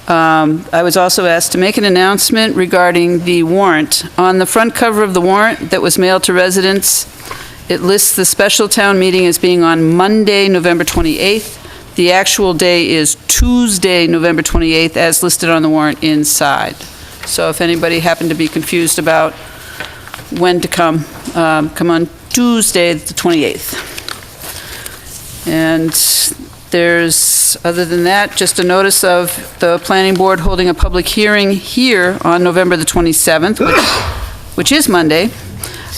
I was also asked to make an announcement regarding the warrant. On the front cover of the warrant that was mailed to residents, it lists the special town meeting as being on Monday, November 28th. The actual day is Tuesday, November 28th, as listed on the warrant inside. So if anybody happened to be confused about when to come on Tuesday, the 28th. And there's, other than that, just a notice of the planning board holding a public hearing here on November the 27th, which is Monday.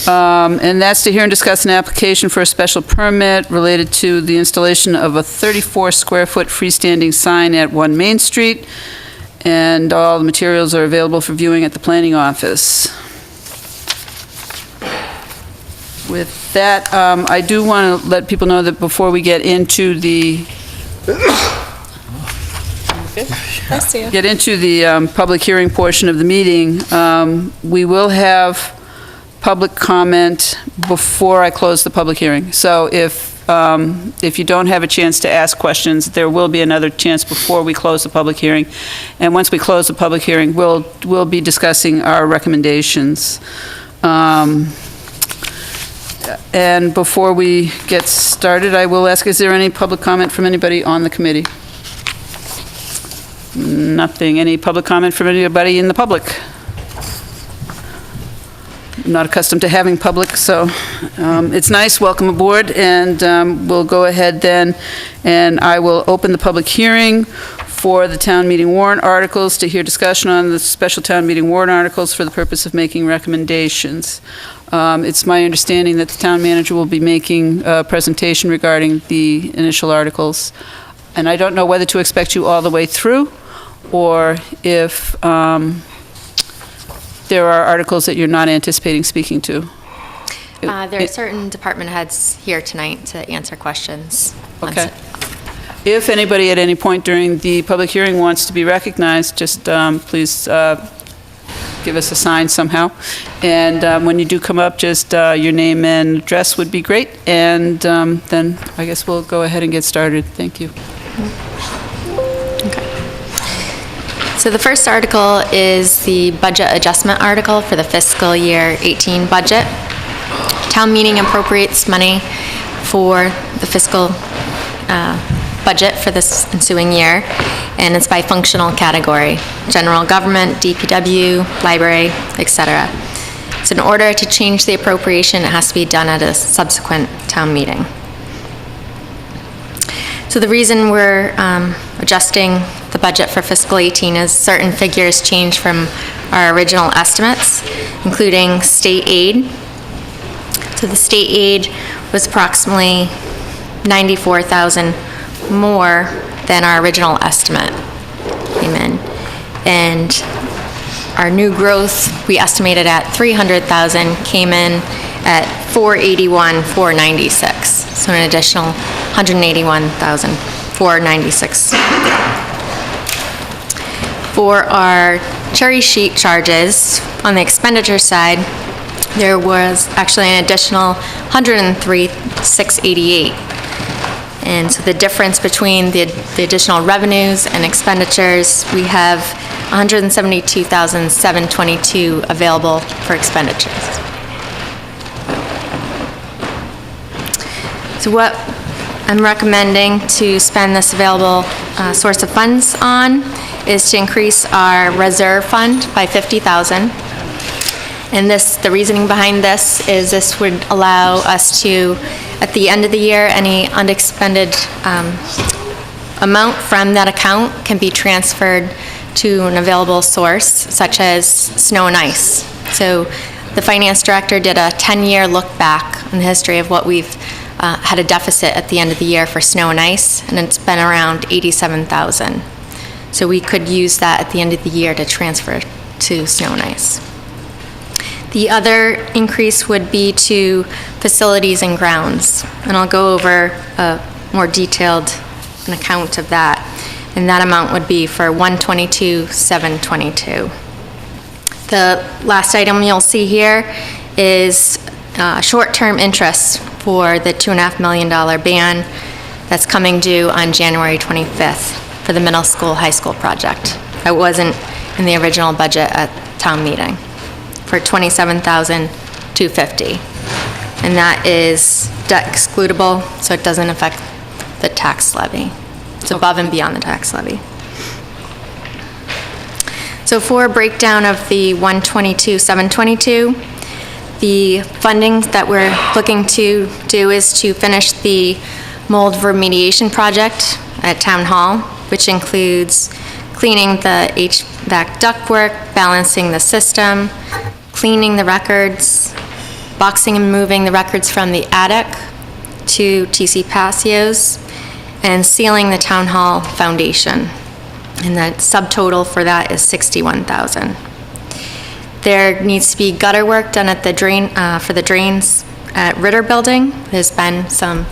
And that's to hear and discuss an application for a special permit related to the installation of a 34-square-foot freestanding sign at 1 Main Street. And all the materials are available for viewing at the planning office. With that, I do want to let people know that before we get into the public hearing portion of the meeting, we will have public comment before I close the public hearing. So if you don't have a chance to ask questions, there will be another chance before we close the public hearing. And once we close the public hearing, we'll be discussing our recommendations. And before we get started, I will ask, is there any public comment from anybody on the committee? Nothing. Any public comment from anybody in the public? I'm not accustomed to having public, so it's nice. Welcome aboard, and we'll go ahead then, and I will open the public hearing for the town meeting warrant articles to hear discussion on the special town meeting warrant articles for the purpose of making recommendations. It's my understanding that the town manager will be making a presentation regarding the initial articles, and I don't know whether to expect you all the way through, or if there are articles that you're not anticipating speaking to. There are certain department heads here tonight to answer questions. Okay. If anybody at any point during the public hearing wants to be recognized, just please give us a sign somehow. And when you do come up, just your name and address would be great. And then I guess we'll go ahead and get started. Thank you. Okay. So the first article is the budget adjustment article for the fiscal year 18 budget. Town meeting appropriates money for the fiscal budget for this ensuing year, and it's by functional category: general government, DPW, library, etc. So in order to change the appropriation, it has to be done at a subsequent town meeting. So the reason we're adjusting the budget for fiscal 18 is certain figures change from our original estimates, including state aid. So the state aid was approximately $94,000 more than our original estimate came in. And our new growth, we estimated at $300,000, came in at $481,496. So an additional $181,496. For our cherry sheet charges, on the expenditure side, there was actually an additional $103,688. And so the difference between the additional revenues and expenditures, we have $172,722 available for expenditures. So what I'm recommending to spend this available source of funds on is to increase our reserve fund by $50,000. And the reasoning behind this is this would allow us to, at the end of the year, any unexpended amount from that account can be transferred to an available source, such as snow and ice. So the finance director did a 10-year look back on the history of what we've had a deficit at the end of the year for snow and ice, and it's been around $87,000. So we could use that at the end of the year to transfer to snow and ice. The other increase would be to facilities and grounds, and I'll go over a more detailed account of that, and that amount would be for $122,722. The last item you'll see here is short-term interest for the $2.5 million ban that's coming due on January 25th for the middle school, high school project It wasn't in the original budget at town meeting for $27,250. And that is debt excludable, so it doesn't affect the tax levy. It's above and beyond the tax levy. So for a breakdown of the 122,722, the funding that we're looking to do is to finish the mold remediation project at Town Hall, which includes cleaning the HVAC ductwork, balancing the system, cleaning the records, boxing and moving the records from the attic to TC Passios, and sealing the Town Hall foundation. And the subtotal for that is $61,000. There needs to be gutter work done at the drain, for the drains at Ritter Building. There's been some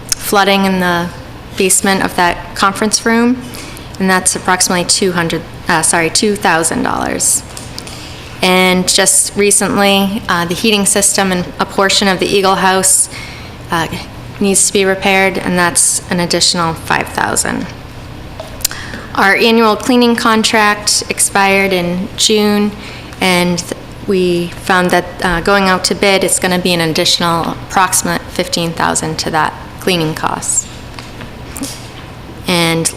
flooding in the basement of that conference room, and that's approximately $2,000. And just recently, the heating system and a portion of the Eagle House needs to be repaired, and that's an additional $5,000. Our annual cleaning contract expired in June, and we found that going out to bid, it's going to be an additional approximate $15,000 to that cleaning cost. And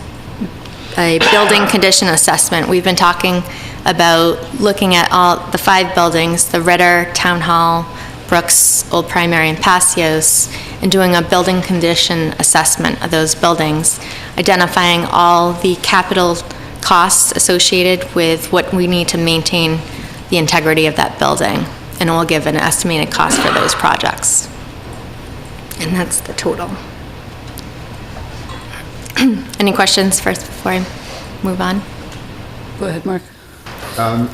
a building condition assessment. We've been talking about looking at all the 5 buildings, the Ritter, Town Hall, Brooks, Old Primary, and Passios, and doing a building condition assessment of those buildings, identifying all the capital costs associated with what we need to maintain the integrity of that building, and it will give an estimated cost for those projects. And that's the total. Any questions first before I move on? Go ahead, Mark.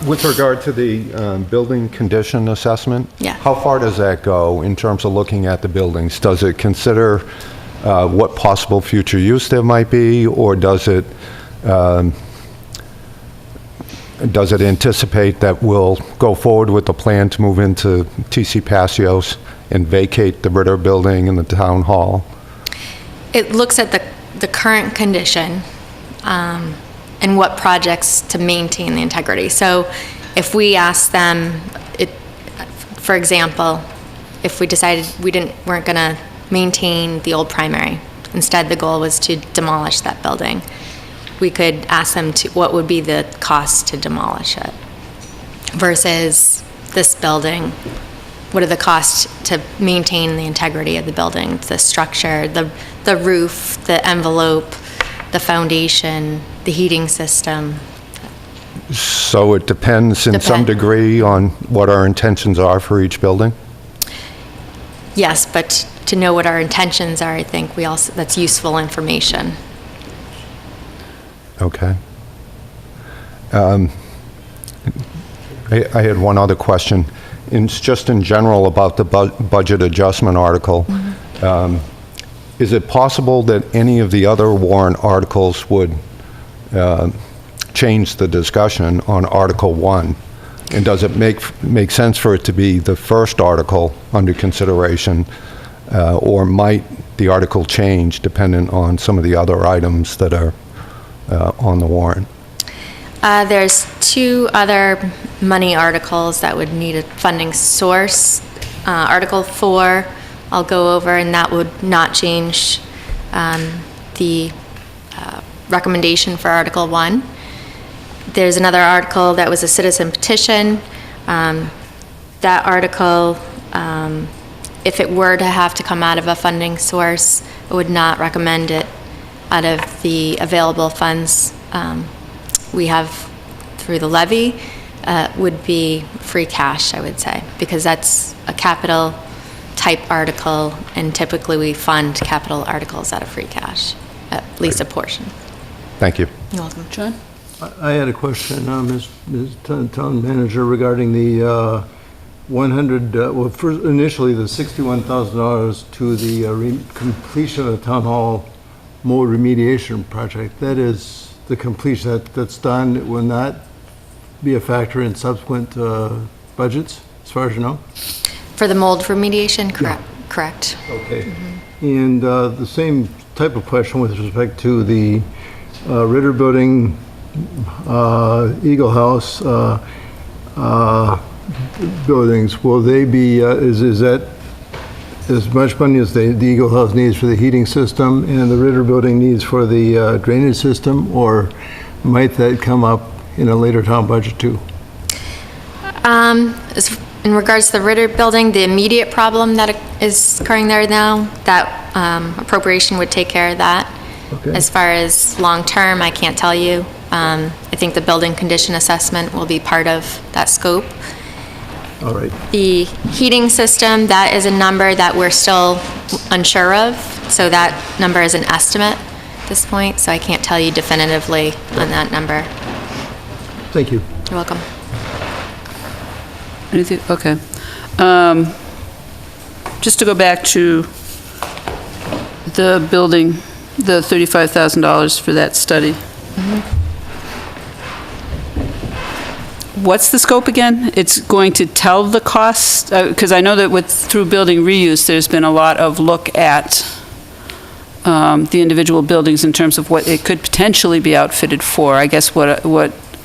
With regard to the building condition assessment? Yeah. How far does that go in terms of looking at the buildings? Does it consider what possible future use there might be, or does it anticipate that we'll go forward with the plan to move into TC Passios and vacate the Ritter Building and the Town Hall? It looks at the current condition and what projects to maintain the integrity. So if we ask them, for example, if we decided weren't going to maintain the old primary, instead the goal was to demolish that building, we could ask them what would be the cost to demolish it versus this building. What are the costs to maintain the integrity of the building, the structure, the roof, the envelope, the foundation, the heating system? So it depends in some degree on what our intentions are for each building? Yes, but to know what our intentions are, I think that's useful information. Okay. I had one other question. Just in general about the budget adjustment article. Mm-hmm. Is it possible that any of the other warrant articles would change the discussion on Article 1? And does it make sense for it to be the first article under consideration, or might the article change dependent on some of the other items that are on the warrant? There's 2 other money articles that would need a funding source. Article 4, I'll go over, and that would not change the recommendation for Article 1. There's another article that was a citizen petition. That article, if it were to have to come out of a funding source, I would not recommend it out of the available funds we have through the levy. Would be free cash, I would say, because that's a capital type article, and typically we fund capital articles out of free cash, at least a portion. Thank you. You're welcome. John? I had a question, Ms. Town Manager, regarding the 100, well, first, initially the $61,000 to the completion of the Town Hall mold remediation project. That is the completion that's done. It will not be a factor in subsequent budgets, as far as you know? For the mold remediation, correct. Okay. Mm-hmm. And the same type of question with respect to the Ritter Building Eagle House buildings, will they be, is that as much money as the Eagle House needs for the heating system and the Ritter building needs for the drainage system, or might that come up in a later town budget too? In regards to the Ritter building, the immediate problem that is occurring there now, that appropriation would take care of that. Okay. As far as long-term, I can't tell you. I think the building condition assessment will be part of that scope. All right. The heating system, that is a number that we're still unsure of, so that number is an estimate at this point, so I can't tell you definitively on that number. Thank you. You're welcome. Anything, okay. Just to go back to the building, the $35,000 for that study. What's the scope again? It's going to tell the cost? Because I know that through building reuse, there's been a lot of look at the individual buildings in terms of what it could potentially be outfitted for. I guess what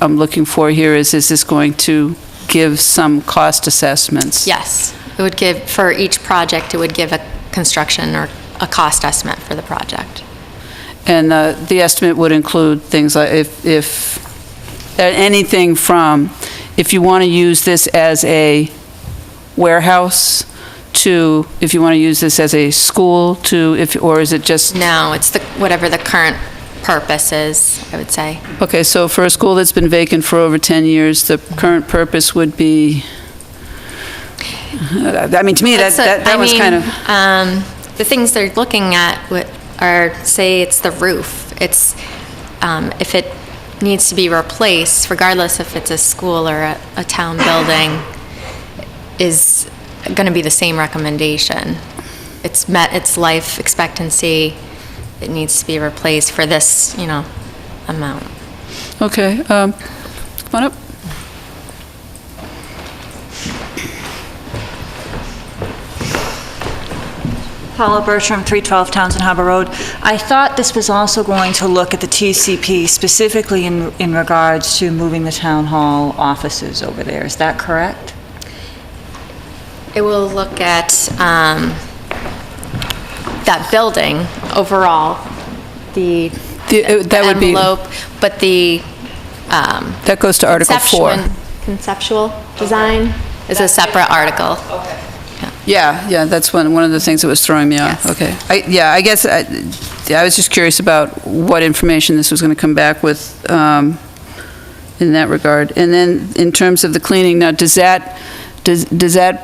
I'm looking for here is this going to give some cost assessments? Yes, it would give, for each project, it would give a construction or a cost estimate for the project. And the estimate would include things like anything from, if you want to use this as a warehouse, to if you want to use this as a school, to or is it just? No, it's whatever the current purpose is, I would say. Okay, so for a school that's been vacant for over 10 years, the current purpose would be, I mean, to me, that was kind of. The things they're looking at are, say, it's the roof. It's, if it needs to be replaced, regardless if it's a school or a town building, is going to be the same recommendation. It's met its life expectancy. It needs to be replaced for this, amount. Okay, come on up. Paula Bertram, 312 Townsend Harbor Road. I thought this was also going to look at the TCP specifically in regards to moving the town hall offices over there. Is that correct? It will look at that building overall, the That would be, envelope, but the that goes to Article 4. conceptual design is a separate article. Yeah, that's one of the things that was throwing me off. Yes. Okay. I guess I was just curious about what information this was going to come back with in that regard. And then in terms of the cleaning, now, does that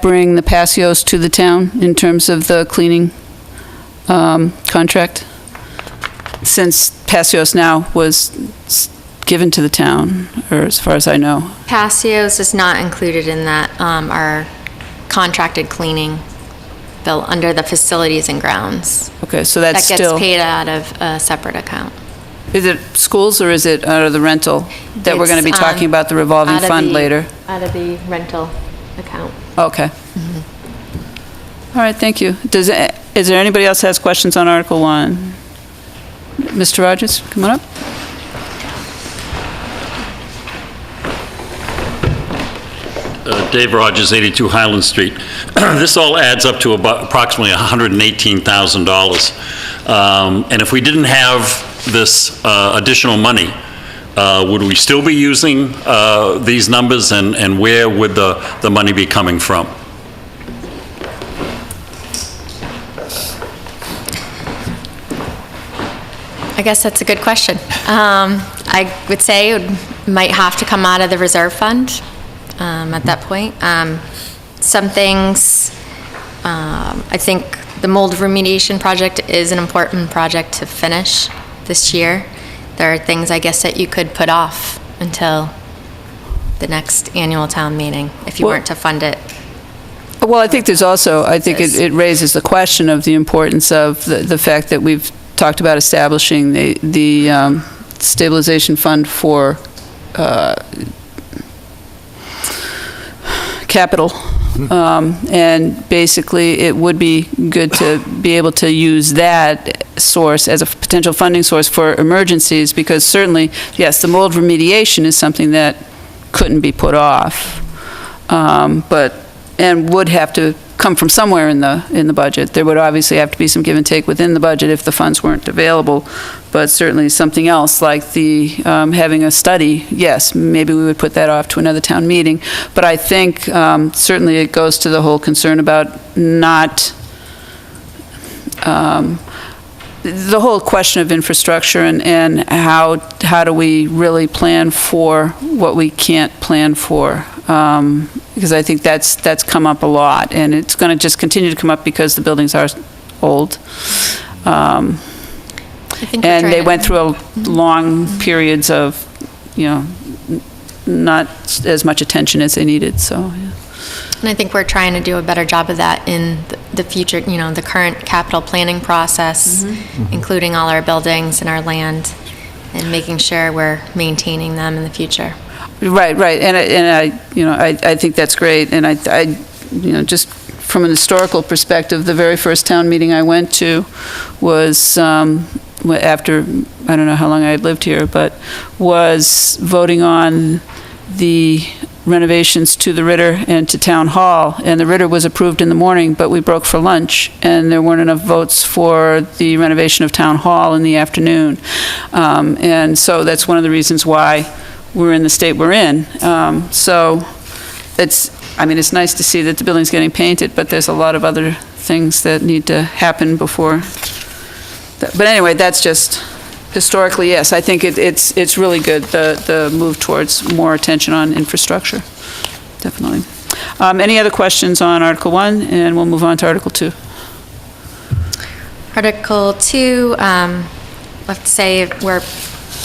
bring the Passios to the town in terms of the cleaning contract? Since Passios now was given to the town, or as far as I know. Passios is not included in that, our contracted cleaning bill under the facilities and grounds. Okay, so that's That still. gets paid out of a separate account. Is it schools or is it out of the rental that we're going to be It's, talking about the revolving out of fund the- later? Out of the rental account. Okay. All right, thank you. Is there anybody else that has questions on Article 1? Mr. Rogers, come on up. Dave Rogers, 82 Highland Street. This all adds up to about approximately $118,000. And if we didn't have this additional money, would we still be using these numbers, and where would the money be coming from? I guess that's a good question. I would say it might have to come out of the reserve fund at that point. Some things, I think the mold remediation project is an important project to finish this year. There are things, I guess, that you could put off until the next annual town meeting if you Well- weren't to fund it. Well, I think there's also, I think it raises the question of the importance of the fact that we've talked about establishing the stabilization fund for capital. And basically, it would be good to be able to use that source, as a potential funding source for emergencies, because certainly, yes, the mold remediation is something that couldn't be put off, and would have to come from somewhere in the budget. There would obviously have to be some give and take within the budget if the funds weren't available, but certainly something else like the, having a study, yes, maybe we would put that off to another town meeting. But I think certainly it goes to the whole concern about not, the whole question of infrastructure and how do we really plan for what we can't plan for? Because I think that's come up a lot, and it's going to just continue to come up because the buildings are old. I think we're And trying they to- went through long periods of, not as much attention as they needed, so, yeah. And I think we're trying to do a better job of that in the future, the current capital planning process, including all our buildings and our land, and making sure we're maintaining them in the future. Right, and I think that's great, and I just from an historical perspective, the very first town meeting I went to was, after, I don't know how long I had lived here, but was voting on the renovations to the Ritter and to Town Hall, and the Ritter was approved in the morning, but we broke for lunch, and there weren't enough votes for the renovation of Town Hall in the afternoon. And so that's one of the reasons why we're in the state we're in. So it's nice to see that the building's getting painted, but there's a lot of other things that need to happen before. But anyway, that's just, historically, yes, I think it's really good, the move towards more attention on infrastructure, definitely. Any other questions on Article 1, and we'll move on to Article 2. Article 2, let's say we're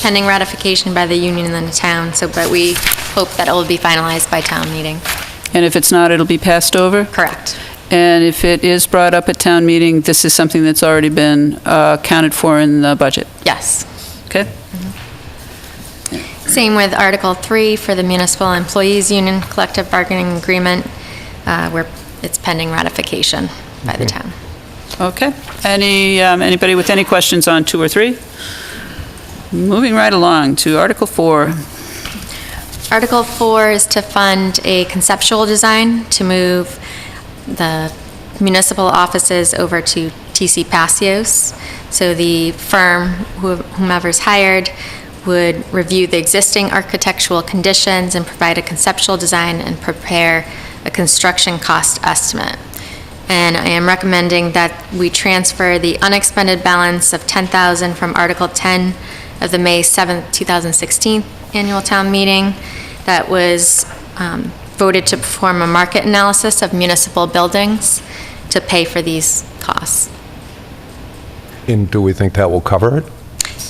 pending ratification by the union and the town, but we hope that it will be finalized by town meeting. And if it's not, it'll be passed over? Correct. And if it is brought up at town meeting, this is something that's already been accounted for in the budget? Yes. Okay? Same with Article 3 for the Municipal Employees Union Collective Bargaining Agreement, where it's pending ratification by the town. Okay. Anybody with any questions on 2 or 3? Moving right along to Article 4. Article 4 is to fund a conceptual design to move the municipal offices over to TC Passios. So the firm, whomever's hired, would review the existing architectural conditions and provide a conceptual design and prepare a construction cost estimate. And I am recommending that we transfer the unexpended balance of $10,000 from Article 10 of the May 7th, 2016 annual town meeting that was voted to perform a market analysis of municipal buildings to pay for these costs. And do we think that will cover it?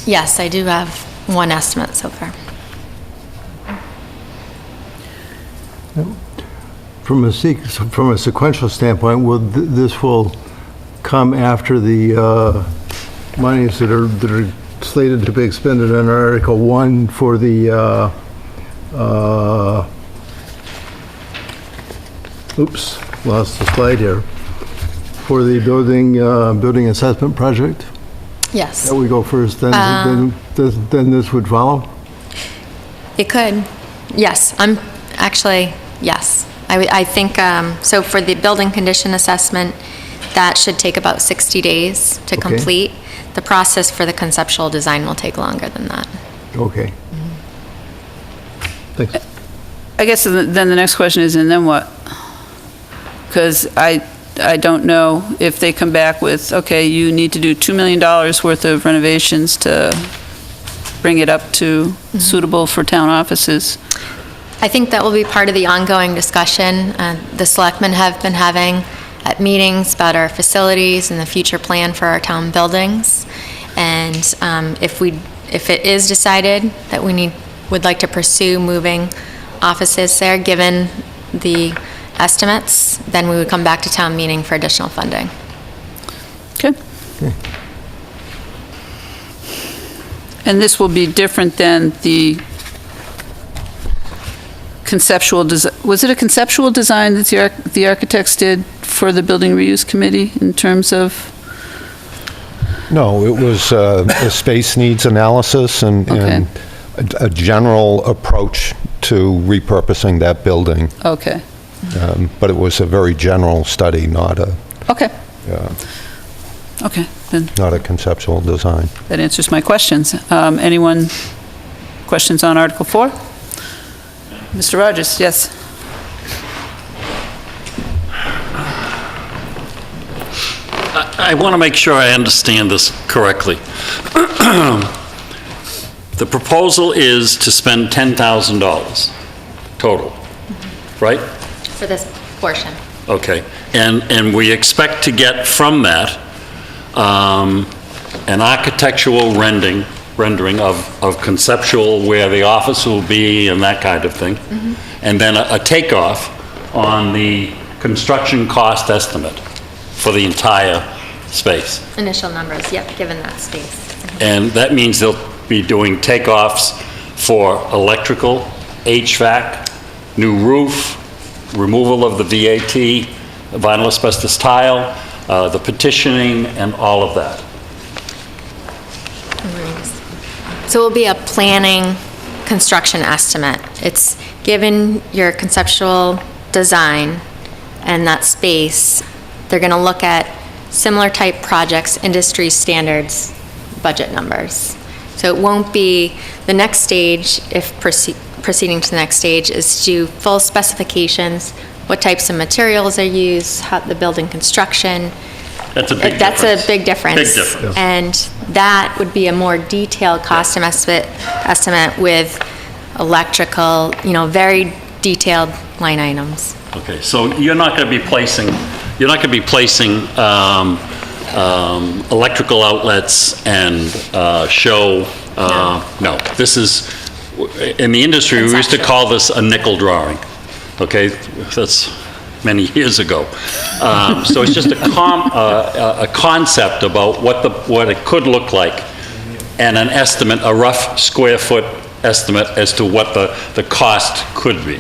Yes, I do have one estimate so far. From a sequential standpoint, this will come after the monies that are slated to be expended on Article 1 for the, oops, lost the slide here, for the building assessment project? Yes. That we go first, then this would follow? It could. Yes, yes. I think, so for the building condition assessment, that should take about 60 days to Okay. complete. The process for the conceptual design will take longer than that. Okay. Thanks. I guess then the next question is, and then what? Because I don't know if they come back with, okay, you need to do $2 million worth of renovations to bring it up to suitable for town offices. I think that will be part of the ongoing discussion the selectmen have been having at meetings about our facilities and the future plan for our town buildings. And if it is decided that would like to pursue moving offices there, given the estimates, then we would come back to town meeting for additional funding. Okay. And this will be different than the conceptual design. Was it a conceptual design that the architects did for the Building Reuse Committee in terms of? No, it was a space needs analysis and a general approach to repurposing that building. Okay, But it was a very general study, not a okay. Okay, then not a conceptual design. that answers my questions. Anyone, questions on Article 4? Mr. Rogers, yes. I want to make sure I understand this correctly. The proposal is to spend $10,000 total, right? For this portion. Okay. And we expect to get from that an architectural rendering of conceptual where the office will be and that kind of thing. And then a takeoff on the construction cost estimate for the entire space. Initial numbers, yep, given that space. And that means they'll be doing takeoffs for electrical, HVAC, new roof, removal of the VAT, vinyl asbestos tile, the petitioning, and all of that. So it will be a planning construction estimate. It's given your conceptual design and that space, they're going to look at similar type projects, industry standards, budget numbers. So it won't be, the next stage, if proceeding to the next stage, is to do full specifications, what types of materials are used, how the building construction. That's a big difference. That's a big difference. Big difference. And that would be a more detailed cost estimate with electrical, very detailed line items. Okay, so you're not going to be placing electrical outlets and show, no. This is, in the industry, we used to call this a nickel drawing, okay? That's many years ago. So it's just a concept about what it could look like and an estimate, a rough square foot estimate as to what the cost could be.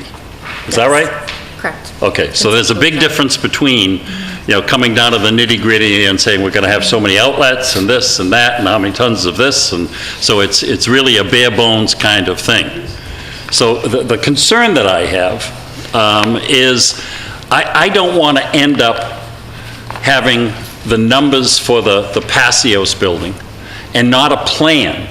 Is that right? Correct. Okay, so there's a big difference between, coming down to the nitty-gritty and saying we're going to have so many outlets and this and that and how many tons of this, and so it's really a bare bones kind of thing. So the concern that I have is I don't want to end up having the numbers for the Passios building and not a plan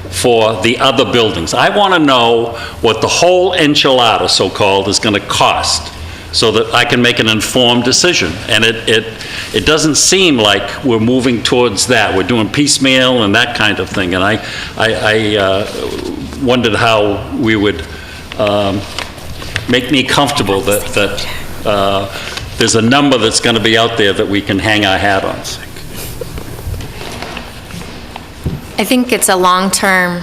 for the other buildings. I want to know what the whole enchilada, so-called, is going to cost so that I can make an informed decision. And it doesn't seem like we're moving towards that. We're doing piecemeal and that kind of thing. And I wondered how we would make me comfortable that there's a number that's going to be out there that we can hang our hat on. I think it's a long-term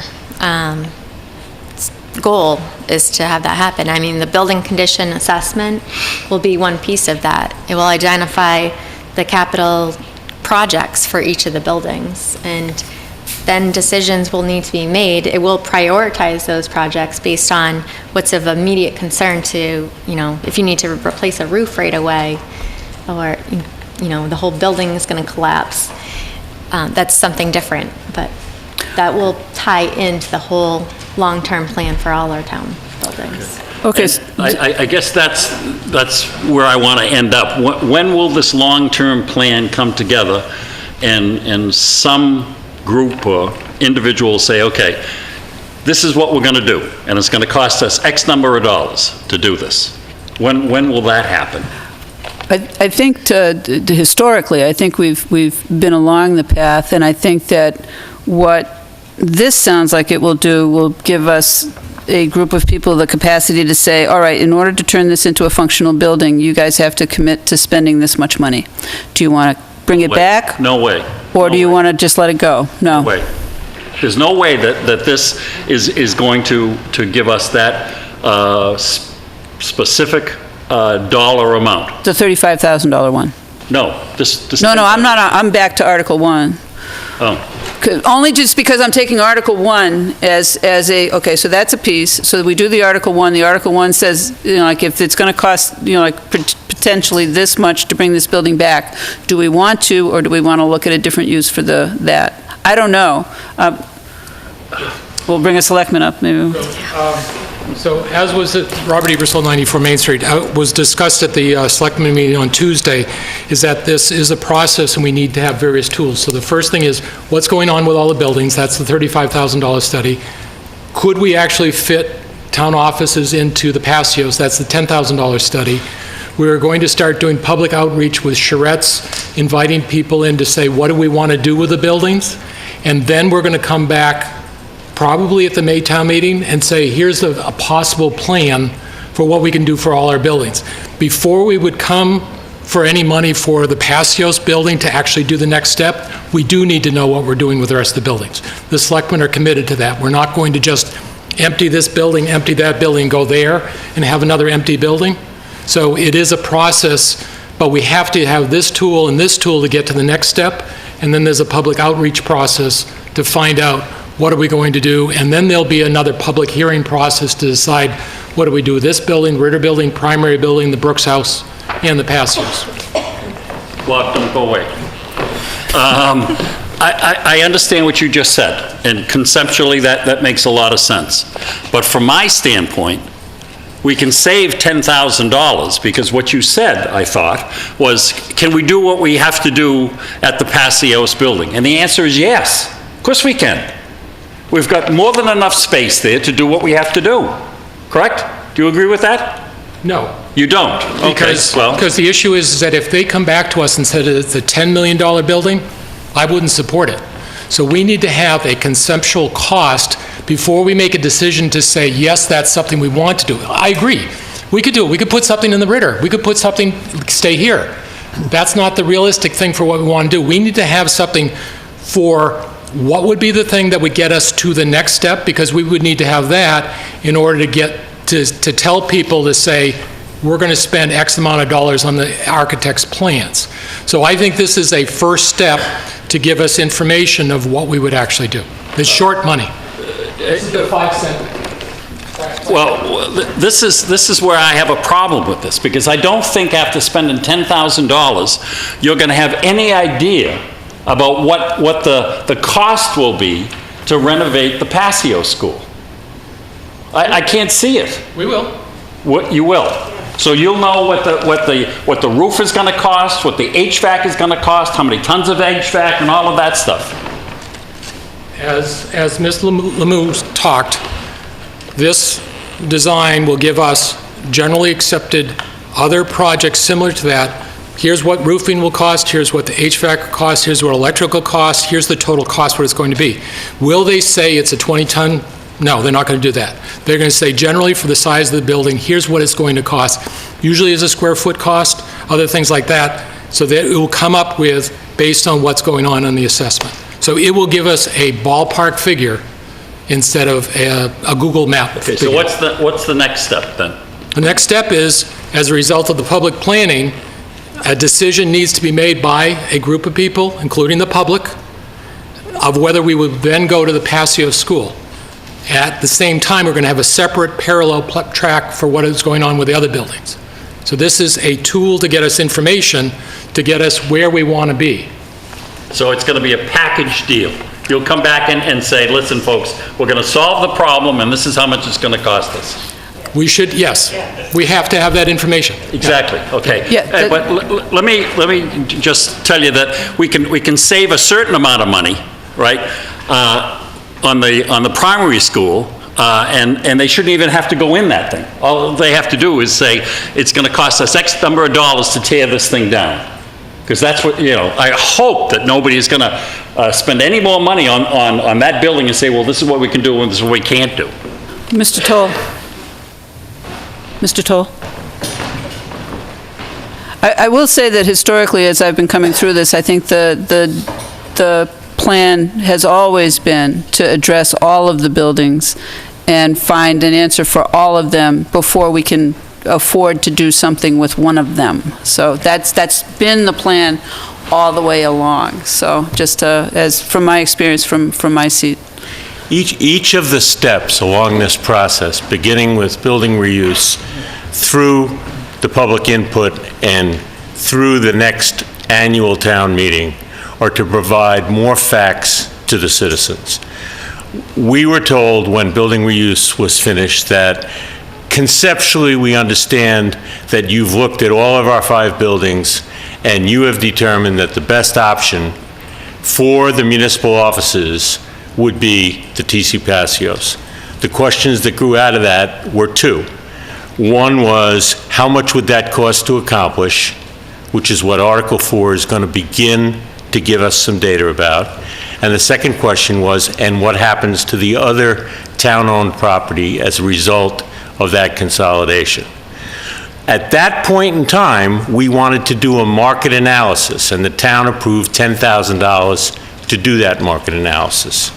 goal is to have that happen. I mean, the building condition assessment will be one piece of that. It will identify the capital projects for each of the buildings, and then decisions will need to be made. It will prioritize those projects based on what's of immediate concern to, if you need to replace a roof right away, or, the whole building is going to collapse. That's something different, but that will tie into the whole long-term plan for all our town buildings. Okay. I guess that's where I want to end up. When will this long-term plan come together and some group or individual say, okay, this is what we're going to do, and it's going to cost us X number of dollars to do this? When will that happen? I think historically, I think we've been along the path, and I think that what this sounds like it will do will give us a group of people the capacity to say, all right, in order to turn this into a functional building, you guys have to commit to spending this much money. Do you want to bring it back? No way. Or do you want to just let it go? No. Wait. There's no way that this is going to give us that specific dollar amount. The $35,000 one. No, this. No, I'm not, I'm back to Article 1. Oh, Only just because I'm taking Article 1 as a, okay, so that's a piece. So we do the Article 1. The Article 1 says, like, if it's going to cost, like, potentially this much to bring this building back, do we want to, or do we want to look at a different use for that? I don't know. We'll bring a selectman up, maybe. So as was at Robert E. Bristol, 94 Main Street, was discussed at the Selectmen meeting on Tuesday, is that this is a process and we need to have various tools. So the first thing is, what's going on with all the buildings? That's the $35,000 study. Could we actually fit town offices into the patios? That's the $10,000 study. We're going to start doing public outreach with charrettes, inviting people in to say, what do we want to do with the buildings? And then we're going to come back probably at the May town meeting and say, here's a possible plan for what we can do for all our buildings. Before we would come for any money for the Passios building to actually do the next step, we do need to know what we're doing with the rest of the buildings. The selectmen are committed to that. We're not going to just empty this building, empty that building, go there, and have another empty building. So it is a process, but we have to have this tool and this tool to get to the next step, and then there's a public outreach process to find out what are we going to do, and then there'll be another public hearing process to decide what do we do with this building, Ritter Building, Primary Building, the Brooks House, and the Passios. Bob, don't go away. I understand what you just said, and conceptually, that makes a lot of sense. But from my standpoint, we can save $10,000, because what you said, I thought, was, can we do what we have to do at the Passios building? And the answer is yes. Of course we can. We've got more than enough space there to do what we have to do. Correct? Do you agree with that? No. You don't? Okay, well. Because the issue is that if they come back to us and said it's a $10 million building, I wouldn't support it. So we need to have a conceptual cost before we make a decision to say, yes, that's something we want to do. I agree. We could do it. We could put something in the Ritter. We could put something, stay here. That's not the realistic thing for what we want to do. We need to have something for what would be the thing that would get us to the next step, because we would need to have that in order to get to tell people to say, we're going to spend X amount of dollars on the architect's plans. So I think this is a first step to give us information of what we would actually do. It's short money. This is the 5 cent. Well, this is where I have a problem with this, because I don't think after spending $10,000, you're going to have any idea about what the cost will be to renovate the Passio School. I can't see it. We will. What, you will? So you'll know what the roof is going to cost, what the HVAC is going to cost, how many tons of HVAC, and all of that stuff. As Ms. Lemieux talked, this design will give us generally accepted other projects similar to that. Here's what roofing will cost, here's what the HVAC will cost, here's what electrical costs, here's the total cost, what it's going to be. Will they say it's a 20-ton? No, they're not going to do that. They're going to say generally for the size of the building, here's what it's going to cost. Usually is a square foot cost, other things like that, so that it will come up with based on what's going on the assessment. So it will give us a ballpark figure instead of a Google map Okay, figure. so what's the next step then? The next step is, as a result of the public planning, a decision needs to be made by a group of people, including the public, of whether we would then go to the Passio School. At the same time, we're going to have a separate parallel track for what is going on with the other buildings. So this is a tool to get us information, to get us where we want to be. So it's going to be a package deal. You'll come back and say, listen, folks, we're going to solve the problem, and this is how much it's going to cost us. We should, yes. We have to have that information. Exactly, okay. Yeah, But let me just tell you that we can save a certain amount of money, right, on the primary school, and they shouldn't even have to go in that thing. All they have to do is say, it's going to cost us X number of dollars to tear this thing down. Because that's what, I hope that nobody is going to spend any more money on that building and say, well, this is what we can do and this is what we can't do. Mr. Toll. Mr. Toll. I will say that historically, as I've been coming through this, I think the plan has always been to address all of the buildings and find an answer for all of them before we can afford to do something with one of them. So that's been the plan all the way along. So just as from my experience from my seat. Each of the steps along this process, beginning with building reuse, through the public input and through the next annual town meeting, are to provide more facts to the citizens. We were told when building reuse was finished that conceptually we understand that you've looked at all of our 5 buildings and you have determined that the best option for the municipal offices would be the TC Passios. The questions that grew out of that were 2. One was, how much would that cost to accomplish, which is what Article 4 is going to begin to give us some data about. And the second question was, and what happens to the other town-owned property as a result of that consolidation? At that point in time, we wanted to do a market analysis, and the town approved $10,000 to do that market analysis.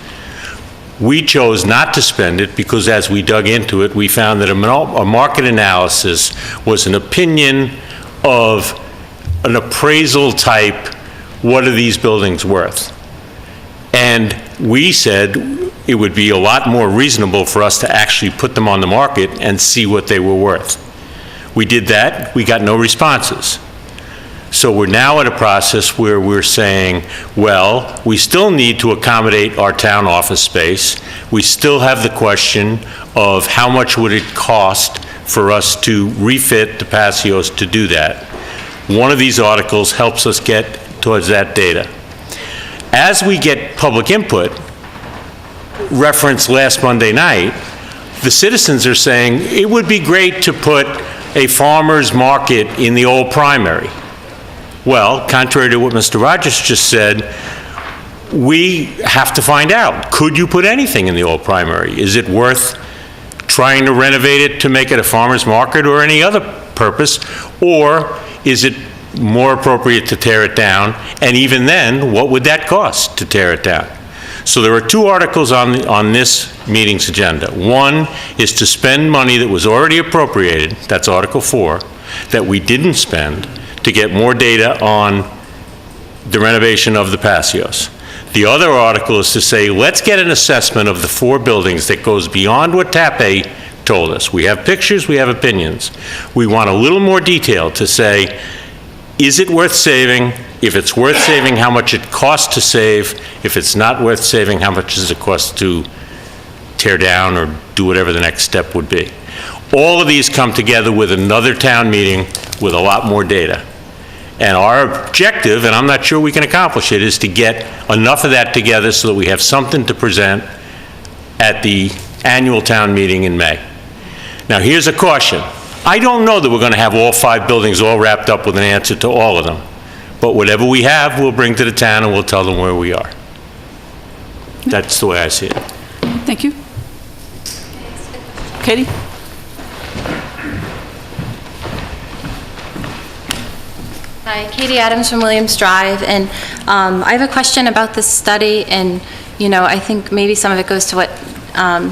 We chose not to spend it because as we dug into it, we found that a market analysis was an opinion of an appraisal type, what are these buildings worth? And we said it would be a lot more reasonable for us to actually put them on the market and see what they were worth. We did that, we got no responses. So we're now at a process where we're saying, well, we still need to accommodate our town office space. We still have the question of how much would it cost for us to refit the Passios to do that. One of these articles helps us get towards that data. As we get public input, referenced last Monday night, the citizens are saying it would be great to put a farmer's market in the old primary. Well, contrary to what Mr. Rogers just said, we have to find out, could you put anything in the old primary? Is it worth trying to renovate it to make it a farmer's market or any other purpose? Or is it more appropriate to tear it down? And even then, what would that cost to tear it down? So there are 2 articles on this meeting's agenda. One is to spend money that was already appropriated, that's Article 4, that we didn't spend, to get more data on the renovation of the Passios. The other article is to say, let's get an assessment of the 4 buildings that goes beyond what TAPE told us. We have pictures, we have opinions. We want a little more detail to say, is it worth saving? If it's worth saving, how much it costs to save? If it's not worth saving, how much does it cost to tear down or do whatever the next step would be? All of these come together with another town meeting with a lot more data. And our objective, and I'm not sure we can accomplish it, is to get enough of that together so that we have something to present at the annual town meeting in May. Now, here's a caution. I don't know that we're going to have all 5 buildings all wrapped up with an answer to all of them. But whatever we have, we'll bring to the town and we'll tell them where we are. That's the way I see it. Thank you. Katie? Hi, Katie Adams from Williams Drive, and I have a question about this study, and, you know, I think maybe some of it goes to what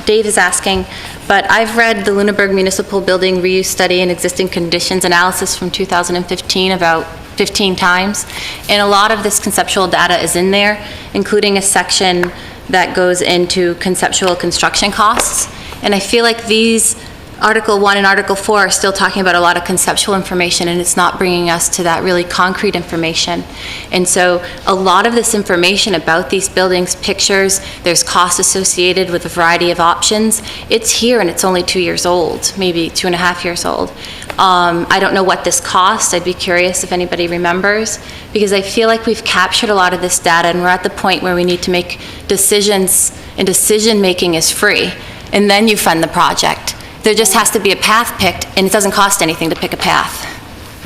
Dave is asking, but I've read the Lunenburg Municipal Building Reuse Study and Existing Conditions Analysis from 2015 about 15 times, and a lot of this conceptual data is in there, including a section that goes into conceptual construction costs, and I feel like these Article 1 and Article 4 are still talking about a lot of conceptual information, and it's not bringing us to that really concrete information. And so a lot of this information about these buildings, pictures, there's costs associated with a variety of options. It's here, and it's only 2 years old, maybe 2.5 years old. I don't know what this costs. I'd be curious if anybody remembers, because I feel like we've captured a lot of this data, and we're at the point where we need to make decisions, and decision-making is free, and then you fund the project. There just has to be a path picked, and it doesn't cost anything to pick a path.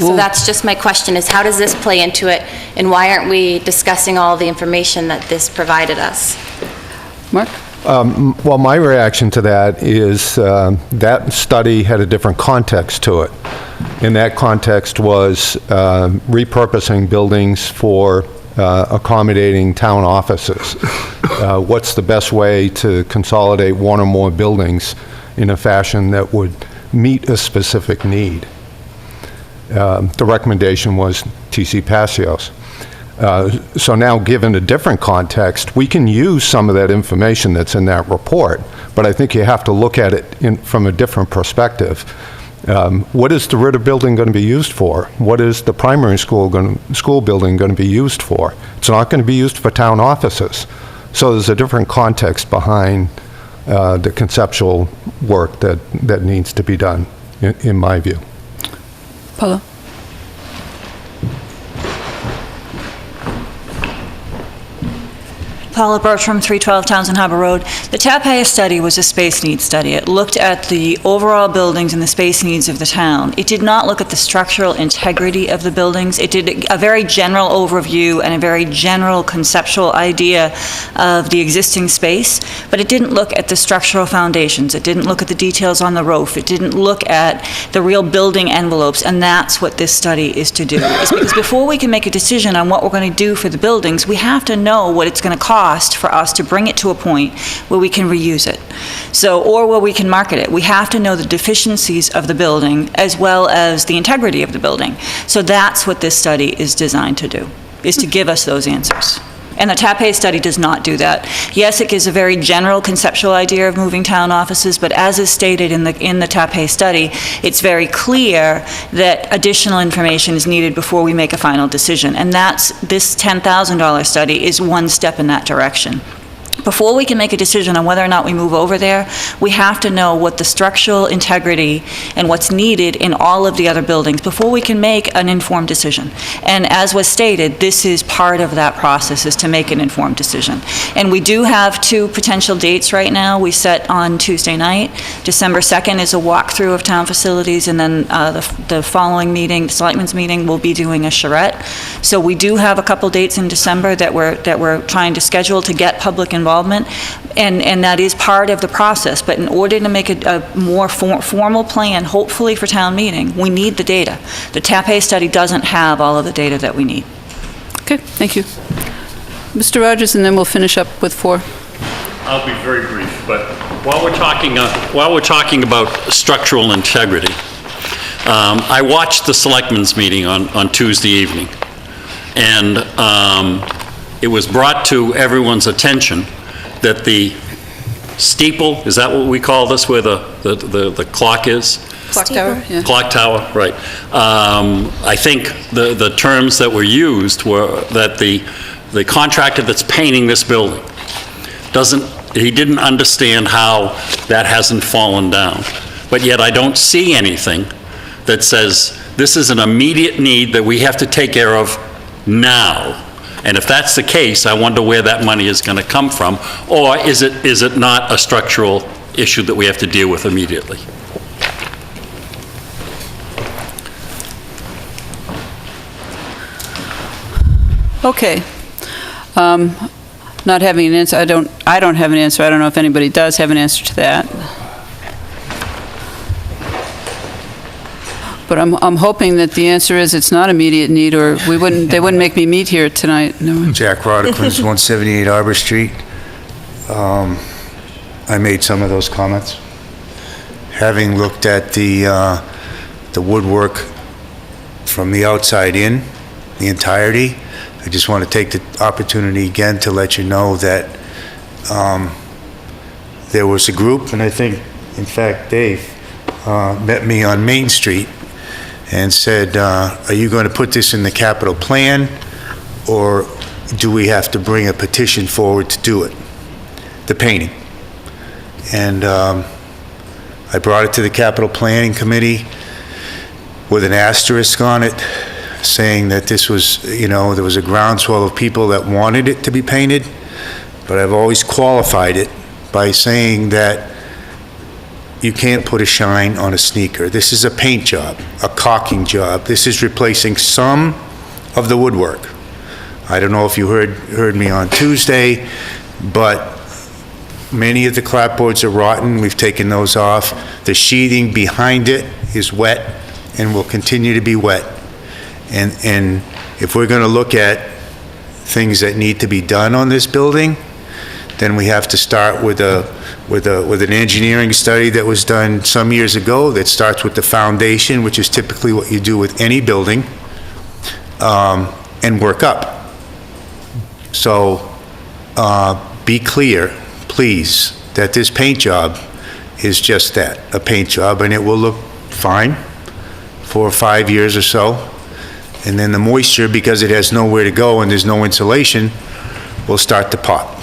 So that's just my question, is how does this play into it, and why aren't we discussing all the information that this provided us? Mark? Well, my reaction to that is that study had a different context to it. And that context was repurposing buildings for accommodating town offices. What's the best way to consolidate one or more buildings in a fashion that would meet a specific need? The recommendation was TC Passios. So now, given a different context, we can use some of that information that's in that report, but I think you have to look at it from a different perspective. What is the Ritter building going to be used for? What is the primary school building going to be used for? It's not going to be used for town offices. So there's a different context behind the conceptual work that needs to be done, in my view. Paula? Paula Bertram, 312 Townsend Harbor Road. The TAPAEA study was a space needs study. It looked at the overall buildings and the space needs of the town. It did not look at the structural integrity of the buildings. It did a very general overview and a very general conceptual idea of the existing space, but it didn't look at the structural foundations. It didn't look at the details on the roof. It didn't look at the real building envelopes, and that's what this study is to do. It's because before we can make a decision on what we're going to do for the buildings, we have to know what it's going to cost for us to bring it to a point where we can reuse it. So, or where we can market it. We have to know the deficiencies of the building as well as the integrity of the building. So that's what this study is designed to do, is to give us those answers. And the TAPAEA study does not do that. Yes, it gives a very general conceptual idea of moving town offices, but as is stated in the TAPAEA study, it's very clear that additional information is needed before we make a final decision. And this $10,000 study is one step in that direction. Before we can make a decision on whether or not we move over there, we have to know what the structural integrity and what's needed in all of the other buildings before we can make an informed decision. And as was stated, this is part of that process, is to make an informed decision. And we do have two potential dates right now. We set on Tuesday night. December 2nd is a walkthrough of town facilities, and then the following meeting, the Selectmen's meeting, we'll be doing a charrette. So we do have a couple dates in December that we're trying to schedule to get public involvement, and that is part of the process. But in order to make a more formal plan, hopefully for town meeting, we need the data. The TAPAEA study doesn't have all of the data that we need. Okay, thank you. Mr. Rogers, and then we'll finish up with 4. I'll be very brief, but while we're talking about structural integrity, I watched the Selectmen's meeting on Tuesday evening, and it was brought to everyone's attention that the steeple, is that what we call this, where the clock is? Clock tower? Yeah. Clock tower, right. I think the terms that were used were that the contractor that's painting this building he didn't understand how that hasn't fallen down. But yet I don't see anything that says this is an immediate need that we have to take care of now. And if that's the case, I wonder where that money is going to come from, or is it not a structural issue that we have to deal with immediately? Okay. Not having an answer, I don't have an answer. I don't know if anybody does have an answer to that. But I'm hoping that the answer is it's not immediate need, or they wouldn't make me meet here tonight. No. Jack Roddickens, 178 Arbor Street. I made some of those comments. Having looked at the woodwork from the outside in, the entirety, I just want to take the opportunity again to let you know that there was a group, and I think, in fact, Dave met me on Main Street and said, are you going to put this in the capital plan, or do we have to bring a petition forward to do it? The painting. And I brought it to the capital planning committee with an asterisk on it, saying that this was, there was a groundswell of people that wanted it to be painted, but I've always qualified it by saying that you can't put a shine on a sneaker. This is a paint job, a caulking job. This is replacing some of the woodwork. I don't know if you heard me on Tuesday, but many of the clapboards are rotten. We've taken those off. The sheathing behind it is wet and will continue to be wet. And if we're going to look at things that need to be done on this building, then we have to start with an engineering study that was done some years ago that starts with the foundation, which is typically what you do with any building, and work up. So be clear, please, that this paint job is just that, a paint job, and it will look fine for 5 years or so. And then the moisture, because it has nowhere to go and there's no insulation, will start to pop.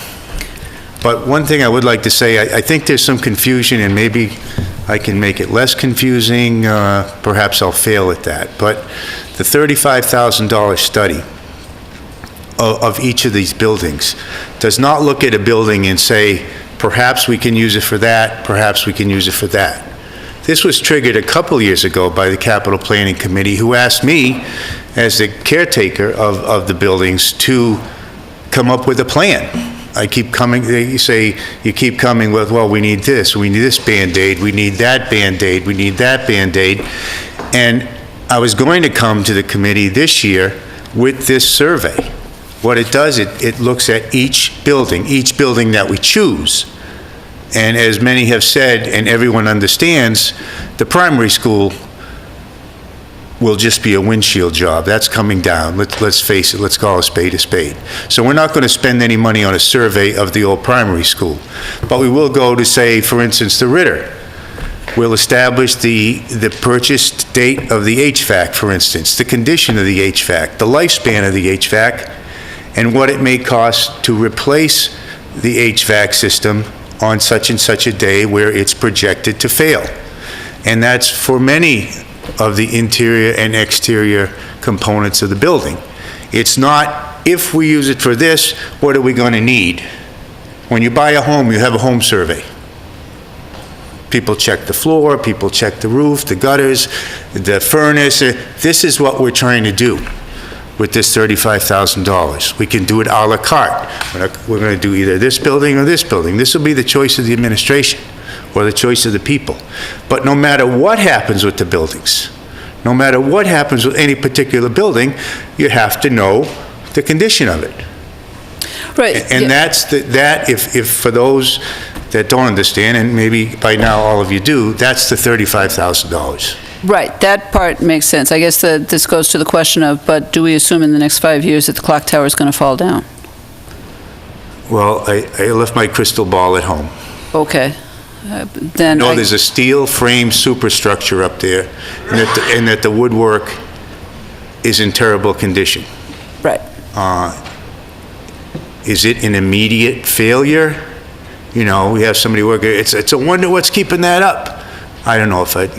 But one thing I would like to say, I think there's some confusion, and maybe I can make it less confusing. Perhaps I'll fail at that. But the $35,000 study of each of these buildings does not look at a building and say, perhaps we can use it for that, perhaps we can use it for that. This was triggered a couple years ago by the Capital Planning Committee, who asked me, as the caretaker of the buildings, to come up with a plan. I keep coming, they say, you keep coming with, well, we need this Band-Aid, we need that Band-Aid, we need that Band-Aid. And I was going to come to the committee this year with this survey. What it does, it looks at each building that we choose. And as many have said, and everyone understands, the primary school will just be a windshield job. That's coming down. Let's face it, let's call a spade a spade. So we're not going to spend any money on a survey of the old primary school. But we will go to, say, for instance, the Ritter. We'll establish the purchased date of the HVAC, for instance, the condition of the HVAC, the lifespan of the HVAC, and what it may cost to replace the HVAC system on such and such a day where it's projected to fail. And that's for many of the interior and exterior components of the building. It's not, if we use it for this, what are we going to need? When you buy a home, you have a home survey. People check the floor, people check the roof, the gutters, the furnace. This is what we're trying to do with this $35,000. We can do it à la carte. We're going to do either this building or this building. This will be the choice of the administration or the choice of the people. But no matter what happens with the buildings, no matter what happens with any particular building, you have to know the condition of it. Right. And that's if for those that don't understand, and maybe by now all of you do, that's the $35,000. Right, that part makes sense. I guess that this goes to the question of, but do we assume in the next 5 years that the clock tower is going to fall down? Well, I left my crystal ball at home. Okay. Then No, there's a steel frame superstructure up there, and that the woodwork is in terrible condition. Right. Is it an immediate failure? You know, we have somebody working, it's a wonder what's keeping that up. I don't know if I'd,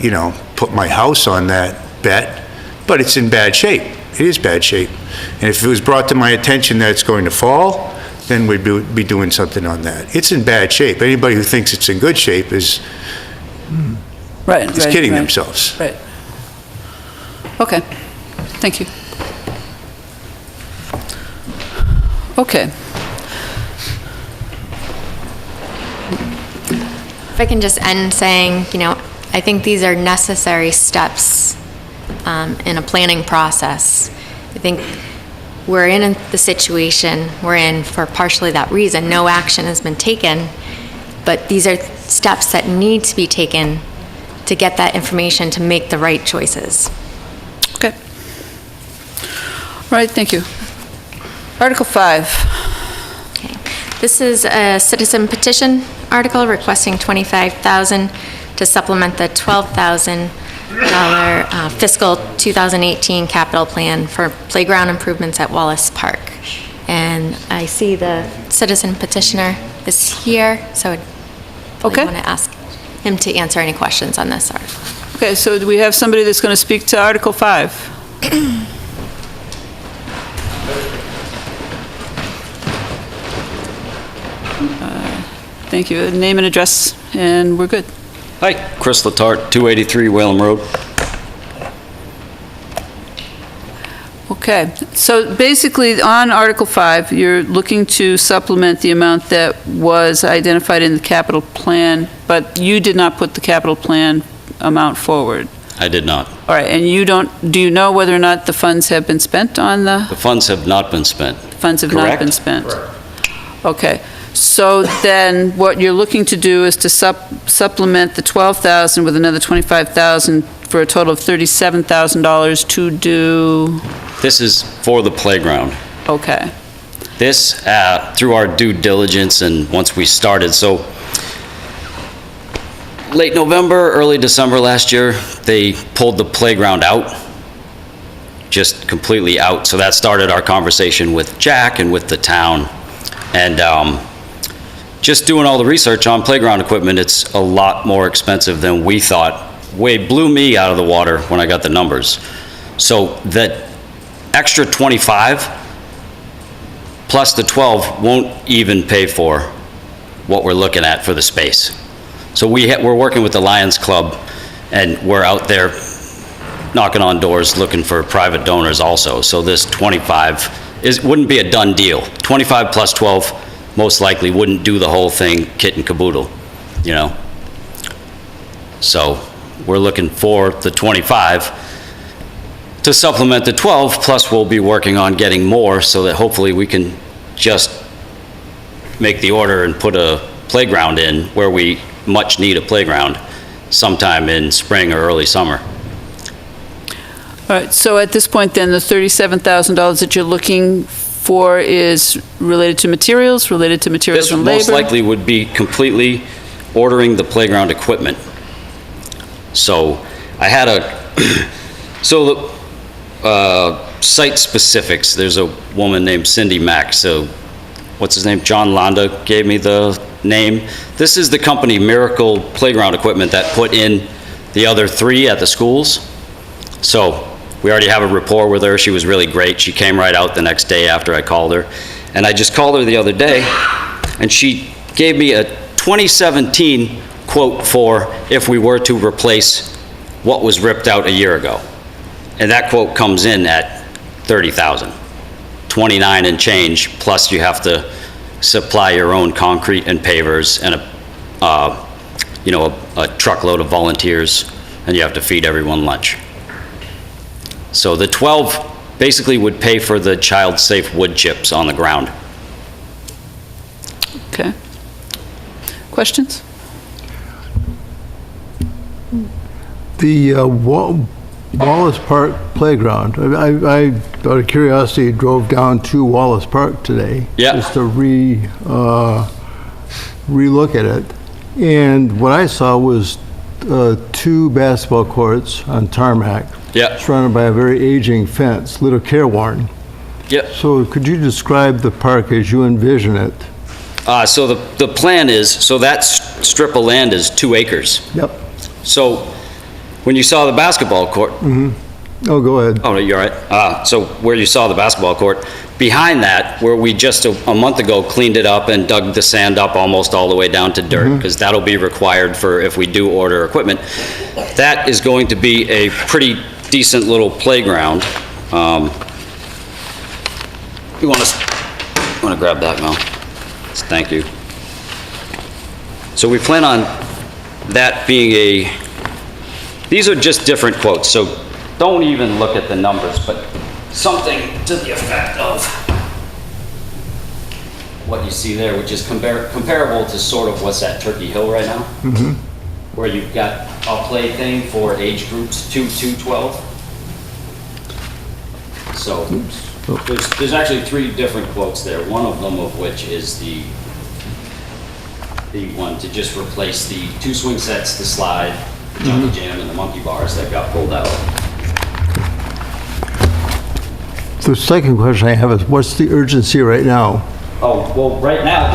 put my house on that bet, but it's in bad shape. It is bad shape. And if it was brought to my attention that it's going to fall, then we'd be doing something on that. It's in bad shape. Anybody who thinks it's in good shape is kidding themselves. Right. Okay. Thank you. Okay. If I can just end saying, I think these are necessary steps in a planning process. I think we're in the situation we're in for partially that reason. No action has been taken, but these are steps that need to be taken to get that information to make the right choices. Okay. All right, thank you. Article 5. Okay. This is a citizen petition article requesting $25,000 to supplement the $12,000 fiscal 2018 capital plan for playground improvements at Wallace Park. And I see the citizen petitioner is here, so I Okay. want to ask him to answer any questions on this article. Okay, so do we have somebody that's going to speak to Article 5? Thank you. Name and address, and we're good. Hi, Chris Letarte, 283 Whalum Road. Okay, so basically, on Article 5, you're looking to supplement the amount that was identified in the capital plan, but you did not put the capital plan amount forward. I did not. All right, and do you know whether or not the funds have been spent on The funds have not been spent. Funds have not Correct? been spent? Okay, so then what you're looking to do is to supplement the $12,000 with another $25,000 for a total of $37,000 to do, This is for the playground. okay. This, through our due diligence and once we started, so late November, early December last year, they pulled the playground out, just completely out. So that started our conversation with Jack and with the town. And just doing all the research on playground equipment, it's a lot more expensive than we thought. Blew me out of the water when I got the numbers. So that extra 25 plus the 12 won't even pay for what we're looking at for the space. So we're working with the Lions Club, and we're out there knocking on doors looking for private donors also. So this 25 wouldn't be a done deal. 25 plus 12 most likely wouldn't do the whole thing kit and caboodle, you know? So we're looking for the 25 to supplement the 12, plus we'll be working on getting more so that hopefully we can just make the order and put a playground in where we much need a playground sometime in spring or early summer. All right, so at this point then, the $37,000 that you're looking for is related to materials and labor? This most likely would be completely ordering the playground equipment. So I had so the site specifics, there's a woman named Cindy Mack, so what's his name? John Londa gave me the name. This is the company Miracle Playground Equipment that put in the other 3 at the schools. So we already have a rapport with her. She was really great. She came right out the next day after I called her. And I just called her the other day, and she gave me a 2017 quote for if we were to replace what was ripped out a year ago. And that quote comes in at $30,000, 29 and change, plus you have to supply your own concrete and pavers and a truckload of volunteers, and you have to feed everyone lunch. So the 12 basically would pay for the child-safe wood chips on the ground. Okay. Questions? The Wallace Park Playground, I, out of curiosity, drove down to Wallace Park today. Yeah. Just to relook at it. And what I saw was 2 basketball courts on tarmac. Yeah. Surrounded by a very aging fence, little careworn. Yep. So could you describe the park as you envision it? So the plan is, so that strip of land is 2 acres. Yep. So when you saw the basketball court, Oh, go ahead. oh, no, you're right. So where you saw the basketball court, behind that, where we just a month ago cleaned it up and dug the sand up almost all the way down to dirt, because that'll be required for if we do order equipment, that is going to be a pretty decent little playground. You want to grab that, Mel? Thank you. So we plan on that being these are just different quotes, so don't even look at the numbers, but something to the effect of what you see there, which is comparable to sort of what's at Turkey Hill right now, where you've got a play thing for age groups 2 to 12. So there's actually 3 different quotes there, one of them of which is the one to just replace the 2 swing sets, the slide, the junkie jam, and the monkey bars that got pulled out. The second question I have is, what's the urgency right now? Oh, well, right now,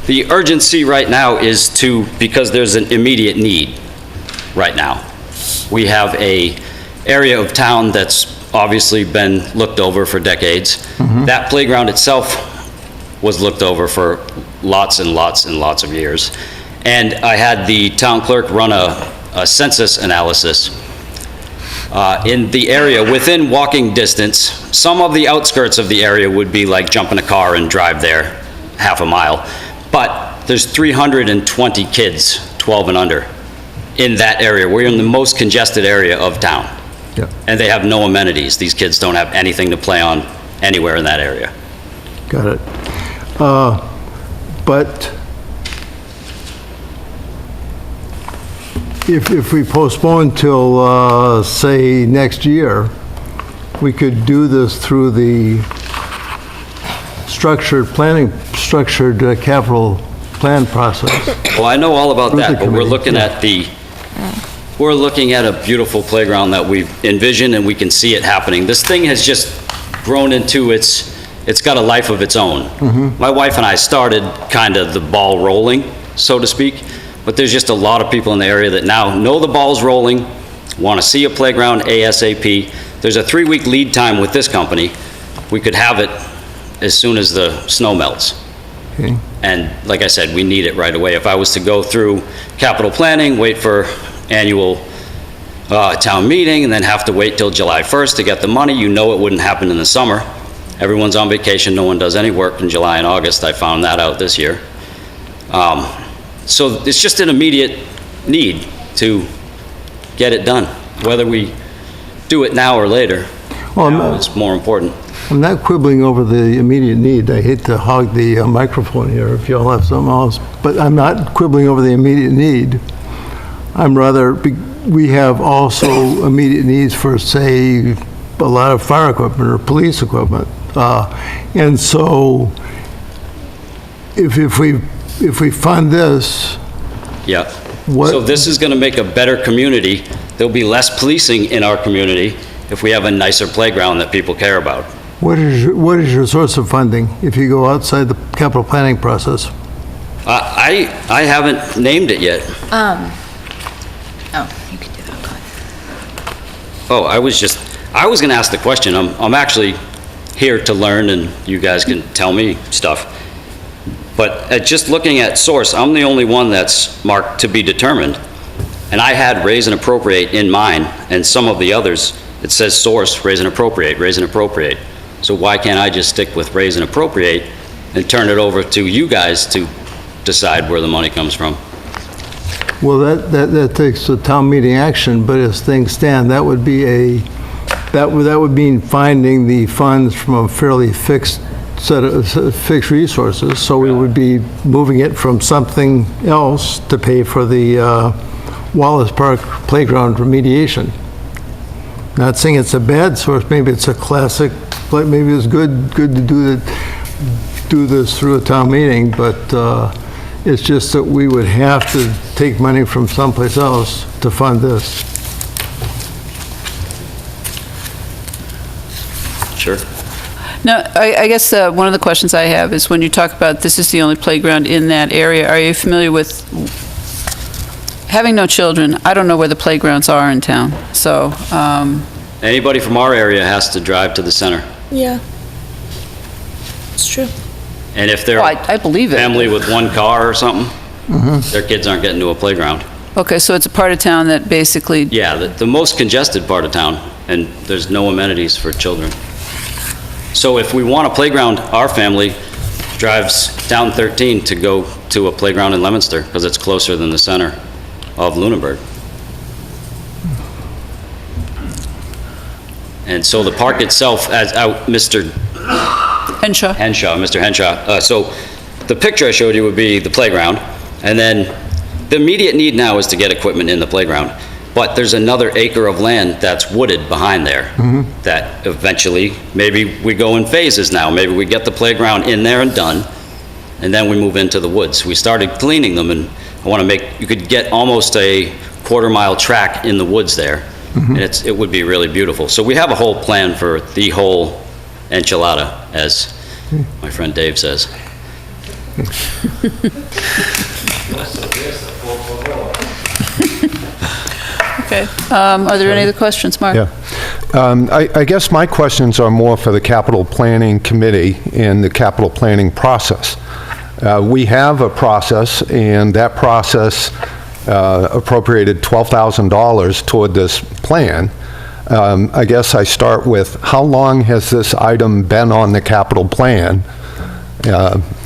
the urgency right now is because there's an immediate need right now. We have a area of town that's obviously been looked over for decades. That playground itself was looked over for lots and lots and lots of years. And I had the town clerk run a census analysis in the area within walking distance. Some of the outskirts of the area would be like jump in a car and drive there half a mile. But there's 320 kids, 12 and under, in that area. We're in the most congested area of town. Yeah. And they have no amenities. These kids don't have anything to play on anywhere in that area. Got it. But if we postpone till, say, next year, we could do this through the structured capital plan process. Well, I know all about With that, the but we're committee, we're looking at a beautiful playground that we've envisioned and we can see it happening. This thing has just grown into it's got a life of its own. My wife and I started kind of the ball rolling, so to speak, but there's just a lot of people in the area that now know the ball's rolling, want to see a playground ASAP. There's a 3-week lead time with this company. We could have it as soon as the snow melts. Okay. And like I said, we need it right away. If I was to go through capital planning, wait for annual town meeting, and then have to wait till July 1st to get the money, you know it wouldn't happen in the summer. Everyone's on vacation, no one does any work in July and August. I found that out this year. So it's just an immediate need to get it done. Whether we do it now or later, it's more important. I'm not quibbling over the immediate need. I hate to hog the microphone here if y'all have something else, but I'm not quibbling over the immediate need. We have also immediate needs for, say, a lot of fire equipment or police equipment. And so if we fund this, Yeah. What- So this is going to make a better community. There'll be less policing in our community if we have a nicer playground that people care about. what is your source of funding if you go outside the capital planning process? I haven't named it yet. Oh, you can do that, go ahead. Oh, I was going to ask the question. I'm actually here to learn and you guys can tell me stuff. But just looking at source, I'm the only one that's marked to be determined. And I had raise and appropriate in mind, and some of the others, it says source, raise and appropriate, raise and appropriate. So why can't I just stick with raise and appropriate and turn it over to you guys to decide where the money comes from? Well, that takes a town meeting action, but as things stand, that would mean finding the funds from a fairly fixed set of fixed resources, so we would be moving it from something else to pay for the Wallace Park Playground remediation. Not saying it's a bad source, maybe it's a classic, maybe it's good to do this through a town meeting, but it's just that we would have to take money from someplace else to fund this. Sure. Now, I guess one of the questions I have is when you talk about this is the only playground in that area, are you familiar with, having no children, I don't know where the playgrounds are in town, so, Anybody from our area has to drive to the center. Yeah. It's true. And if they're well, I believe it. family with one car or something, their kids aren't getting to a playground. Okay, so it's a part of town that basically, Yeah, the most congested part of town, and there's no amenities for children. So if we want a playground, our family drives down 13 to go to a playground in Leominster, because it's closer than the center of Lunenburg. And so the park itself, as Mr. Henshaw, Mr. Henshaw. So the picture I showed you would be the playground, and then the immediate need now is to get equipment in the playground. But there's another acre of land that's wooded behind there that eventually, maybe we go in phases now. Maybe we get the playground in there and done, and then we move into the woods. We started cleaning them, and I want to you could get almost a quarter-mile track in the woods there, and it would be really beautiful. So we have a whole plan for the whole enchilada, as my friend Dave says. okay. Are there any other questions, Mark? Yeah. I guess my questions are more for the capital planning committee and the capital planning process. We have a process, and that process appropriated $12,000 toward this plan. I guess I start with, how long has this item been on the capital plan?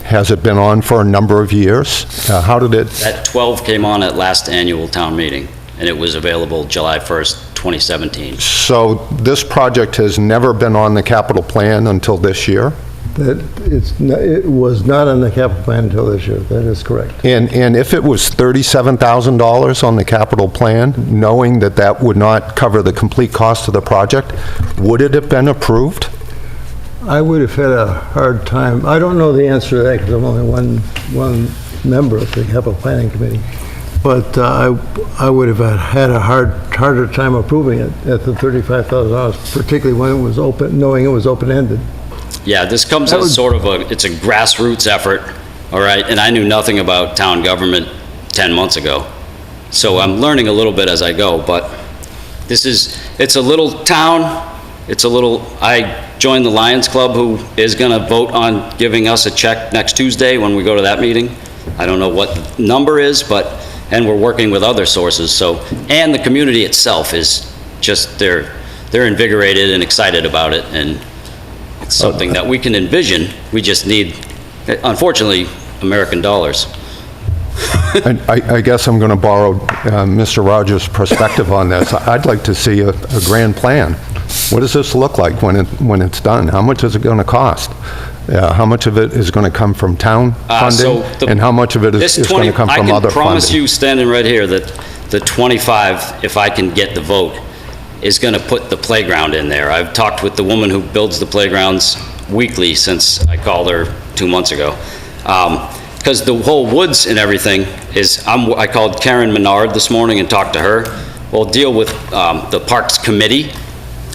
Has it been on for a number of years? How did it? That 12 came on at last annual town meeting, and it was available July 1st, 2017. So this project has never been on the capital plan until this year? it was not on the capital plan until this year. That is correct. And if it was $37,000 on the capital plan, knowing that that would not cover the complete cost of the project, would it have been approved? I would have had a hard time, I don't know the answer to that because I'm only one member of the capital planning committee, but I would have had a harder time approving it at the $35,000, particularly when it was open, knowing it was open-ended. Yeah, this comes as sort of it's a grassroots effort, all right? And I knew nothing about town government 10 months ago. So I'm learning a little bit as I go, but it's a little town, I joined the Lions Club, who is gonna vote on giving us a check next Tuesday when we go to that meeting. I don't know what the number is, and we're working with other sources, so, and the community itself is just, they're invigorated and excited about it, and it's something that we can envision. We just need, unfortunately, American dollars. I guess I'm going to borrow Mr. Rogers' perspective on this. I'd like to see a grand plan. What does this look like when it's done? How much is it going to cost? How much of it is going to come from town funding? And how much of it is going to come from other funding? I can promise you, standing right here, that the 25, if I can get the vote, is going to put the playground in there. I've talked with the woman who builds the playgrounds weekly since I called her 2 months ago. Because the whole woods and everything is, I called Karen Menard this morning and talked to her. We'll deal with the Parks Committee,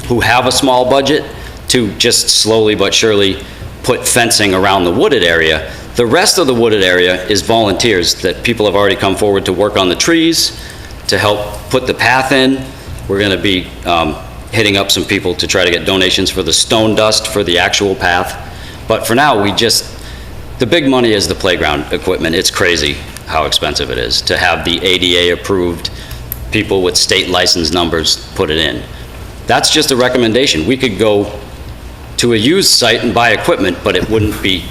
who have a small budget, to just slowly but surely put fencing around the wooded area. The rest of the wooded area is volunteers that people have already come forward to work on the trees, to help put the path in. We're going to be hitting up some people to try to get donations for the stone dust for the actual path. But for now, the big money is the playground equipment. It's crazy how expensive it is to have the ADA approved people with state license numbers put it in. That's just a recommendation. We could go to a used site and buy equipment, but it wouldn't be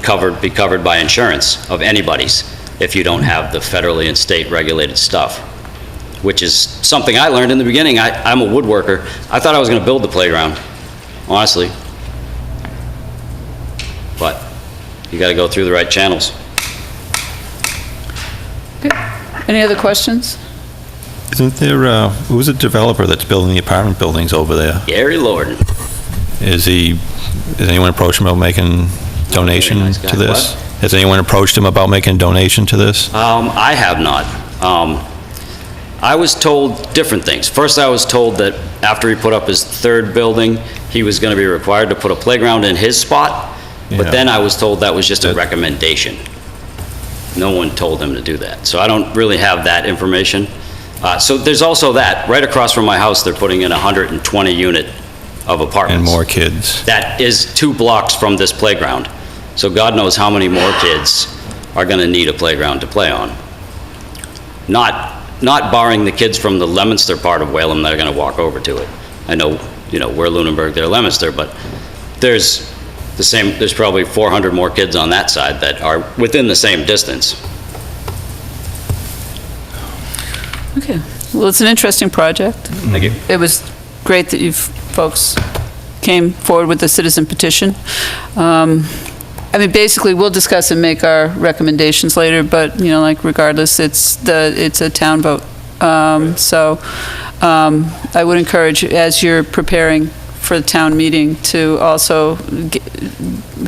covered by insurance of anybody's if you don't have the federally and state regulated stuff, which is something I learned in the beginning. I'm a woodworker. I thought I was going to build the playground, honestly. But you got to go through the right channels. Any other questions? Isn't there, who's a developer that's building the apartment buildings over there? Gary Lorden. Has anyone approached him about making donation nice guy. to this? What? Has anyone approached him about making a donation to this? I have not. I was told different things. First, I was told that after he put up his third building, he was going to be required to put a playground in his spot. But Yeah. then I was told that was just a recommendation. No one told him to do that. So I don't really have that information. So there's also that. Right across from my house, they're putting in a 120 unit of apartments. And more kids. That is 2 blocks from this playground. So God knows how many more kids are going to need a playground to play on. Not barring the kids from the Leominster part of Wayland that are going to walk over to it. I know, we're Lunenburg, they're Leominster, but there's probably 400 more kids on that side that are within the same distance. Okay. Well, it's an interesting project. Thank you. It was great that you folks came forward with the citizen petition. Basically, we'll discuss and make our recommendations later, but, regardless, it's a town vote. So I would encourage, as you're preparing for the town meeting, to also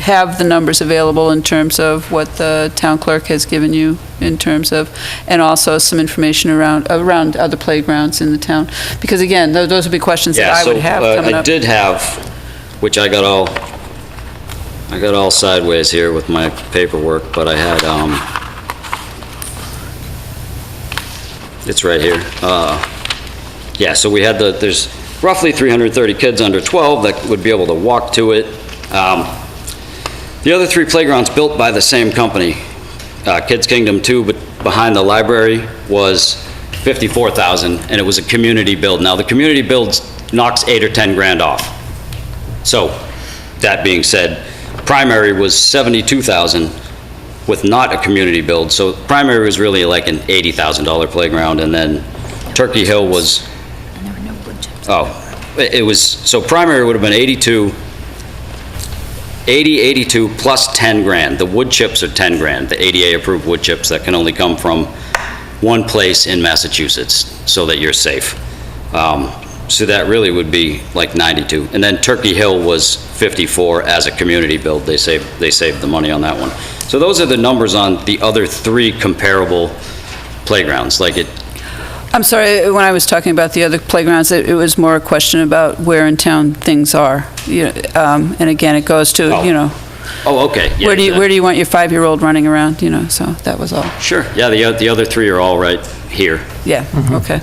have the numbers available in terms of what the town clerk has given you in terms of, and also some information around other playgrounds in the town. Because again, those would be questions that I would have coming up. I did have, which I got all sideways here with my paperwork, but I had, it's right here. Yeah, so we had there's roughly 330 kids under 12 that would be able to walk to it. The other 3 playgrounds built by the same company, Kids Kingdom 2, but behind the library, was $54,000, and it was a community build. Now, the community build knocks 8 or 10 grand off. So, that being said, primary was $72,000 with not a community build. So primary was really like an $80,000 playground, and then Turkey Hill was, so primary would have been 82. 80, 82, plus 10 grand. The wood chips are 10 grand, the ADA-approved wood chips that can only come from one place in Massachusetts, so that you're safe. So that really would be like 92. And then Turkey Hill was 54 as a community build. They saved the money on that one. So those are the numbers on the other three comparable playgrounds. Like it, I'm sorry, when I was talking about the other playgrounds, it was more a question about where in town things are. And again, it goes to, oh, okay. Yeah, where do exactly. you want your 5-year-old running around, so that was all. Sure, yeah, the other three are all right here. Yeah, okay.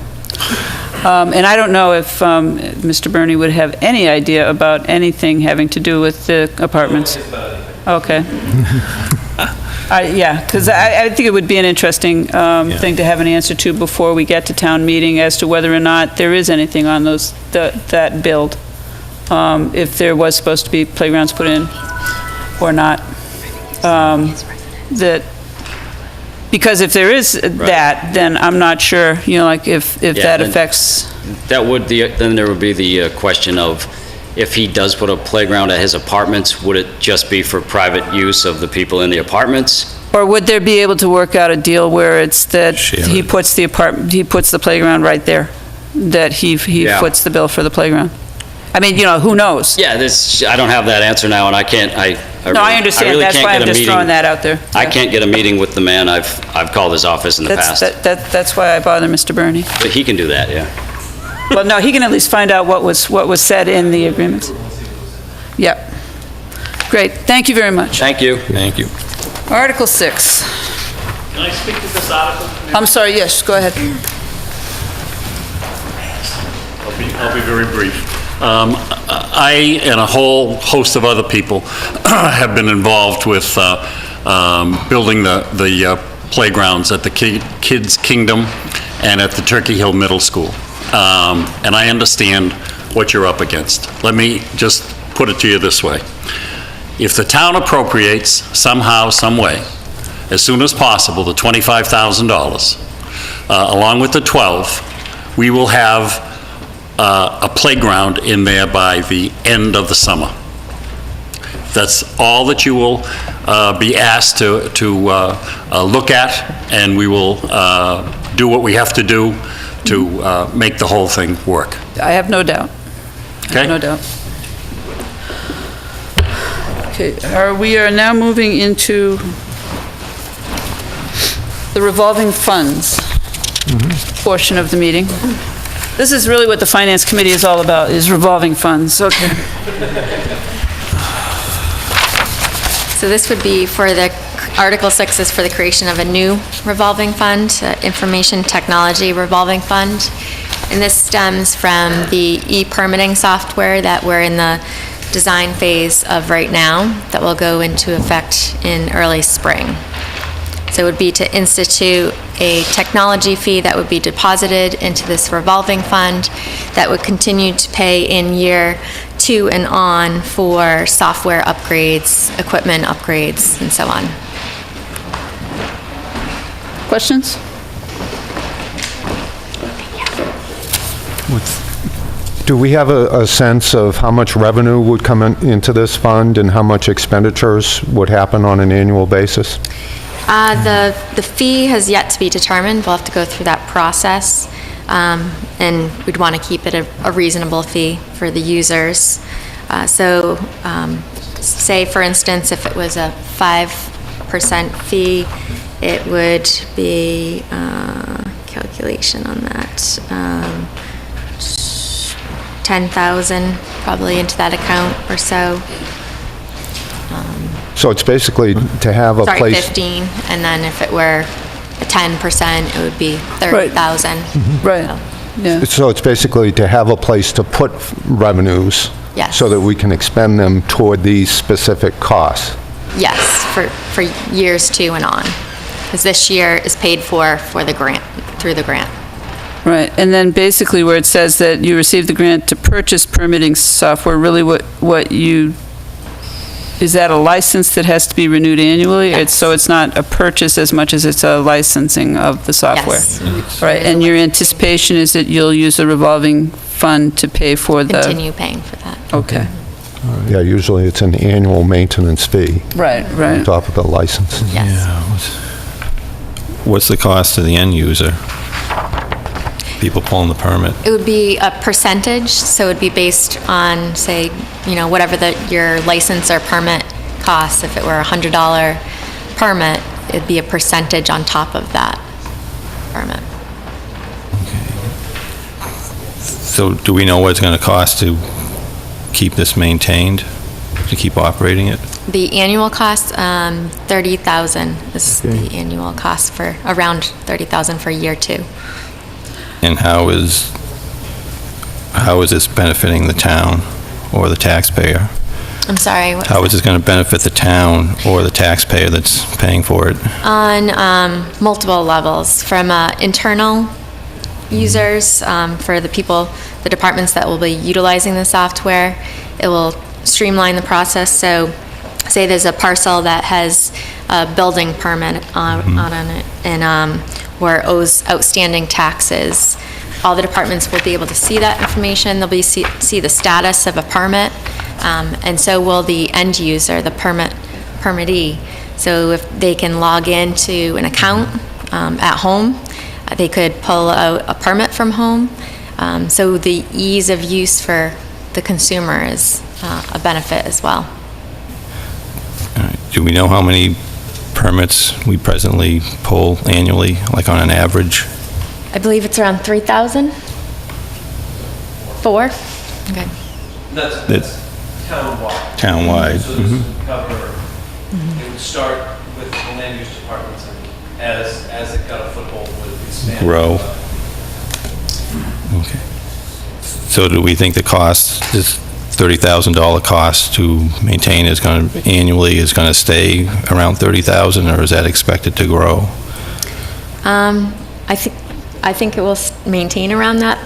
And I don't know if Mr. Burney would have any idea about anything having to do with the apartments. Okay. Yeah, because I think it would be an interesting thing to have an answer to before we get to town meeting as to whether or not there is anything on that build, if there was supposed to be playgrounds put in or not. Because if there is that, then I'm not sure, like if that affects... Then there would be the question of, if he does put a playground at his apartments, would it just be for private use of the people in the apartments? Or would there be able to work out a deal where it's that he puts the playground right there? That he foots the bill for the playground? I mean, who knows? Yeah, I don't have that answer now, and I can't, No, I understand. really That's can't why get I'm a just meeting. throwing that out there. I can't get a meeting with the man. I've called his office in the past. That's why I bother Mr. Burney. But he can do that, yeah. Well, no, he can at least find out what was said in the agreements. Yep. Great, thank you very much. Thank you. Thank you. Article 6. Can I speak to this article? I'm sorry, yes, go ahead. I'll be very brief. I and a whole host of other people have been involved with building the playgrounds at the Kids Kingdom and at the Turkey Hill Middle School. And I understand what you're up against. Let me just put it to you this way. If the town appropriates somehow, some way, as soon as possible, the $25,000, along with the 12, we will have a playground in there by the end of the summer. That's all that you will be asked to look at, and we will do what we have to do to make the whole thing work. I have no doubt. Okay? No doubt. Okay, we are now moving into the revolving funds portion of the meeting. This is really what the Finance Committee is all about, is revolving funds. Okay. So this would be for Article 6 is for the creation of a new revolving fund, Information Technology Revolving Fund. And this stems from the e-permitting software that we're in the design phase of right now that will go into effect in early spring. So it would be to institute a technology fee that would be deposited into this revolving fund that would continue to pay in year 2 and on for software upgrades, equipment upgrades, and so on. Questions? Do we have a sense of how much revenue would come into this fund and how much expenditures would happen on an annual basis? The fee has yet to be determined. We'll have to go through that process, and we'd want to keep it a reasonable fee for the users. Say, for instance, if it was a 5% fee, it would be, calculation on that, 10,000 probably into that account or so. So it's basically to have a Sorry, place... 15, and then if it were a 10%, it would be 30,000. Right, yeah. So it's basically to have a place to put revenues... Yes. So that we can expend them toward these specific costs. Yes, for years 2 and on. Because this year is paid for the grant, through the grant. Right, and then basically where it says that you received the grant to purchase permitting software, really what you, is that a license that has to be renewed annually? Yes. So it's not a purchase as much as it's a licensing of the software? Yes. Right, and your anticipation is that you'll use the revolving fund to pay for the... Continue paying for that. Okay. Yeah, usually it's an annual maintenance fee Right, on right. top of the license. Yes. What's the cost to the end user? People pulling the permit? It would be a percentage, so it would be based on, say, whatever your license or permit costs. If it were a $100 permit, it'd be a percentage on top of that permit. So do we know what it's going to cost to keep this maintained, to keep operating it? The annual cost, $30,000 is the annual cost for, around $30,000 for year 2. And how is this benefiting the town or the taxpayer? I'm sorry, what? How is this going to benefit the town or the taxpayer that's paying for it? On multiple levels, from internal users, for the people, the departments that will be utilizing the software. It will streamline the process. So say there's a parcel that has a building permit on it and or owes outstanding taxes. All the departments will be able to see that information. They'll see the status of a permit, and so will the end user, the permittee. So if they can log into an account at home, they could pull out a permit from home. So the ease of use for the consumer is a benefit as well. All right. Do we know how many permits we presently pull annually, like on an average? I believe it's around 3,000? 4? Okay. That's townwide. Townwide. So this would cover, it would start with the land use departments, and as it got a foothold, would expand. Grow. Okay. So do we think the cost, this $30,000 cost to maintain is going to, annually is going to stay around $30,000, or is that expected to grow? I think it will maintain around that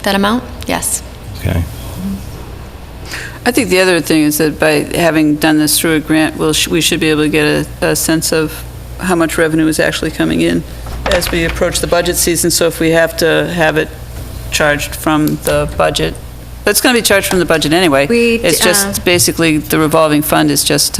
amount, yes. Okay. I think the other thing is that by having done this through a grant, we should be able to get a sense of how much revenue is actually coming in as we approach the budget season. So if we have to have it charged from the budget, it's going to be charged from the budget anyway. It's just basically the revolving fund is just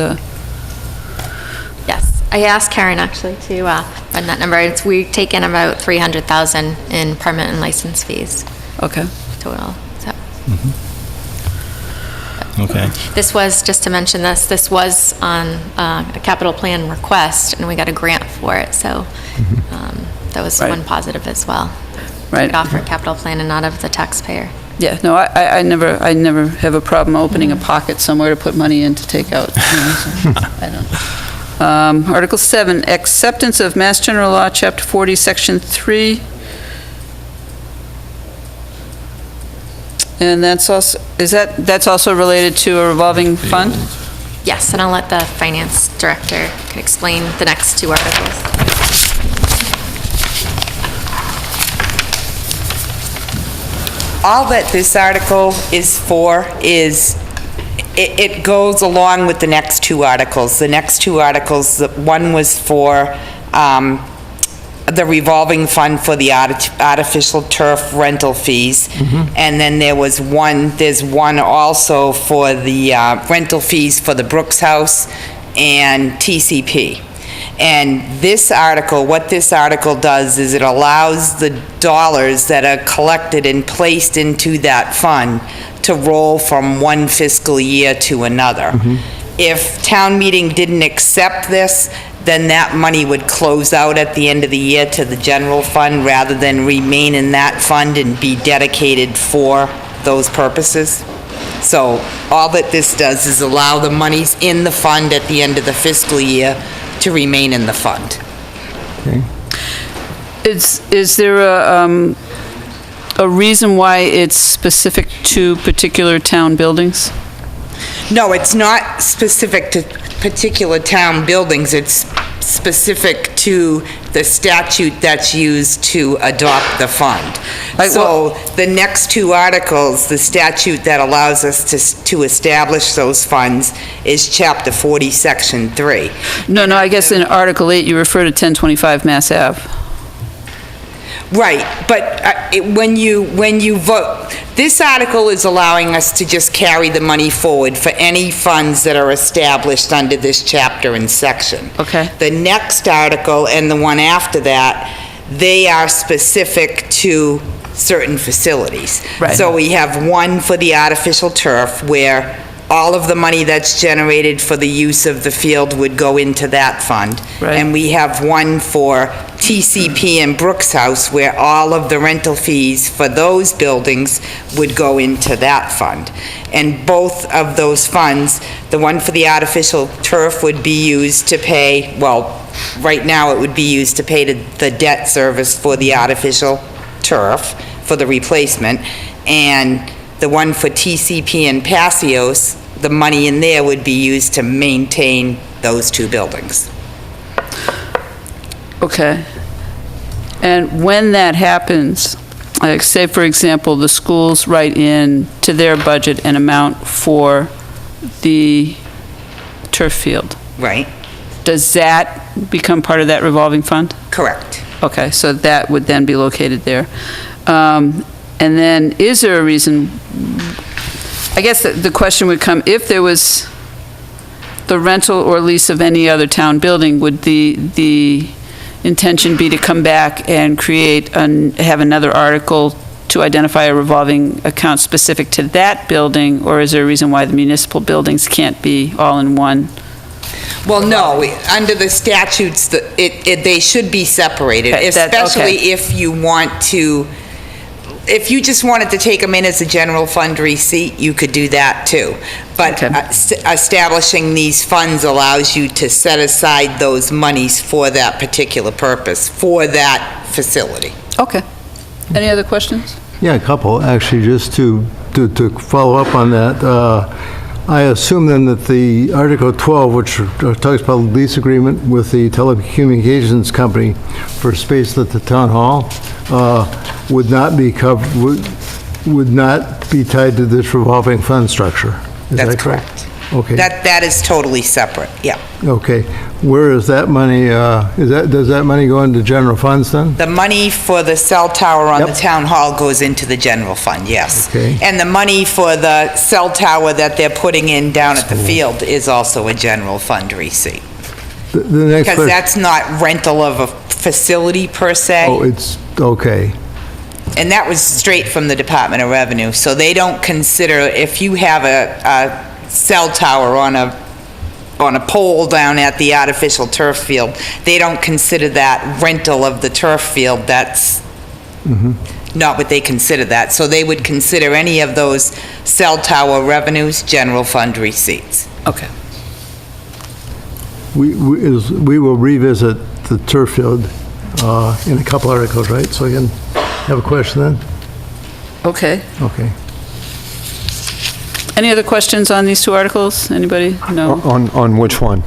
Yes. I asked Karen actually to run that number. We've taken about $300,000 in permit and license fees okay. total. So. Okay. This was, just to mention this was on a capital plan request, and we got a grant for it, so that was Right. one positive as well. Right. It offered capital plan and not of the taxpayer. Yeah, no, I never have a problem opening a pocket somewhere to put money in to take out. I don't. Article 7, acceptance of Mass General Law, Chapter 40, Section 3. And that's also, that's also related to a revolving fund? Yes, and I'll let the finance director explain the next 2 articles. All that this article is for is, it goes along with the next 2 articles. The next 2 articles, one was for the revolving fund for the artificial turf rental fees. And then there's one also for the rental fees for the Brooks House and TCP. And this article, what this article does is it allows the dollars that are collected and placed into that fund to roll from one fiscal year to another. If town meeting didn't accept this, then that money would close out at the end of the year to the general fund rather than remain in that fund and be dedicated for those purposes. So all that this does is allow the monies in the fund at the end of the fiscal year to remain in the fund. Is there a reason why it's specific to particular town buildings? No, it's not specific to particular town buildings. It's specific to the statute that's used to adopt the fund. So the next 2 articles, the statute that allows us to establish those funds is Chapter 40, Section 3. No, I guess in Article 8, you refer to 1025 Mass Ave. Right, but when you vote, This article is allowing us to just carry the money forward for any funds that are established under this chapter and section. Okay. The next article and the one after that, they are specific to certain facilities. Right. So we have one for the artificial turf, where all of the money that's generated for the use of the field would go into that fund. Right. And we have one for TCP and Brooks House, where all of the rental fees for those buildings would go into that fund. And both of those funds, the one for the artificial turf would be used to pay, well, right now it would be used to pay the debt service for the artificial turf, for the replacement, and the one for TCP and Passios, the money in there would be used to maintain those two buildings. Okay. And when that happens, like say, for example, the schools write in to their budget an amount for the turf field. Right. Does that become part of that revolving fund? Correct. Okay, so that would then be located there. And then, is there a reason, I guess the question would come, if there was the rental or lease of any other town building, would the intention be to come back and have another article to identify a revolving account specific to that building, or is there a reason why the municipal buildings can't be all in one? Well, no, under the statutes, they should be separated, Okay, especially if you want to, if you just wanted to take them in as a general fund receipt, you could do that too. But establishing these funds allows you to set aside those monies for that particular purpose, for that facility. Okay. Any other questions? Yeah, a couple, actually, just to follow up on that. I assume then that the Article 12, which talks about lease agreement with the telecommunications company for space at the town hall, would not be would not be tied to this revolving fund structure. Is That's that correct? Okay. That is totally separate, yeah. Okay. Where is that money, does that money go into general funds then? The money for the cell tower on the town hall goes into the general fund, yes. Okay. And the money for the cell tower that they're putting in down at the field is also a general fund receipt. The next Because question. that's not rental of a facility per se. Oh, it's, okay. And that was straight from the Department of Revenue. So they don't consider, if you have a cell tower on a pole down at the artificial turf field, they don't consider that rental of the turf field. That's not what they consider that. So they would consider any of those cell tower revenues general fund receipts. Okay. We will revisit the turf field in a couple articles, right? So you can have a question then? Okay. Okay. Any other questions on these two articles? Anybody? No? On which one?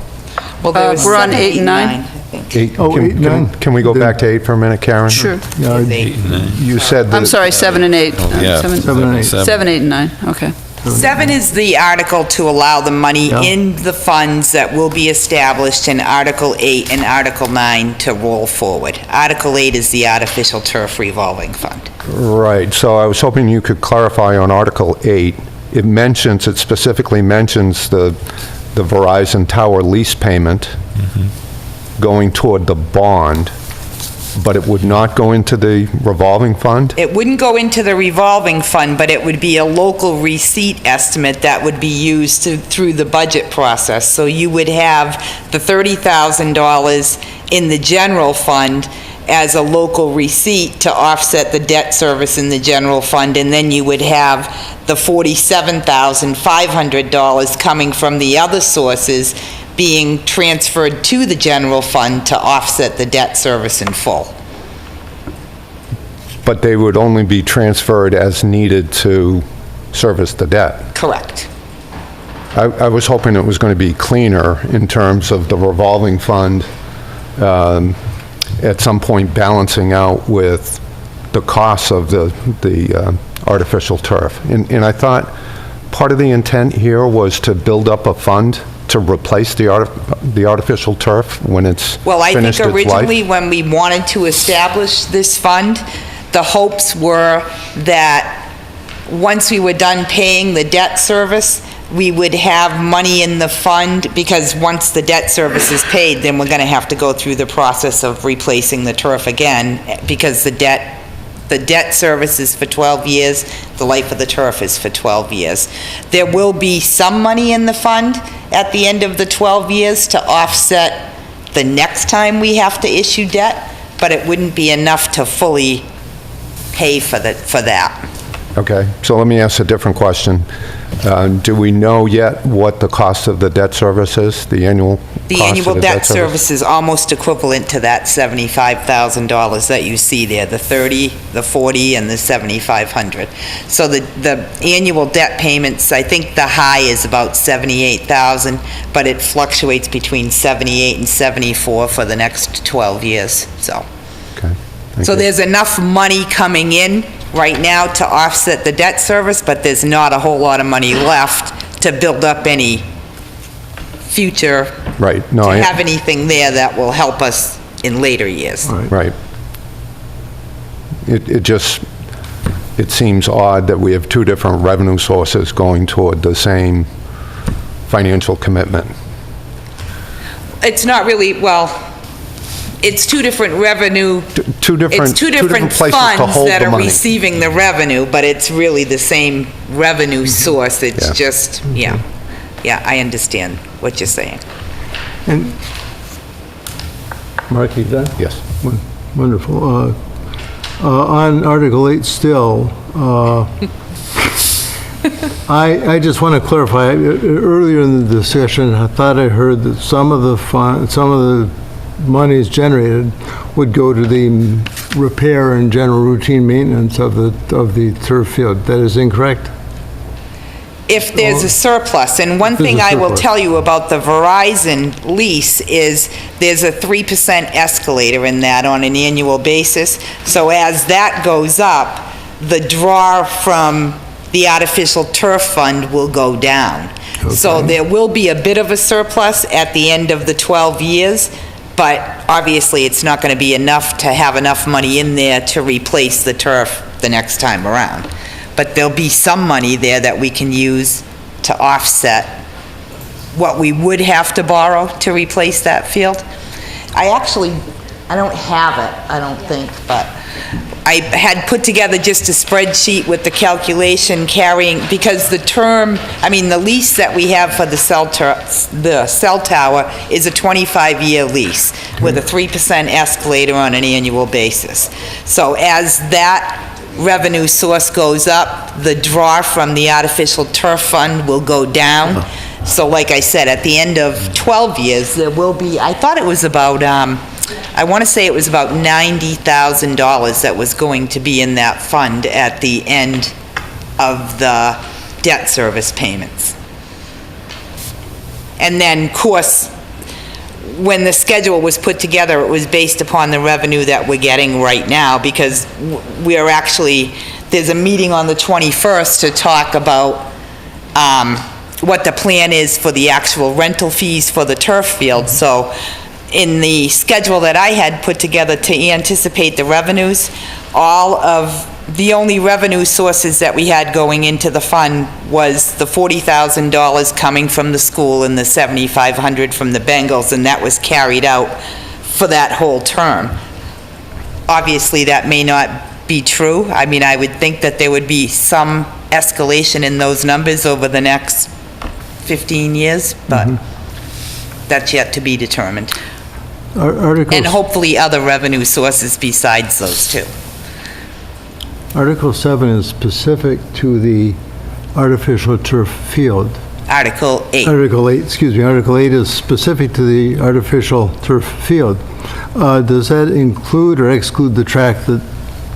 Well, there was We're on 7, 8 and 9. I think. 8? Oh, 8, 9. Can we go back to 8 for a minute, Karen? Sure. Yeah, You said that... I'm sorry, 7 and 8. Yeah. 7 and 8. 7, 8, and 9, okay. 7 is the article to allow the money Yeah. in the funds that will be established in Article 8 and Article 9 to roll forward. Article 8 is the artificial turf revolving fund. Right, so I was hoping you could clarify on Article 8. It specifically mentions the Verizon Tower lease payment going toward the bond, but it would not go into the revolving fund? It wouldn't go into the revolving fund, but it would be a local receipt estimate that would be used through the budget process. So you would have the $30,000 in the general fund as a local receipt to offset the debt service in the general fund, and then you would have the $47,500 coming from the other sources being transferred to the general fund to offset the debt service in full. But they would only be transferred as needed to service the debt? Correct. I was hoping it was going to be cleaner in terms of the revolving fund at some point balancing out with the costs of the artificial turf. And I thought part of the intent here was to build up a fund to replace the artificial turf when it's Well, I think finished its life? originally when we wanted to establish this fund, the hopes were that once we were done paying the debt service, we would have money in the fund, because once the debt service is paid, then we're gonna have to go through the process of replacing the turf again, because the debt service is for 12 years, the life of the turf is for 12 years. There will be some money in the fund at the end of the 12 years to offset the next time we have to issue debt, but it wouldn't be enough to fully pay for that. Okay, so let me ask a different question. Do we know yet what the cost of the debt service is, the annual The cost of annual the debt service is almost equivalent to that $75,000 that you see there, the 30, the 40, and the 7,500. So the annual debt payments, I think the high is about 78,000, but it fluctuates between 78 and 74 for the next 12 years, so. Okay, thank So you. there's enough money coming in right now to offset the debt service, but there's not a whole lot of money left to build up any future, Right, no, to I... have anything there that will help us in later years. Right. It seems odd that we have two different revenue sources going toward the same financial commitment. It's not really, well, it's two different revenue, Two different it's two different places to funds hold that the are money. receiving the revenue, but it's really the same revenue source. Yeah. It's just, yeah, I understand what you're saying. And, Mark, you done? Yes. Wonderful. On Article 8 still, I just want to clarify, earlier in the discussion, I thought I heard that some of the monies generated would go to the repair and general routine maintenance of the turf field. That is incorrect? If there's a surplus, and one If there's thing a I will surplus. tell you about the Verizon lease is there's a 3% escalator in that on an annual basis. So as that goes up, the draw from the artificial turf fund will go down. So Okay. there will be a bit of a surplus at the end of the 12 years, but obviously it's not going to be enough to have enough money in there to replace the turf the next time around. But there'll be some money there that we can use to offset what we would have to borrow to replace that field. I don't have it, I don't think, but I had put together just a spreadsheet with the calculation carrying, because the lease that we have for the cell tower is a 25-year lease with a 3% escalator on an annual basis. So as that revenue source goes up, the draw from the artificial turf fund will go down. So like I said, at the end of 12 years, there will be, I thought it was about, I want to say it was about $90,000 that was going to be in that fund at the end of the debt service payments. And then, of course, when the schedule was put together, it was based upon the revenue that we're getting right now, because we are actually, there's a meeting on the 21st to talk about what the plan is for the actual rental fees for the turf field. So in the schedule that I had put together to anticipate the revenues, the only revenue sources that we had going into the fund was the $40,000 coming from the school and the $7,500 from the Bengals, and that was carried out for that whole term. Obviously, that may not be true. I mean, I would think that there would be some escalation in those numbers over the next 15 years, but that's yet to be determined. And hopefully other revenue sources besides those two. Article 7 is specific to the artificial turf field. Article 8. Article 8, excuse me, Article 8 is specific to the artificial turf field. Does that include or exclude the track that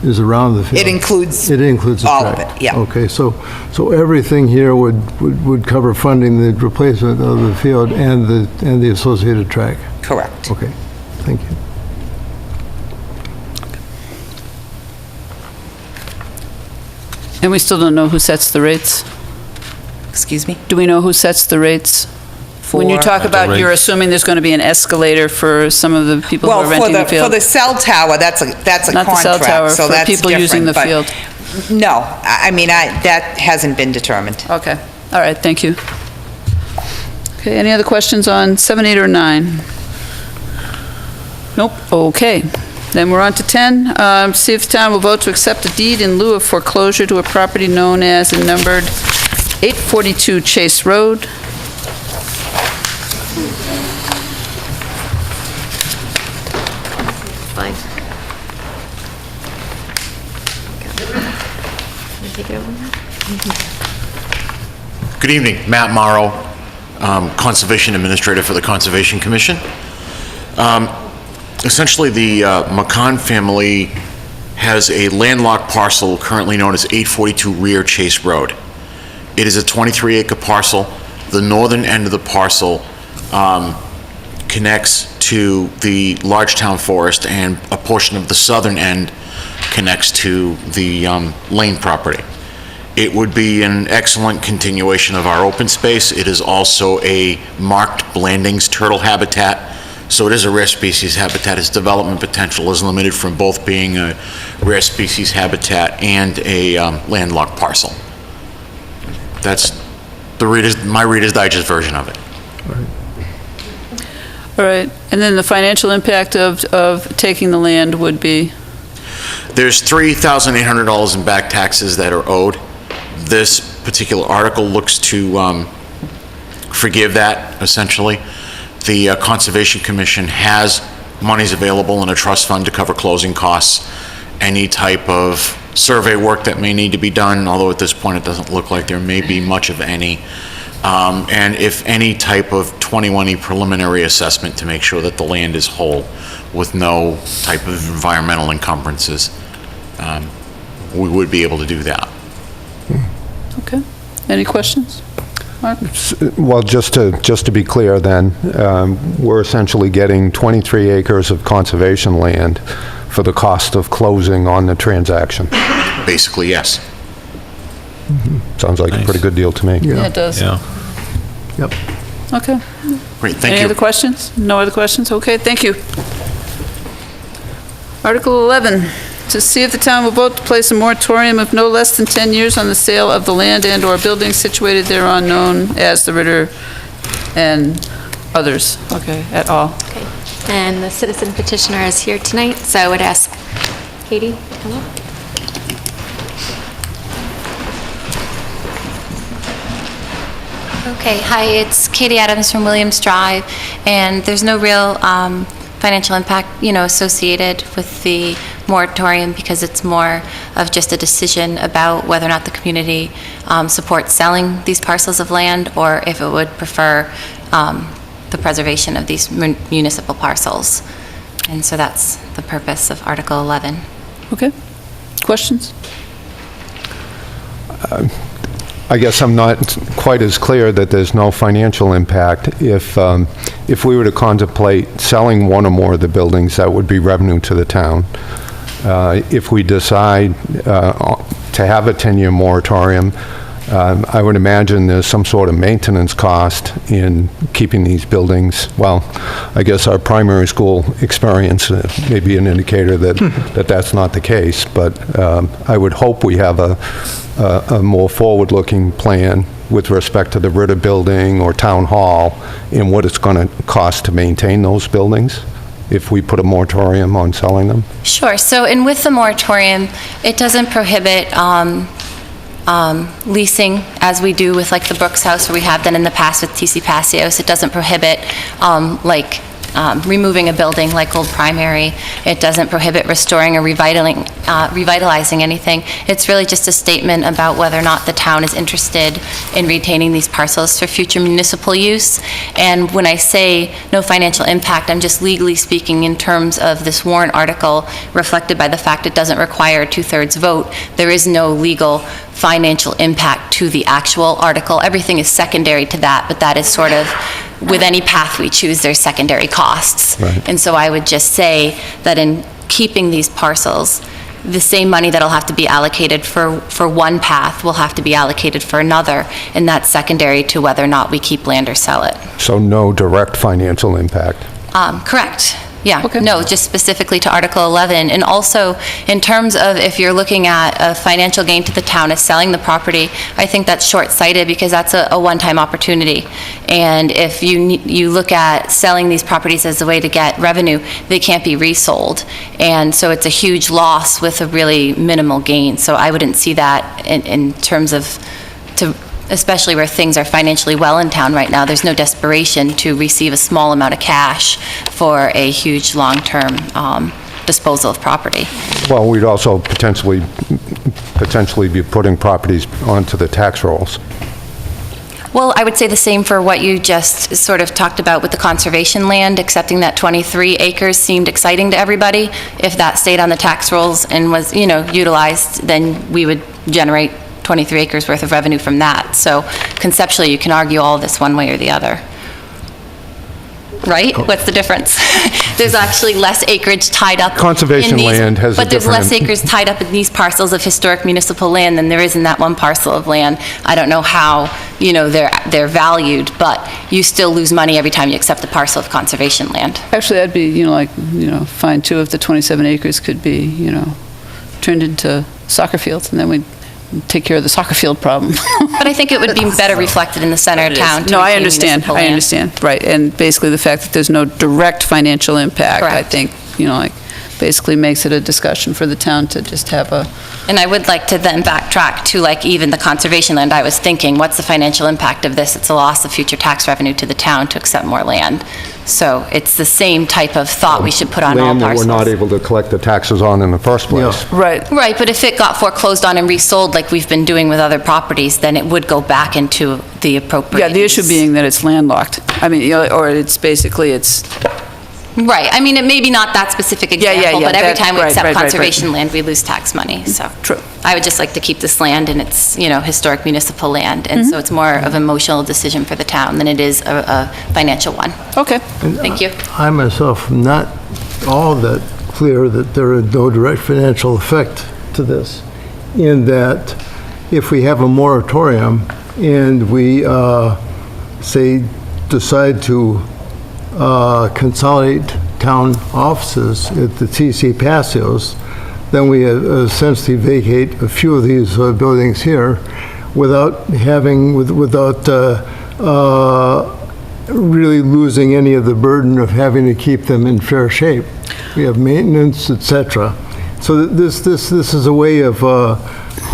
is around the field? It includes the all of track. it, yeah. Okay, so everything here would cover funding the replacement of the field and the associated track? Correct. Okay, thank you. And we still don't know who sets the rates? Excuse me? Do we know who sets the rates When you talk about, you're assuming there's going to be an escalator for some of the people who are renting the field? For the cell tower, that's a contract. Not the cell tower, so for that's people using the different, but field. No, I mean, that hasn't been determined. Okay, all right, thank you. Okay, any other questions on 7, 8, or 9? Nope, okay. Then we're on to 10. See if the town will vote to accept a deed in lieu of foreclosure to a property known as and numbered 842 Chase Road. Fine. Can you take it over now? Good evening, Matt Morrow, Conservation Administrator for the Conservation Commission. Essentially, the McCann family has a landlocked parcel currently known as 842 Rear Chase Road. It is a 23-acre parcel. The northern end of the parcel connects to the Lodgetown Forest, and a portion of the southern end connects to the Lane property. It would be an excellent continuation of our open space. It is also a marked Blandings turtle habitat, so it is a rare species habitat. Its development potential is limited from both being a rare species habitat and a landlocked parcel. That's my Reader's Digest version of it. All right, and then the financial impact of taking the land would be? There's $3,800 in back taxes that are owed. This particular article looks to forgive that, essentially. The Conservation Commission has monies available in a trust fund to cover closing costs, any type of survey work that may need to be done, although at this point it doesn't look like there may be much of any, and if any type of 21E preliminary assessment to make sure that the land is whole with no type of environmental encumbrances, we would be able to do that. Okay, any questions? Mark? Well, just to be clear then, we're essentially getting 23 acres of conservation land for the cost of closing on the transaction. Basically, yes. Sounds like a pretty good deal to me. Yeah, it does. Yeah. Yep. Okay. Great, thank Any you. other questions? No other questions? Okay, thank you. Article 11, to see if the town will vote to place a moratorium of no less than 10 years on the sale of the land and/or buildings situated thereon known as the Ritter and others, okay, et al. Okay. And the citizen petitioner is here tonight, so I would ask Katie to come up. Okay, hi, it's Katie Adams from Williams Drive, and there's no real financial impact, associated with the moratorium because it's more of just a decision about whether or not the community supports selling these parcels of land or if it would prefer the preservation of these municipal parcels. And so that's the purpose of Article 11. Okay, questions? I guess I'm not quite as clear that there's no financial impact. If we were to contemplate selling one or more of the buildings, that would be revenue to the town. If we decide to have a 10-year moratorium, I would imagine there's some sort of maintenance cost in keeping these buildings. Well, I guess our primary school experience may be an indicator that that's not the case, but I would hope we have a more forward-looking plan with respect to the Ritter building or town hall and what it's going to cost to maintain those buildings if we put a moratorium on selling them. Sure. So, and with the moratorium, it doesn't prohibit leasing as we do with like the Brooks House, or we have done in the past with TC Passios. It doesn't prohibit removing a building like Old Primary. It doesn't prohibit restoring or revitalizing anything. It's really just a statement about whether or not the town is interested in retaining these parcels for future municipal use. And when I say no financial impact, I'm just legally speaking in terms of this warrant article reflected by the fact it doesn't require a 2/3 vote. There is no legal financial impact to the actual article. Everything is secondary to that, but that is sort of, with any path we choose, there's secondary costs. Right. And so I would just say that in keeping these parcels, the same money that'll have to be allocated for one path will have to be allocated for another, and that's secondary to whether or not we keep land or sell it. So no direct financial impact. Correct. Yeah, no, just specifically to Article 11. And also, in terms of if you're looking at a financial gain to the town of selling the property, I think that's short-sighted because that's a one-time opportunity. And if you look at selling these properties as a way to get revenue, they can't be resold. And so it's a huge loss with a really minimal gain. So I wouldn't see that in terms of, especially where things are financially well in town right now, there's no desperation to receive a small amount of cash for a huge long-term disposal of property. Well, we'd also potentially be putting properties onto the tax rolls. Well, I would say the same for what you just sort of talked about with the conservation land, accepting that 23 acres seemed exciting to everybody. If that stayed on the tax rolls and was, utilized, then we would generate 23 acres worth of revenue from that. So conceptually, you can argue all of this one way or the other. Right? What's the difference? There's actually less acreage tied up Conservation in these, land has a but there's less different- acres tied up in these parcels of historic municipal land than there is in that one parcel of land. I don't know how, they're valued, but you still lose money every time you accept a parcel of conservation land. Actually, that'd be, fine too, if the 27 acres could be, turned into soccer fields, and then we'd take care of the soccer field problem. But I think it would be better reflected in the center of town. to No, I retain understand, municipal I land. understand, right, and basically the fact that there's no direct financial impact, I Correct. think, basically makes it a discussion for the town to just have a, And I would like to then backtrack to even the conservation land. I was thinking, what's the financial impact of this? It's a loss of future tax revenue to the town to accept more land. So it's the same type of thought we should put on all Land that parcels. we're not able to collect the taxes on in the first place. right. Right, but if it got foreclosed on and resold like we've been doing with other properties, then it would go back into the appropriate. Yeah, the issue use. being that it's landlocked. I mean, or it's basically, it's, Right, I mean, it may be not that specific Yeah, example, but every that- time we right, accept right, right, right. conservation land, we lose tax money, so. True. I would just like to keep this land and it's, historic municipal land, and Mm-hmm. so it's more of an emotional decision for the town than it is a financial one. okay. Thank you. I myself am not all that clear that there is no direct financial effect to this, in that if we have a moratorium and we, say, decide to consolidate town offices at the TC Passios, then we essentially vacate a few of these buildings here without really losing any of the burden of having to keep them in fair shape. We have maintenance, et cetera. So this is a way of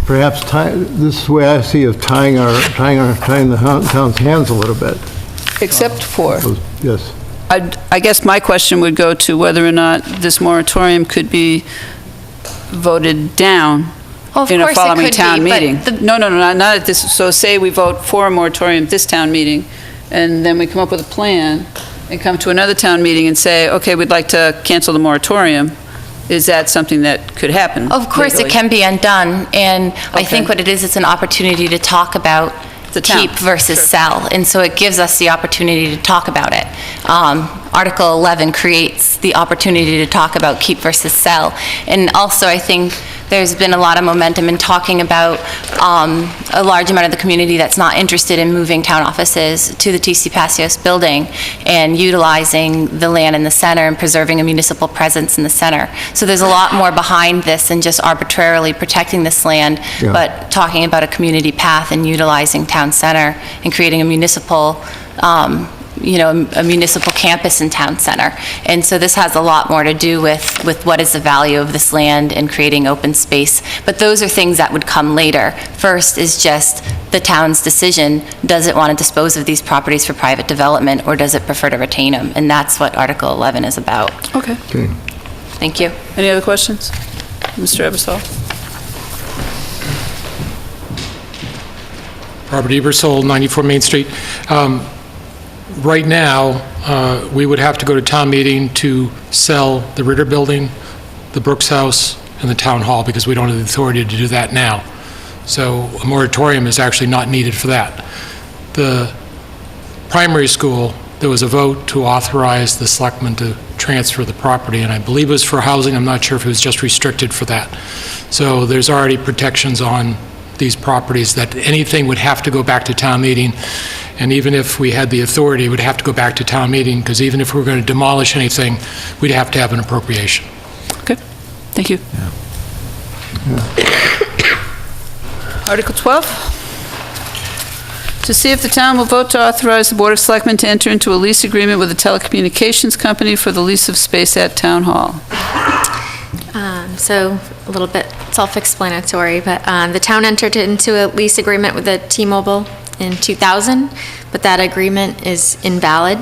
perhaps this is the way I see of tying the town's hands a little bit. Except for, Yes. I guess my question would go to whether or not this moratorium could be voted down Well, of in a course it following could be, town but meeting. the- No, not at this, so say we vote for a moratorium at this town meeting, and then we come up with a plan, and come to another town meeting and say, okay, we'd like to cancel the moratorium. Is that something that could happen? Of course, it legally? can be undone, and I think Okay. what it is, it's an opportunity to talk about The town. keep versus Sure. sell, and so it gives us the opportunity to talk about it. Article 11 creates the opportunity to talk about keep versus sell, and also I think there's been a lot of momentum in talking about a large amount of the community that's not interested in moving town offices to the TC Passios building and utilizing the land in the center and preserving a municipal presence in the center. So there's a lot more behind this than just arbitrarily protecting this land, Yeah. but talking about a community path and utilizing town center and creating a municipal a municipal campus in town center. And so this has a lot more to do with what is the value of this land and creating open space. But those are things that would come later. First is just the town's decision. Does it want to dispose of these properties for private development, or does it prefer to retain them? And that's what Article 11 is about. Okay. Okay. Thank you. Any other questions? Mr. Eversole? Robert Ebersol, 94 Main Street. Right now, we would have to go to town meeting to sell the Ritter Building, the Brooks House, and the Town Hall, because we don't have the authority to do that now. So a moratorium is actually not needed for that. The primary school there was a vote to authorize the selectmen to transfer the property, and I believe it was for housing. I'm not sure if it was just restricted for that. So there's already protections on these properties that anything would have to go back to town meeting, and even if we had the authority, it would have to go back to town meeting, because even if we were going to demolish anything, we'd have to have an appropriation. Good, thank you. Article 12, to see if the town will vote to authorize the Board of Selectmen to enter into a lease agreement with a telecommunications company for the lease of space at Town Hall. So a little bit self-explanatory, but the town entered into a lease agreement with the T-Mobile in 2000, but that agreement is invalid.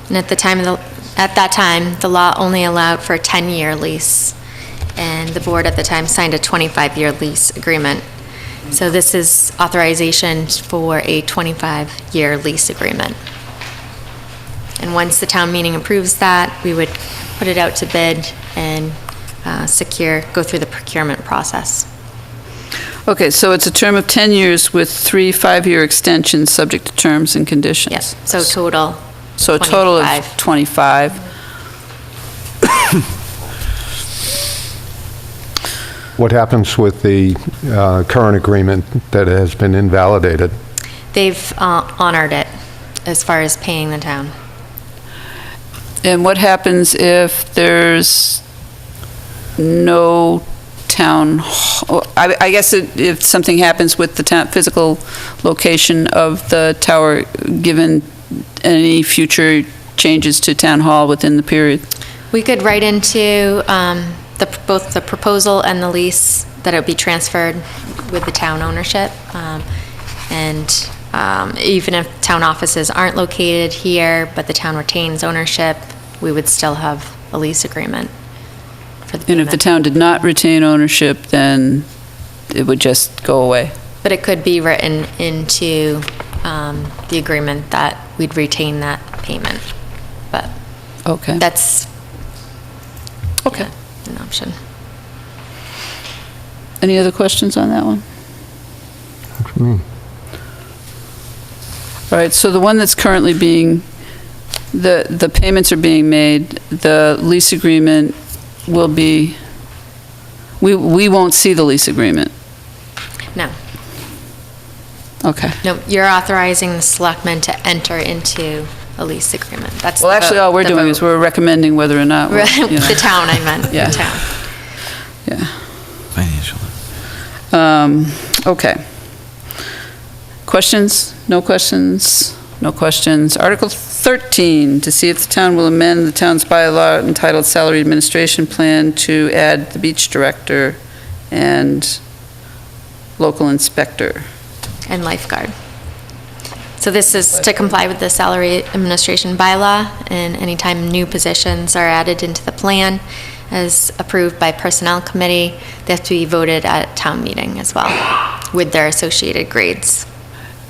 And at that time, the law only allowed for a 10-year lease, and the board at the time signed a 25-year lease agreement. So this is authorization for a 25-year lease agreement. And once the town meeting approves that, we would put it out to bid and go through the procurement process. Okay, so it's a term of 10 years with 3 5-year extensions, subject to terms and conditions. Yes, so total. So a total of 25. What happens with the current agreement that has been invalidated? They've honored it as far as paying the town. And what happens if there's no town, I guess if something happens with the town, physical location of the tower, given any future changes to town hall within the period? We could write into both the proposal and the lease that it would be transferred with the town ownership. And even if town offices aren't located here, but the town retains ownership, we would still have a lease agreement for the And if the payment. town did not retain ownership, then it would just go away? But it could be written into the agreement that we'd retain that payment. But Okay. that's Okay. an option. Any other questions on that one? All right, so the one that's currently being, the payments are being made, the lease agreement will be, we won't see the lease agreement? No. Okay. No, you're authorizing the selectmen to enter into a lease agreement. That's Well, the actually, vote- all we're the doing vote. is we're recommending whether or not. we're, you know. The town, I meant, Yeah. the town. Yeah. Financial. Okay. Questions? No questions? No questions. Article 13, to see if the town will amend the town's bylaw entitled Salary Administration Plan to add the beach director and local inspector. And lifeguard. So this is to comply with the salary administration bylaw, and anytime new positions are added into the plan as approved by Personnel Committee, they have to be voted at town meeting as well, with their associated grades.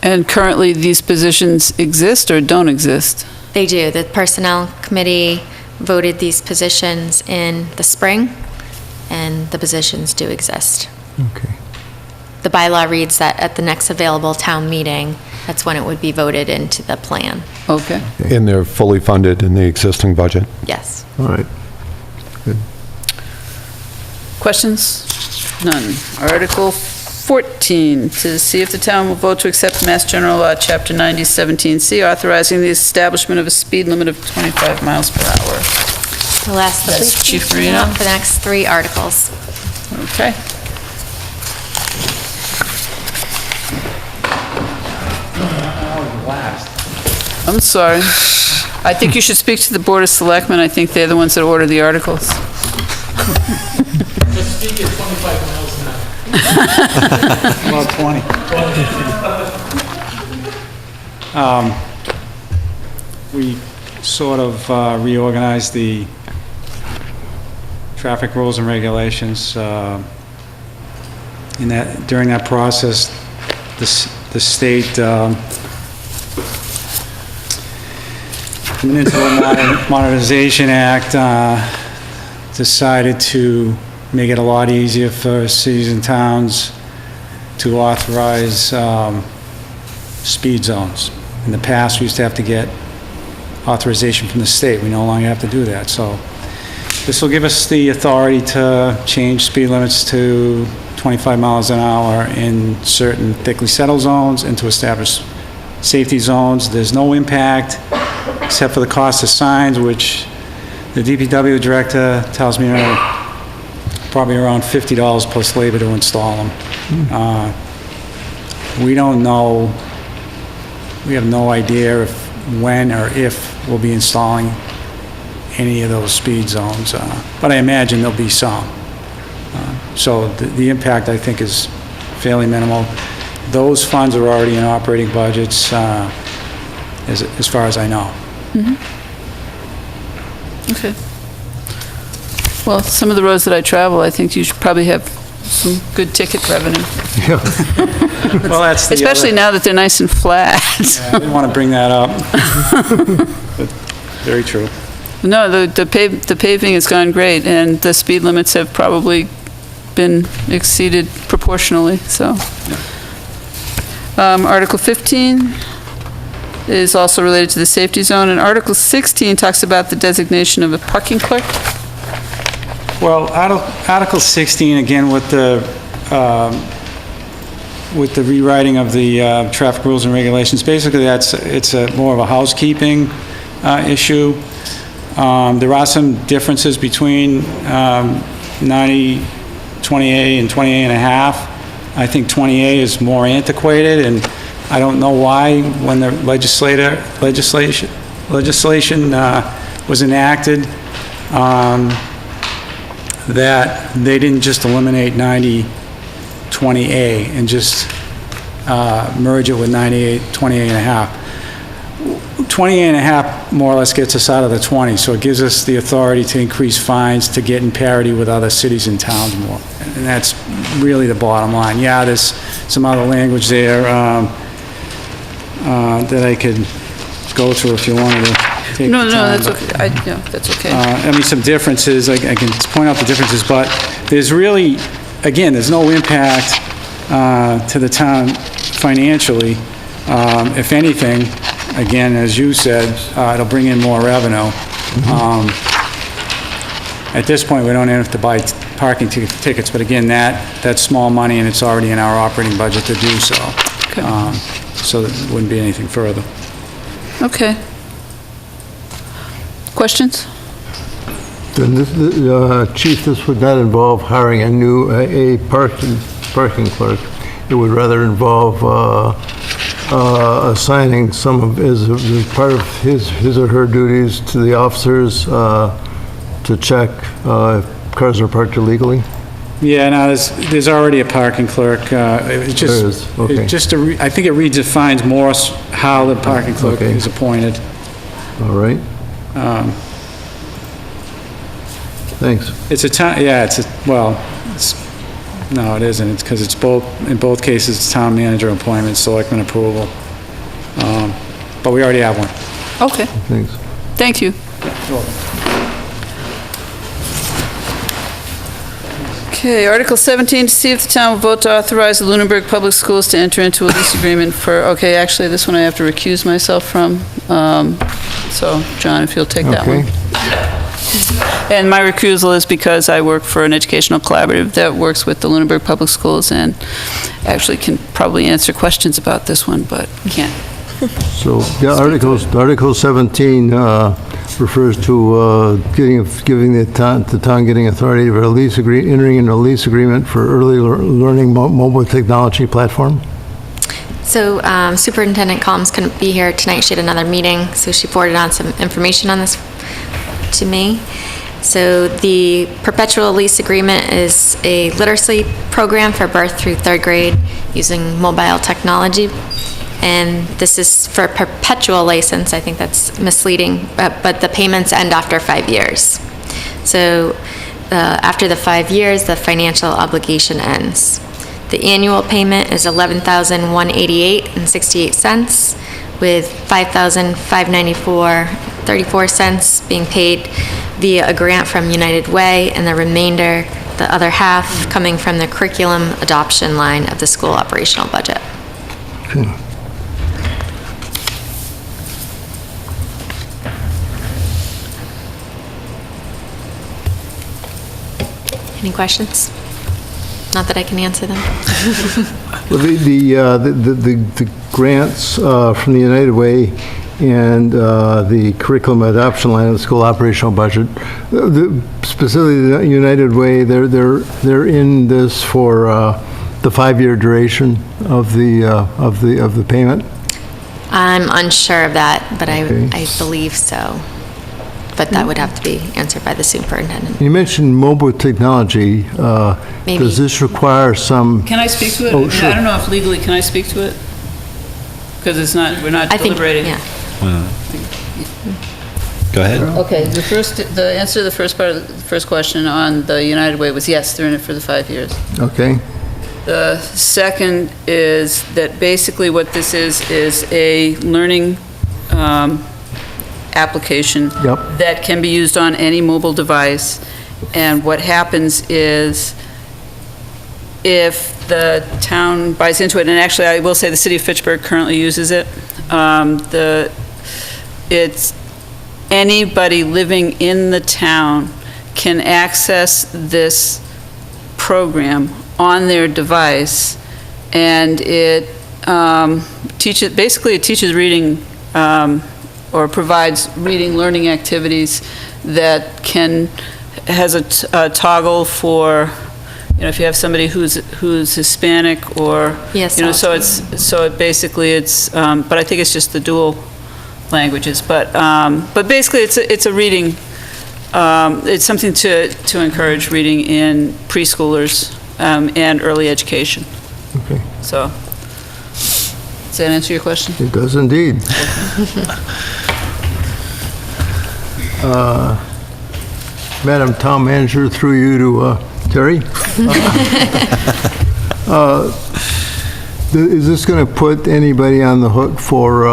And currently, these positions exist or don't exist? They do. The Personnel Committee voted these positions in the spring, and the positions do exist. Okay. The bylaw reads that at the next available town meeting, that's when it would be voted into the plan. Okay. And they're fully funded in the existing budget? Yes. All right. Questions? None. Article 14, to see if the town will vote to accept Mass General Law, Chapter 90, 17C, authorizing the establishment of a speed limit of 25 miles per hour. We'll ask the That's police Chief chief Marino. for the next 3 articles. Okay. I'm sorry. I think you should speak to the Board of Selectmen. I think they're the ones that order the articles. Let's speak at 25 miles an hour. About 20. We sort of reorganized the traffic rules and regulations. During that process, the state, the Municipal Modernization Act, decided to make it a lot easier for cities and towns to authorize speed zones. In the past, we used to have to get authorization from the state. We no longer have to do that. So this will give us the authority to change speed limits to 25 miles an hour in certain thickly settled zones and to establish safety zones. There's no impact except for the cost of signs, which the DPW director tells me are probably around $50 plus labor to install them. We don't know, we have no idea when or if we'll be installing any of those speed zones, but I imagine there'll be some. So the impact, I think, is fairly minimal. Those funds are already in operating budgets, as far as I know. Okay. Well, some of the roads that I travel, I think you should probably have some good ticket revenue. Well, that's the Especially other- now that they're nice and flat. Yeah, I didn't want to bring that up. But very true. No, the paving has gone great, and the speed limits have probably been exceeded proportionally, so. Article 15 is also related to the safety zone, and Article 16 talks about the designation of a parking clerk. Well, Article 16, again, with the rewriting of the traffic rules and regulations, basically it's more of a housekeeping issue. There are some differences between 20A and 20A and a half. I think 20A is more antiquated, and I don't know why, when the legislation was enacted, that they didn't just eliminate 20A and just merge it with 20A and a half. 20A and a half more or less gets us out of the 20, so it gives us the authority to increase fines to get in parity with other cities and towns more. And that's really the bottom line. Yeah, there's some other language there that I could go through if you wanted to take No, the no, time, that's but- okay. No, that's okay. I mean, some differences, I can point out the differences, but there's really, again, there's no impact to the town financially. If anything, again, as you said, it'll bring in more revenue. At this point, we don't have to buy parking tickets, but again, that's small money, and it's already in our operating budget to do so. So there wouldn't be anything further. Okay. Questions? Then Chief, this would not involve hiring a parking clerk. It would rather involve assigning some of, as part of his or her duties to the officers to check if cars are parked illegally? Yeah, no, there's already a parking clerk. It just, There is, okay. it just, I think it redefines more how the parking clerk Okay. is appointed. All right, thanks. It's a town, yeah, no, it isn't. It's because it's both, in both cases, it's town manager appointment, selectman approval. But we already have one. Okay, Thanks. thank you. Okay, Article 17, to see if the town will vote to authorize the Lunenburg Public Schools to enter into a lease agreement for, okay, actually, this one I have to recuse myself from. So, John, if you'll take that one. Okay. And my recusal is because I work for an educational collaborative that works with the Lunenburg Public Schools and actually can probably answer questions about this one, but can't. So, yeah, Article 17 refers to giving the town getting authority for entering into a lease agreement for early learning mobile technology platform. So Superintendent Collins couldn't be here tonight. She had another meeting, so she forwarded on some information on this to me. So the perpetual lease agreement is a literacy program for birth through third grade using mobile technology. And this is for perpetual license. I think that's misleading, but the payments end after 5 years. So after the 5 years, the financial obligation ends. The annual payment is $11,188.68, with $5,594.34 being paid via a grant from United Way, and the remainder, the other half, coming from the curriculum adoption line of the school operational budget. Any questions? Not that I can answer them. Well, the grants from the United Way and the curriculum adoption line of the school operational budget, specifically the United Way, they're in this for the 5-year duration of the payment? I'm unsure of that, but Okay. I believe so. But that would have to be answered by the superintendent. You mentioned mobile technology. Maybe. Does this require some? Can I speak to it? Oh, sure. I don't know if legally, can I speak to it? Because it's not, we're not I think, deliberating. yeah. Go ahead. Okay, the answer to the first part of the first question on the United Way was yes, they're in it for the 5 years. Okay. The second is that basically what this is a learning application Yep. that can be used on any mobile device. And what happens is if the town buys into it, and actually I will say the city of Fitchburg currently uses it, it's anybody living in the town can access this program on their device, and it teaches reading, or provides reading learning activities that has a toggle for, if you have somebody who's Hispanic or, Yes, so it basically but I think it's just the dual languages, but basically it's a reading, it's something to encourage reading in preschoolers and early education. Okay. So, does that answer your question? It does indeed. Madam Town Manager, through you to Terry. Is this going to put anybody on the hook for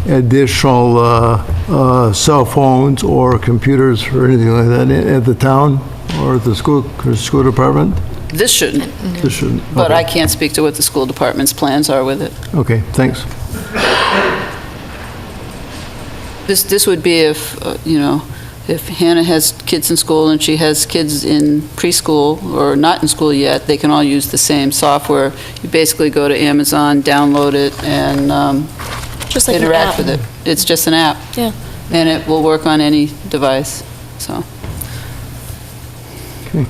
additional cell phones or computers or anything like that at the town or at the school department? This shouldn't, This shouldn't. but Okay. I can't speak to what the school department's plans are with it. Okay, thanks. This would be if Hannah has kids in school and she has kids in preschool or not in school yet, they can all use the same software. You basically go to Amazon, download it, and Just like an interact app. with it. It's just an app. Yeah. And it will work on any device, so. Okay.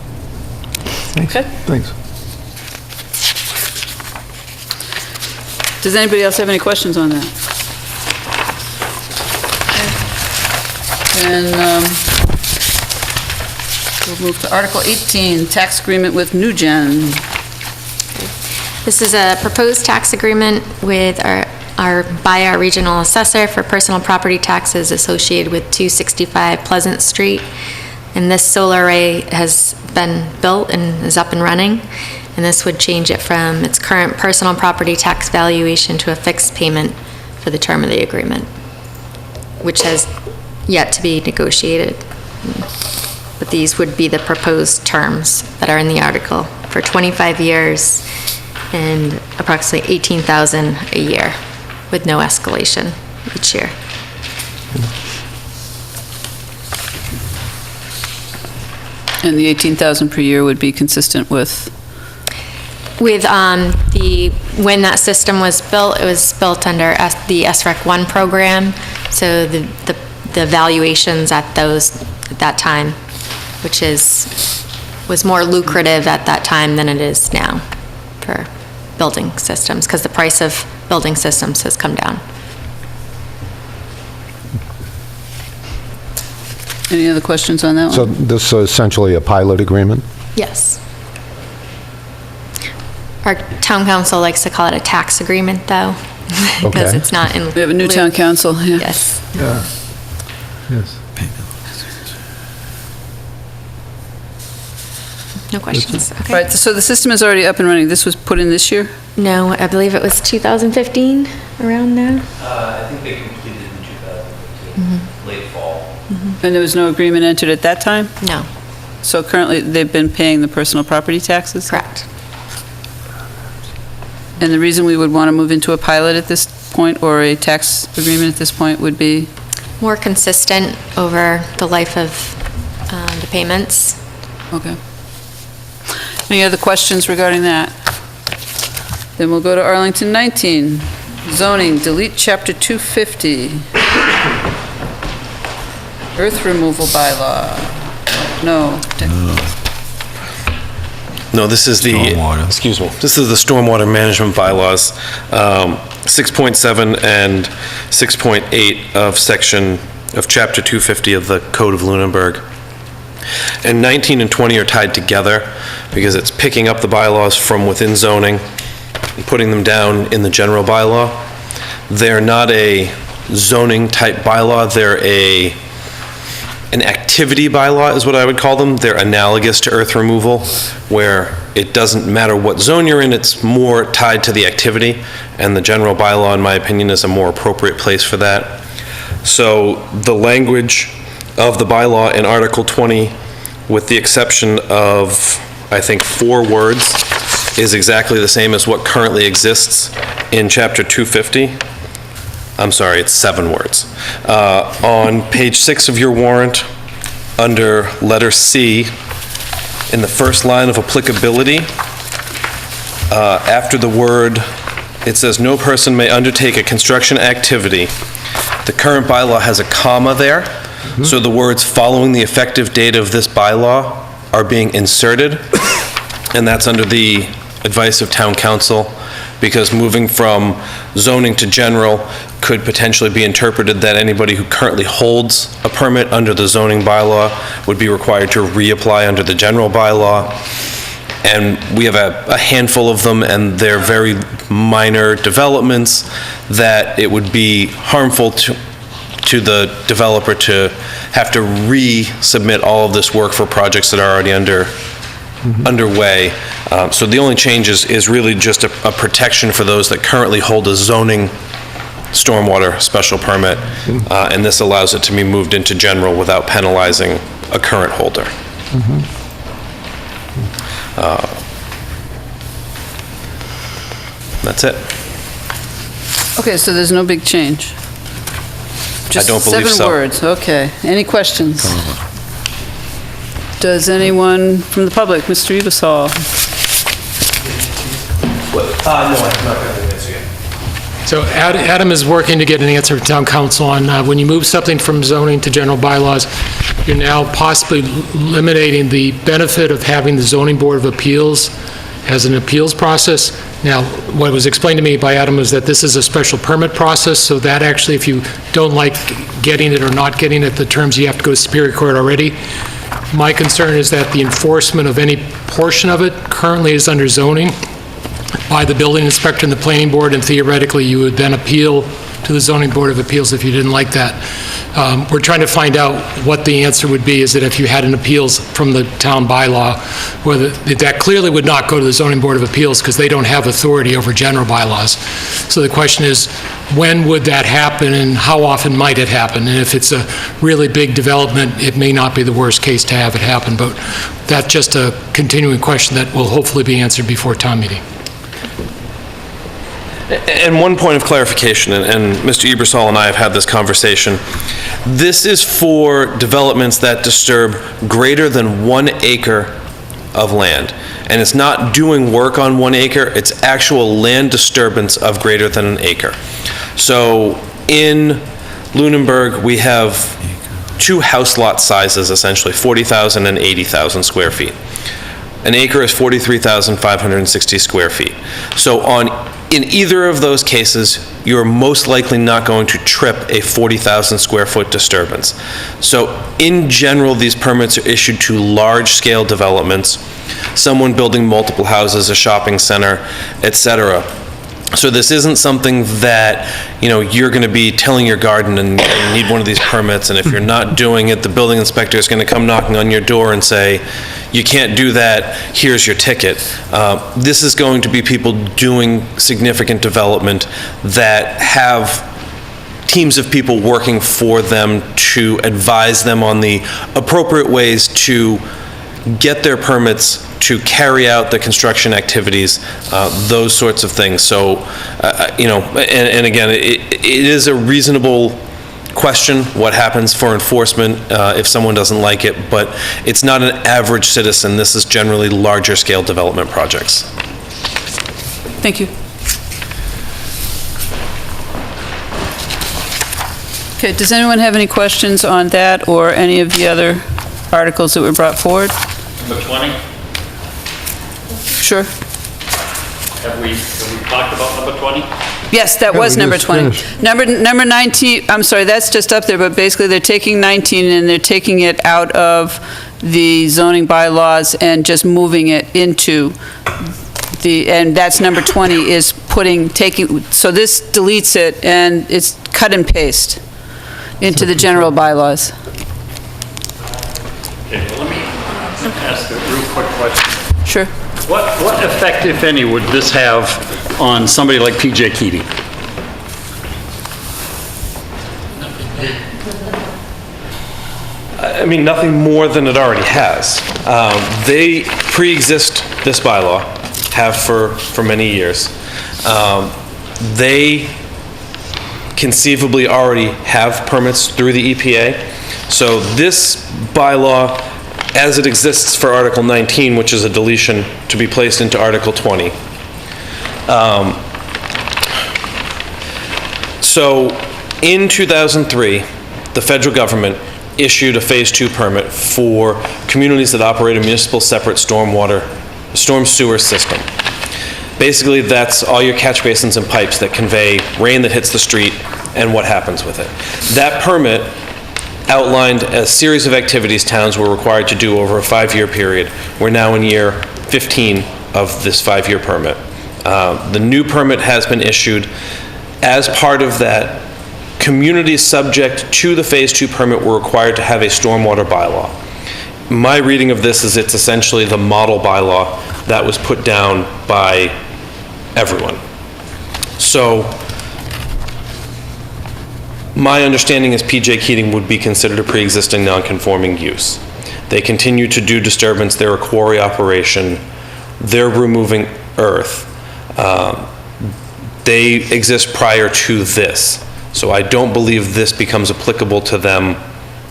Thanks. Okay. Thanks. Does anybody else have any questions on that? And we'll move to Article 18, tax agreement with NewGen. This is a proposed tax agreement with by our regional assessor for personal property taxes associated with 265 Pleasant Street. And this solar array has been built and is up and running. And this would change it from its current personal property tax valuation to a fixed payment for the term of the agreement, which has yet to be negotiated. But these would be the proposed terms that are in the article for 25 years and approximately $18,000 a year with no escalation each year. And the 18,000 per year would be consistent with? With when that system was built, it was built under the SREC 1 program, so the valuations at that time, which was more lucrative at that time than it is now for building systems, because the price of building systems has come down. Any other questions on that one? So this is essentially a pilot agreement? Yes. Our town council likes to call it a tax agreement, though, because Okay. it's not in. We have a new town council, yeah. Yes. Yeah. Yes. No questions? Okay. Right, so the system is already up and running. This was put in this year? No, I believe it was 2015, around there. I think they completed in 2015, late fall. And there was no agreement entered at that time? No. So currently, they've been paying the personal property taxes? Correct. And the reason we would want to move into a pilot at this point, or a tax agreement at this point, would be? More consistent over the life of the payments. Okay. Any other questions regarding that? Then we'll go to Arlington 19, zoning, delete chapter 250. Earth removal bylaw. No. No, this is the... Stormwater. Excuse me. This is the stormwater management bylaws, 6.7 and 6.8 of section, of chapter 250 of the Code of Lunenburg. And 19 and 20 are tied together because it's picking up the bylaws from within zoning and putting them down in the general bylaw. They're not a zoning type bylaw, they're an activity bylaw is what I would call them. They're analogous to earth removal, where it doesn't matter what zone you're in, it's more tied to the activity, and the general bylaw, in my opinion, is a more appropriate place for that. So the language of the bylaw in Article 20, with the exception of, I think, 4 words, is exactly the same as what currently exists in Chapter 250. I'm sorry, it's 7 words. On page 6 of your warrant, under letter C, in the first line of applicability, after the word, it says, "No person may undertake a construction activity." The current bylaw has a comma there, so the words "following the effective date of this bylaw" are being inserted, and that's under the advice of town council, because moving from zoning to general could potentially be interpreted that anybody who currently holds a permit under the zoning bylaw would be required to reapply under the general bylaw. And we have a handful of them, and they're very minor developments that it would be harmful to the developer to have to resubmit all of this work for projects that are already underway. So the only change is really just a protection for those that currently hold a zoning stormwater special permit, and this allows it to be moved into general without penalizing a current holder. That's it. Okay, so there's no big change? I don't believe Just so. 7 words, okay. Any questions? Does anyone from the public, Mr. Ebersol? No, I'm not going to answer yet. So Adam is working to get an answer from town council on when you move something from zoning to general bylaws, you're now possibly eliminating the benefit of having the zoning board of appeals as an appeals process. Now, what was explained to me by Adam was that this is a special permit process, so that actually, if you don't like getting it or not getting it, the terms you have to go to Superior Court already. My concern is that the enforcement of any portion of it currently is under zoning by the building inspector and the planning board, and theoretically, you would then appeal to the zoning board of appeals if you didn't like that. We're trying to find out what the answer would be, is that if you had an appeals from the town bylaw, whether that clearly would not go to the zoning board of appeals because they don't have authority over general bylaws. So the question is, when would that happen and how often might it happen? And if it's a really big development, it may not be the worst case to have it happen, but that's just a continuing question that will hopefully be answered before town meeting. And one point of clarification, and Mr. Ebersol and I have had this conversation. This is for developments that disturb greater than 1 acre of land. And it's not doing work on 1 acre, it's actual land disturbance of greater than 1 acre. So in Lunenburg, we have 2 house lot sizes, essentially, 40,000 and 80,000 square feet. An acre is 43,560 square feet. So in either of those cases, you're most likely not going to trip a 40,000 square foot disturbance. So in general, these permits are issued to large-scale developments, someone building multiple houses, a shopping center, et cetera. So this isn't something that, you're going to be tilling your garden and you need one of these permits, and if you're not doing it, the building inspector is going to come knocking on your door and say, you can't do that, here's your ticket. This is going to be people doing significant development that have teams of people working for them to advise them on the appropriate ways to get their permits, to carry out the construction activities, those sorts of things. So, and again, it is a reasonable question what happens for enforcement if someone doesn't like it, but it's not an average citizen. This is generally larger scale development projects. Thank you. Okay, does anyone have any questions on that or any of the other articles that were brought forward? Number 20? Sure. Have we talked about number 20? Yes, that Yeah, was we number just 20. finished. Number 19, I'm sorry, that's just up there, but basically they're taking 19 and they're taking it out of the zoning bylaws and just moving it into and that's number 20 is so this deletes it and it's cut and paste into the general bylaws. Okay, well, let me ask a real quick question. Sure. What effect, if any, would this have on somebody like P.J. Keating? I mean, nothing more than it already has. They pre-exist this bylaw, have for many years. They conceivably already have permits through the EPA. So this bylaw, as it exists for Article 19, which is a deletion to be placed into Article 20. So in 2003, the federal government issued a Phase 2 permit for communities that operate a municipal separate storm sewer system. Basically, that's all your catch basins and pipes that convey rain that hits the street and what happens with it. That permit outlined a series of activities towns were required to do over a 5-year period. We're now in year 15 of this 5-year permit. The new permit has been issued. As part of that, communities subject to the Phase 2 permit were required to have a stormwater bylaw. My reading of this is it's essentially the model bylaw that was put down by everyone. So my understanding is P.J. Keating would be considered a pre-existing non-conforming use. They continue to do disturbance, they're a quarry operation, they're removing earth. They exist prior to this. So I don't believe this becomes applicable to them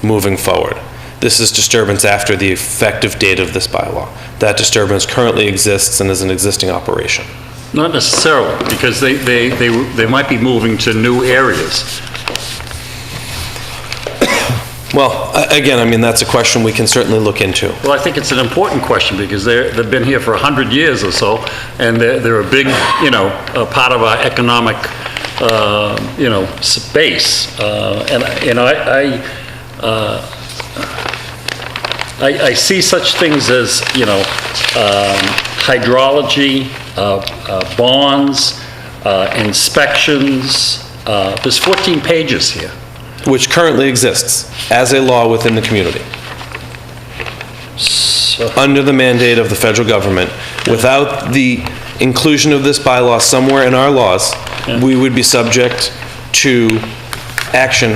moving forward. This is disturbance after the effective date of this bylaw. That disturbance currently exists and is an existing operation. Not necessarily, because they might be moving to new areas. Well, again, I mean, that's a question we can certainly look into. Well, I think it's an important question because they've been here for 100 years or so, and they're a big, a part of our economic, space. I see such things as, hydrology, bonds, inspections. There's 14 pages here. Which currently exists as a law within the community. Under the mandate of the federal government. Without the inclusion of this bylaw somewhere in our laws, we would be subject to action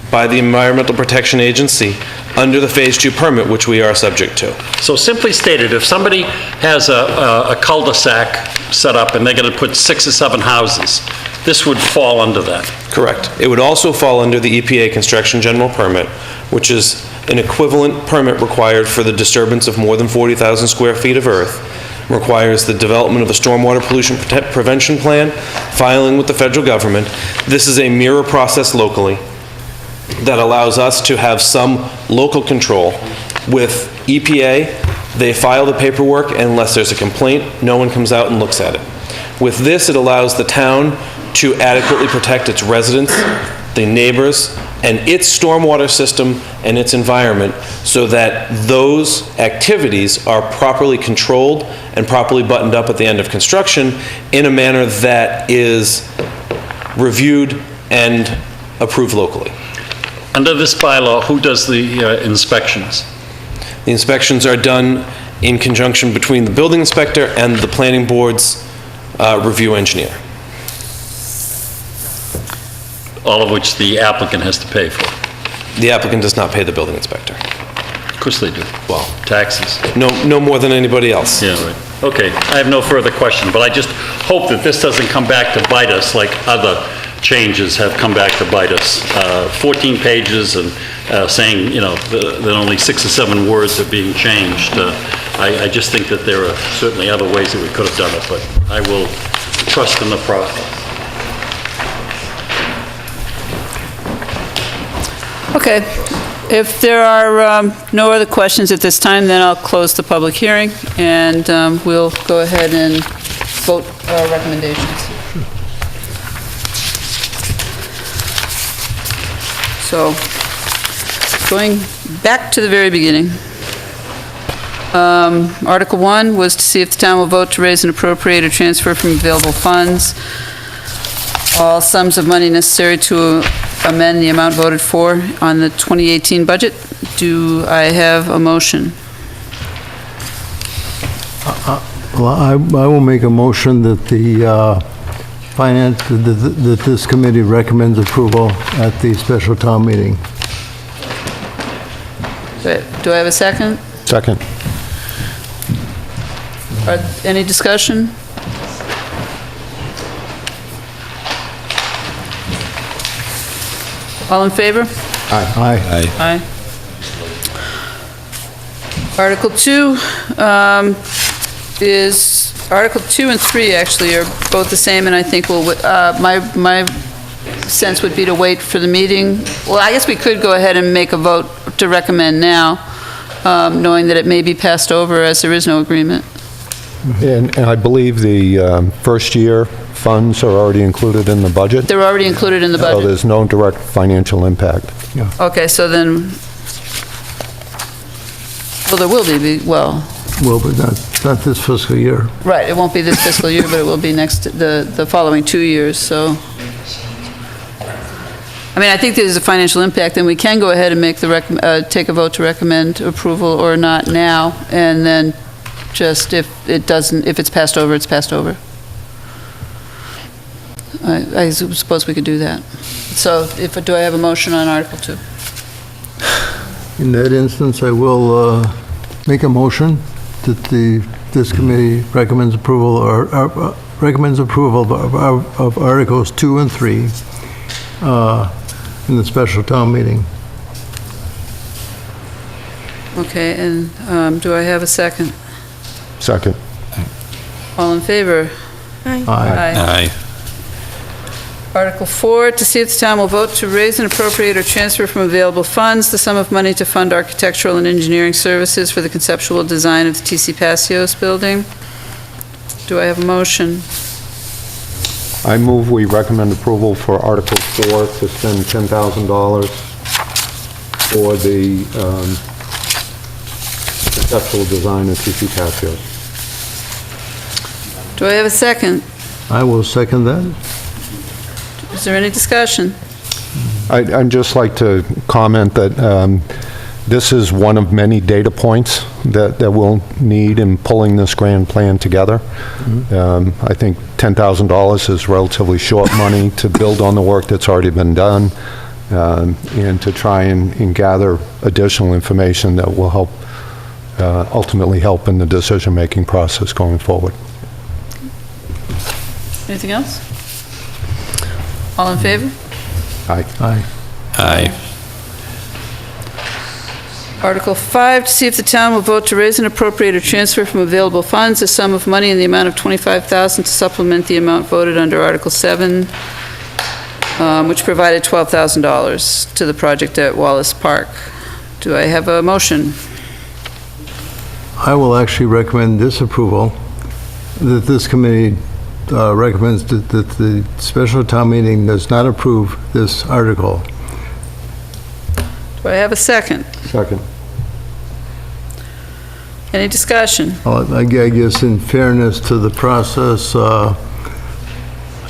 by the Environmental Protection Agency under the Phase 2 permit, which we are subject to. So simply stated, if somebody has a cul-de-sac set up and they're going to put 6 or 7 houses, this would fall under that. Correct. It would also fall under the EPA Construction General Permit, which is an equivalent permit required for the disturbance of more than 40,000 square feet of earth, requires the development of a stormwater pollution prevention plan, filing with the federal government. This is a mirror process locally that allows us to have some local control. With EPA, they file the paperwork, and unless there's a complaint, no one comes out and looks at it. With this, it allows the town to adequately protect its residents, the neighbors, and its stormwater system and its environment so that those activities are properly controlled and properly buttoned up at the end of construction in a manner that is reviewed and approved locally. Under this bylaw, who does the inspections? The inspections are done in conjunction between the building inspector and the planning board's review engineer. All of which the applicant has to pay for. The applicant does not pay the building inspector. Of course they do. Well, taxes. No more than anybody else. Yeah, right. Okay, I have no further question, but I just hope that this doesn't come back to bite us like other changes have come back to bite us. 14 pages and saying, that only 6 or 7 words are being changed. I just think that there are certainly other ways that we could have done it, but I will trust in the process. Okay. If there are no other questions at this time, then I'll close the public hearing, and we'll go ahead and vote our recommendations. So, going back to the very beginning. Article 1 was to see if the town will vote to raise and appropriate or transfer from available funds all sums of money necessary to amend the amount voted for on the 2018 budget. Do I have a motion? Well, I will make a motion that the that this committee recommends approval at the special town meeting. Do I have a second? Second. Any discussion? All in favor? Aye. Aye. Article 2 is, Article 2 and 3 actually are both the same, and I think we'll, my sense would be to wait for the meeting. Well, I guess we could go ahead and make a vote to recommend now, knowing that it may be passed over as there is no agreement. And I believe the first year funds are already included in the budget? They're already included in the budget? So there's no direct financial impact. Okay, so then, well, there will be, well... Well, but not this fiscal year. Right, it won't be this fiscal year, but it will be next, the following 2 years, so... I mean, I think there's a financial impact, and we can go ahead and make the, take a vote to recommend approval or not now, and then just if it doesn't, if it's passed over, it's passed over. I suppose we could do that. So do I have a motion on Article 2? In that instance, I will make a motion that this committee recommends approval of Articles 2 and 3 in the special town meeting. Okay, and do I have a second? Second. All in favor? Aye. Aye. Article 4, to see if the town will vote to raise and appropriate or transfer from available funds the sum of money to fund architectural and engineering services for the conceptual design of the TC Passios building. Do I have a motion? I move we recommend approval for Article 4 to spend $10,000 for the conceptual design of TC Passios. Do I have a second? I will second that. Is there any discussion? I'd just like to comment that this is one of many data points that we'll need in pulling this grand plan together. I think $10,000 is relatively short money to build on the work that's already been done, and to try and gather additional information that will help, ultimately help in the decision-making process going forward. Anything else? All in favor? Aye. Aye. Aye. Article 5, to see if the town will vote to raise and appropriate or transfer from available funds a sum of money in the amount of $25,000 to supplement the amount voted under Article 7, which provided $12,000 to the project at Wallace Park. Do I have a motion? I will actually recommend disapproval, that this committee recommends that the special town meeting does not approve this article. Do I have a second? Second. Any discussion? Well, I guess in fairness to the process,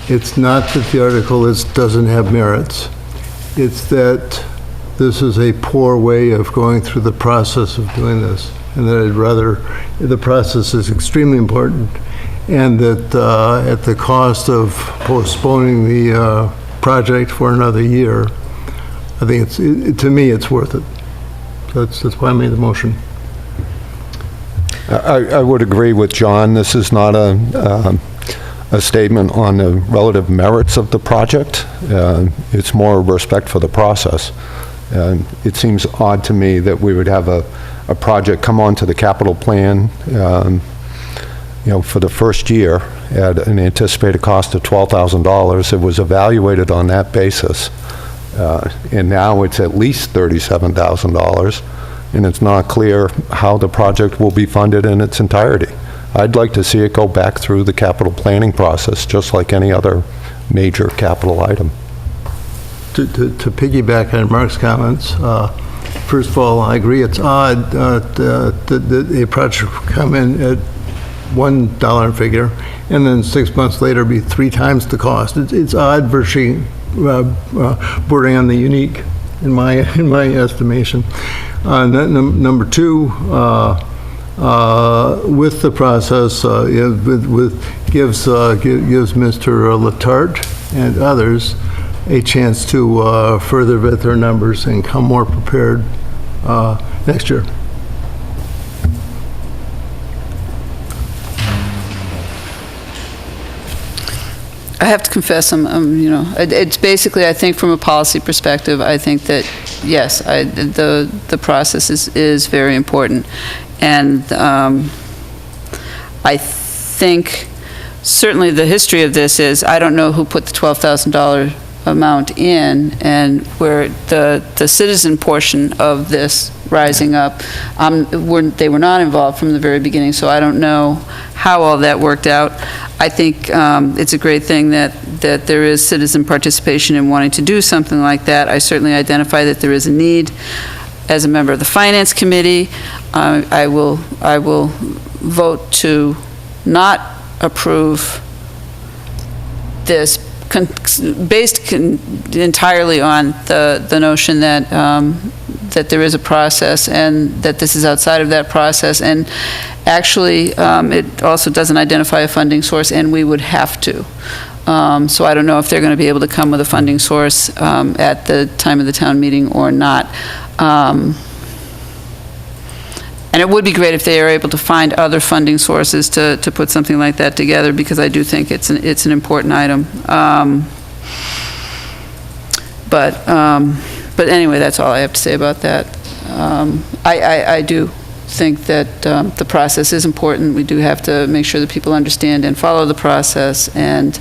it's not that the article doesn't have merits. It's that this is a poor way of going through the process of doing this, and that I'd rather, the process is extremely important, and that at the cost of postponing the project for another year, I think to me, it's worth it. That's why I made the motion. I would agree with John. This is not a a statement on the relative merits of the project. It's more respect for the process. It seems odd to me that we would have a project come onto the capital plan, for the first year at an anticipated cost of $12,000. It was evaluated on that basis, and now it's at least $37,000, and it's not clear how the project will be funded in its entirety. I'd like to see it go back through the capital planning process, just like any other major capital item. To piggyback on Mark's comments, first of all, I agree it's odd that a project will come in at $1 figure and then 6 months later be 3 times the cost. It's odd, virtually bordering on the unique in my estimation. Number two, with the process, gives Mr. Letarte and others a chance to further vet their numbers and come more prepared next year. I have to confess, it's basically, I think from a policy perspective, I think that, yes, the process is very important. And I think certainly the history of this is, I don't know who put the $12,000 amount in, and where the citizen portion of this rising up, they were not involved from the very beginning, so I don't know how all that worked out. I think it's a great thing that there is citizen participation in wanting to do something like that. I certainly identify that there is a need. As a member of the Finance Committee, I will vote to not approve this, based entirely on the notion that that there is a process and that this is outside of that process. And actually, it also doesn't identify a funding source, and we would have to. So I don't know if they're going to be able to come with a funding source at the time of the town meeting or not. And it would be great if they are able to find other funding sources to put something like that together, because I do think it's an important item. But anyway, that's all I have to say about that. I do think that the process is important. We do have to make sure that people understand and follow the process. And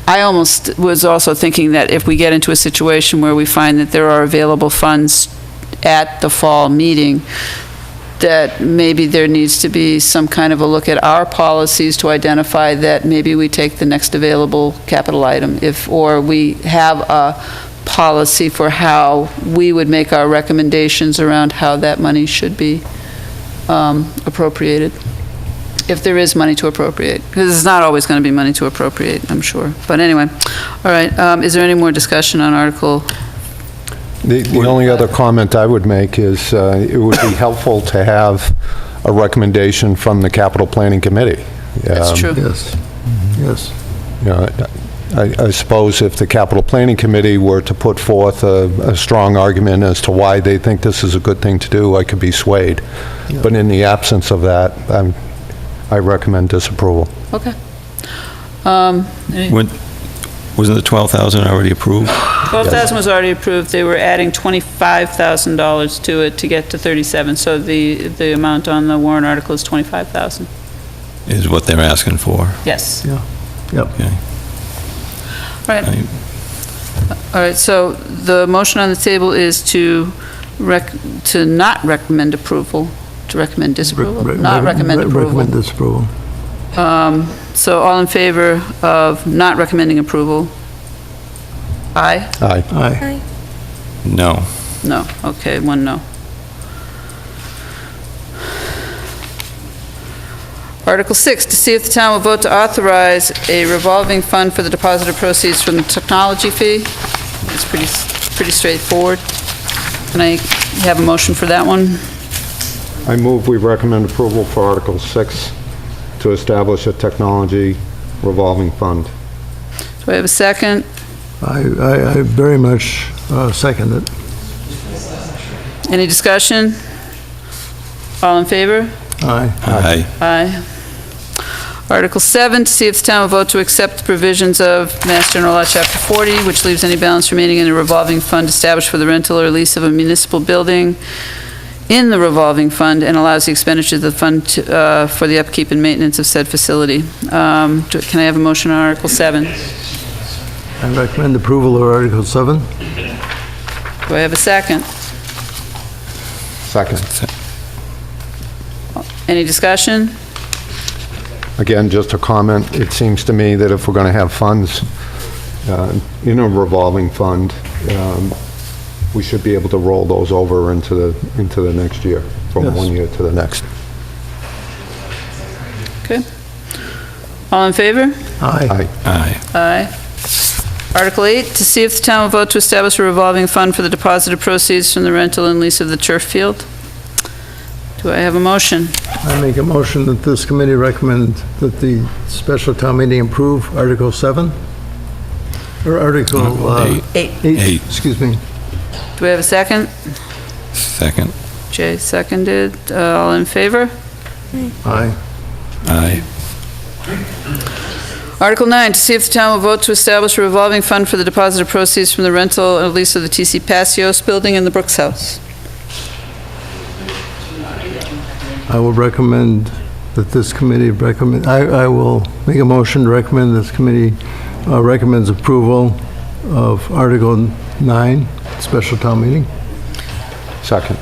I almost was also thinking that if we get into a situation where we find that there are available funds at the fall meeting, that maybe there needs to be some kind of a look at our policies to identify that maybe we take the next available capital item, or we have a policy for how we would make our recommendations around how that money should be appropriated, if there is money to appropriate, because it's not always going to be money to appropriate, I'm sure. But anyway, all right, is there any more discussion on Article? The only other comment I would make is it would be helpful to have a recommendation from the Capital Planning Committee. That's true. Yes, yes. I suppose if the Capital Planning Committee were to put forth a strong argument as to why they think this is a good thing to do, I could be swayed. Yeah. But in the absence of that, I recommend disapproval. Okay. Wasn't the $12,000 already approved? $12,000 was already approved. They were adding $25,000 to it to get to 37. So the amount on the warrant article is $25,000. Is what they're asking for? Yes. Yeah. Yep. Okay. Right. All right, so the motion on the table is to not recommend approval, to recommend disapproval? Not recommend approval. Recommend disapproval. So all in favor of not recommending approval? Aye? Aye. Aye. No. No. Okay, 1 no. Article 6, to see if the town will vote to authorize a revolving fund for the deposit of proceeds from the technology fee. It's pretty straightforward. Can I have a motion for that one? I move we recommend approval for Article 6 to establish a technology revolving fund. Do I have a second? I very much second it. Any discussion? All in favor? Aye. Aye. Aye. Article 7, to see if the town will vote to accept the provisions of Mass General Law, Chapter 40, which leaves any balance remaining in a revolving fund established for the rental or lease of a municipal building in the revolving fund and allows the expenditure of the fund for the upkeep and maintenance of said facility. Can I have a motion on Article 7? I recommend approval of Article 7. Do I have a second? Second. Any discussion? Again, just a comment, it seems to me that if we're going to have funds in a revolving fund, we should be able to roll those over into the next year, from Yes. one year to the next. Okay. All in favor? Aye. Aye. Aye. Article 8, to see if the town will vote to establish a revolving fund for the deposit of proceeds from the rental and lease of the turf field. Do I have a motion? I make a motion that this committee recommend that the special town meeting approve Article 7? Or Article... Eight. 8, excuse me. Do we have a second? Second. Jay seconded. All in favor? Aye. Aye. Article 9, to see if the town will vote to establish a revolving fund for the deposit of proceeds from the rental or lease of the TC Passios building and the Brooks House. I will recommend that this committee recommend, I will make a motion to recommend this committee recommends approval of Article 9, special town meeting. Second.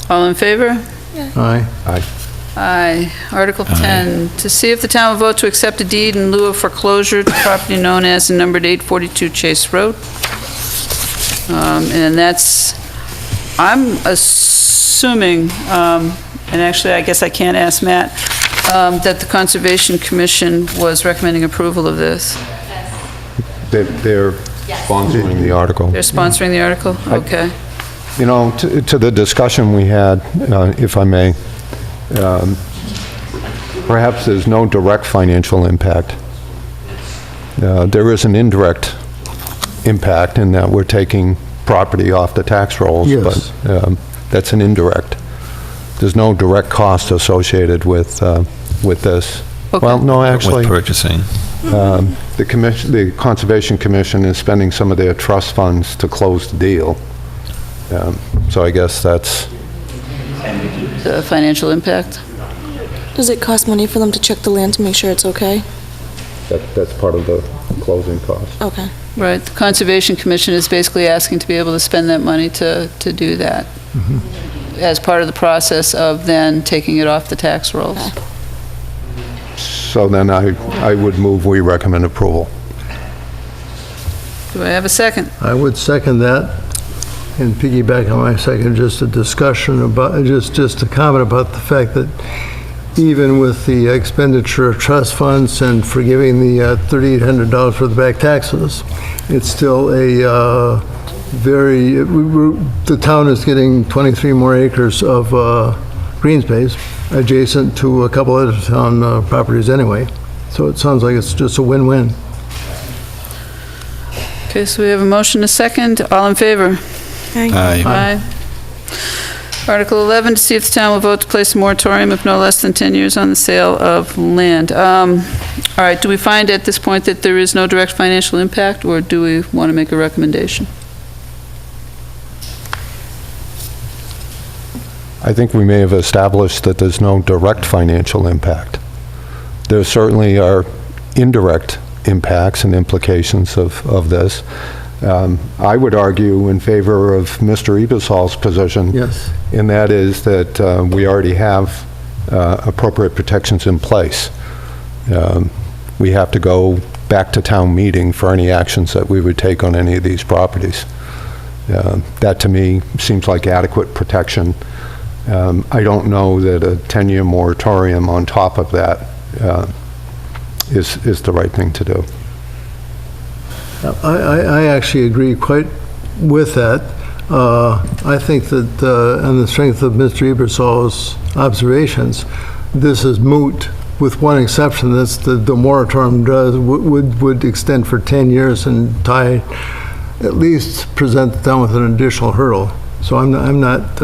All in favor? Aye. Aye. Aye. Article 10, to see if the town will vote to accept a deed in lieu of foreclosure to property known as and numbered 842 Chase Road. And that's, I'm assuming, and actually, I guess I can't ask Matt, that the Conservation Commission was recommending approval of this. They're sponsoring the article. They're sponsoring the article? Okay. You know, to the discussion we had, if I may, perhaps there's no direct financial impact. There is an indirect impact in that we're taking property off the tax rolls. Yes. But that's an indirect. There's no direct cost associated with this. Okay. Well, no, actually. With purchasing. The Conservation Commission is spending some of their trust funds to close the deal. So I guess that's... The financial impact? Does it cost money for them to check the land to make sure it's okay? That's part of the closing cost. Okay. Right. The Conservation Commission is basically asking to be able to spend that money to do that, as part of the process of then taking it off the tax rolls. Okay. So then I would move we recommend approval. Do I have a second? I would second that, and piggyback on my second, just a discussion about, just a comment about the fact that even with the expenditure of trust funds and forgiving the $3,800 for the back taxes, it's still a the town is getting 23 more acres of green space adjacent to a couple other town properties anyway. So it sounds like it's just a win-win. Okay, so we have a motion, a second. All in favor? Aye. Aye. Article 11, to see if the town will vote to place a moratorium of no less than 10 years on the sale of land. All right, do we find at this point that there is no direct financial impact, or do we want to make a recommendation? I think we may have established that there's no direct financial impact. There certainly are indirect impacts and implications of this. I would argue in favor of Mr. Ebersol's position. Yes. And that is that we already have appropriate protections in place. We have to go back to town meeting for any actions that we would take on any of these properties. That, to me, seems like adequate protection. I don't know that a 10-year moratorium on top of that is the right thing to do. I actually agree quite with that. I think that, on the strength of Mr. Ebersol's observations, this is moot, with one exception. That's the moratorium would extend for 10 years and at least present the town with an additional hurdle. So I'm not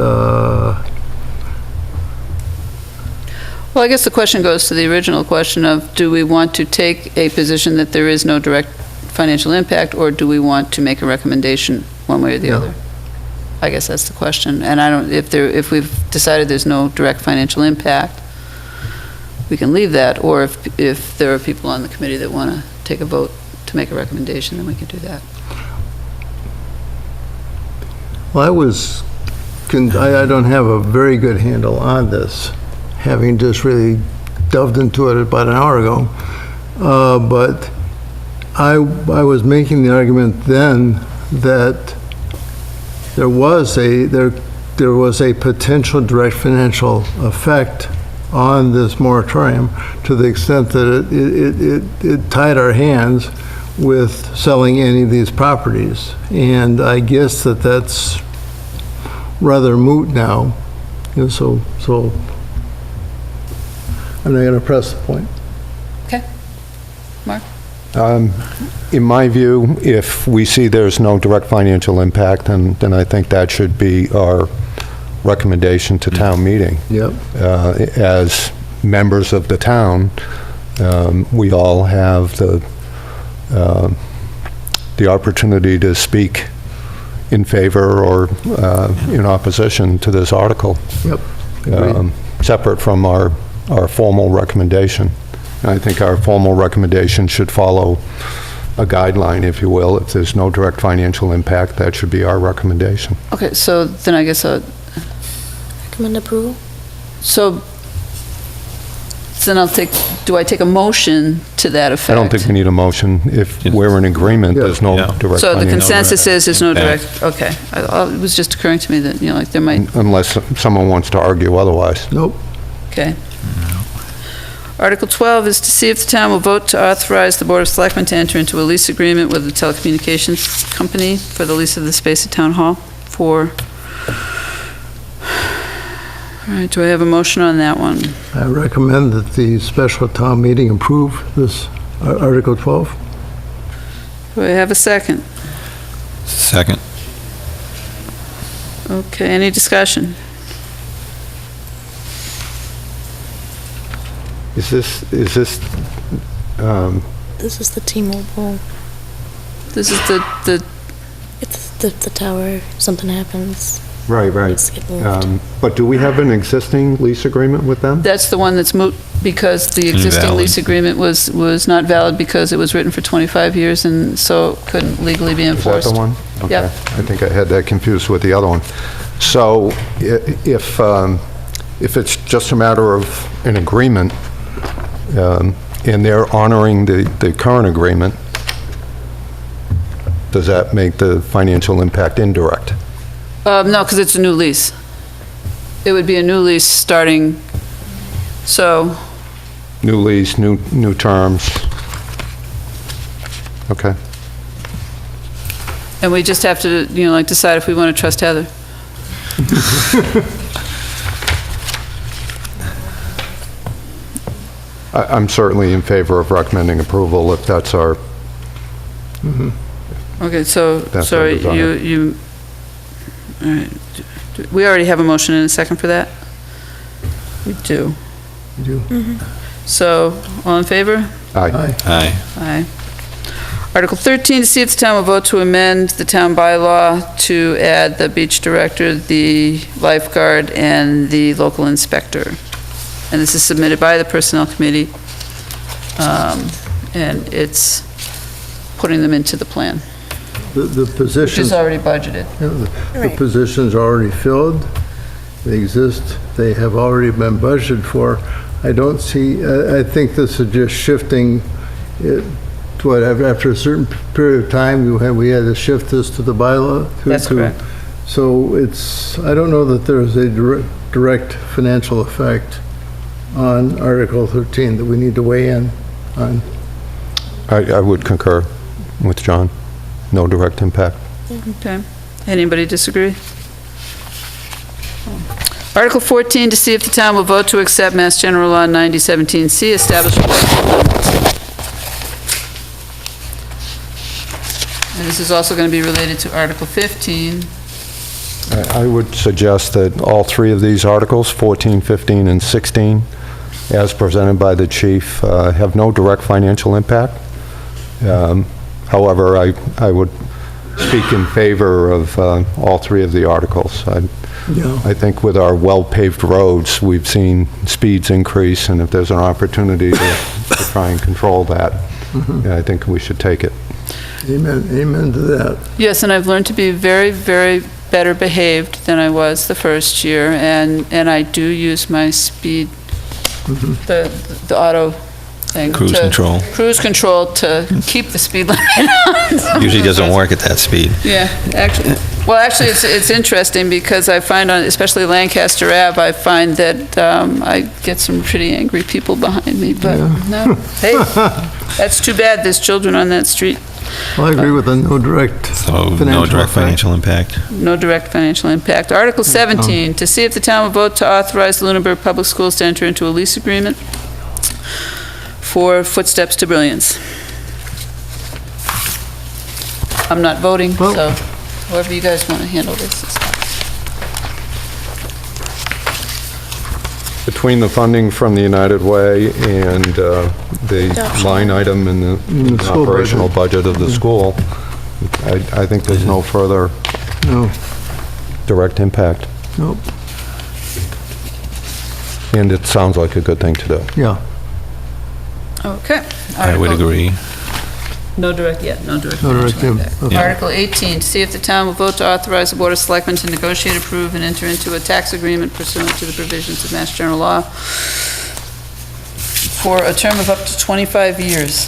Well, I guess the question goes to the original question of, do we want to take a position that there is no direct financial impact, or do we want to make a recommendation one way or the other? I guess that's the question. And I don't, if we've decided there's no direct financial impact, we can leave that, or if there are people on the committee that want to take a vote to make a recommendation, then we can do that. Well, I don't have a very good handle on this, having just really delved into it about an hour ago. But I was making the argument then that there was a potential direct financial effect on this moratorium to the extent that it tied our hands with selling any of these properties. And I guess that's rather moot now. And so I'm not going to press the point. Okay. Mark? In my view, if we see there's no direct financial impact, then I think that should be our recommendation to town meeting. Yep. As members of the town, we all have the opportunity to speak in favor or in opposition to this article. Yep. Separate from our formal recommendation. And I think our formal recommendation should follow a guideline, if you will. If there's no direct financial impact, that should be our recommendation. Okay, so then I guess, Recommend approval? so then do I take a motion to that effect? I don't think we need a motion. If we're in agreement, there's no direct financial So the impact. consensus is there's no direct, okay. It was just occurring to me that, like there might, Unless someone wants to argue otherwise. Nope. okay. Article 12 is to see if the town will vote to authorize the Board of Selectmen to enter into a lease agreement with the telecommunications company for the lease of the space at Town Hall for, all right, do I have a motion on that one? I recommend that the special town meeting approve this Article 12. Do I have a second? Second. Okay, any discussion? Is this, This is the T-Mobile. This is the It's the tower. Something happens. right. It's get moved. But do we have an existing lease agreement with them? That's the one that's moot because the existing Invalid. lease agreement was not valid because it was written for 25 years and so couldn't legally be Is that enforced. the one? Okay. Yep. I think I had that confused with the other one. So if it's just a matter of an agreement, and they're honoring the current agreement, does that make the financial impact indirect? No, because it's a new lease. It would be a new lease starting, so, New lease, new terms? Okay. and we just have to, like decide if we want to trust Heather. I'm certainly in favor of recommending approval if that's our, Okay, so, That's our sorry, desire. you, all right. We already have a motion and a second for that? We do. You do. So, all in favor? aye. Aye. Aye. Article 13, to see if the town will vote to amend the town bylaw to add the beach director, the lifeguard, and the local inspector. And this is submitted by the Personnel Committee, and it's putting them into the plan, The which positions, is already budgeted. the positions are already filled. They exist. They have already been budgeted for. I don't see, I think this is just shifting it to whatever, after a certain period of time, we had to shift this to the bylaw. That's correct. So I don't know that there's a direct financial effect on Article 13 that we need to weigh in on. I would concur with John. No direct impact. Okay. Anybody disagree? Article 14, to see if the town will vote to accept Mass General Law 9017C, establishment of speed limits. And this is also going to be related to Article 15. I would suggest that all three of these articles, 14, 15, and 16, as presented by the chief, have no direct financial impact. However, I would speak in favor of all three of the articles. I think with our well-paved roads, we've seen speeds increase, and if there's an opportunity to try and control that, I think we should take it. Amen to that. Yes, and I've learned to be very, very better behaved than I was the first year, and I do use my speed, the auto thing. Cruise control. Cruise control to keep the speed limit on. Usually doesn't work at that speed. Yeah, actually, it's interesting because I find on, especially Lancaster Ave, I find that I get some pretty angry people behind me, but no, hey, that's too bad, there's children on that street. Well, I agree with the no direct Financial impact. No direct financial impact. Article 17, to see if the town will vote to authorize the Lunenburg Public Schools to enter into a lease agreement for Footsteps to Brilliance. I'm not voting, so however you guys want to handle this is fine. Between the funding from the United Way and the line item in the operational budget of the school, I think there's no further direct impact. Nope. And it sounds like a good thing to do. Yeah. Okay. I would agree. No direct financial direct impact. okay. Article 18, to see if the town will vote to authorize the Board of Selectmen to negotiate, approve, and enter into a tax agreement pursuant to the provisions of Mass General Law for a term of up to 25 years.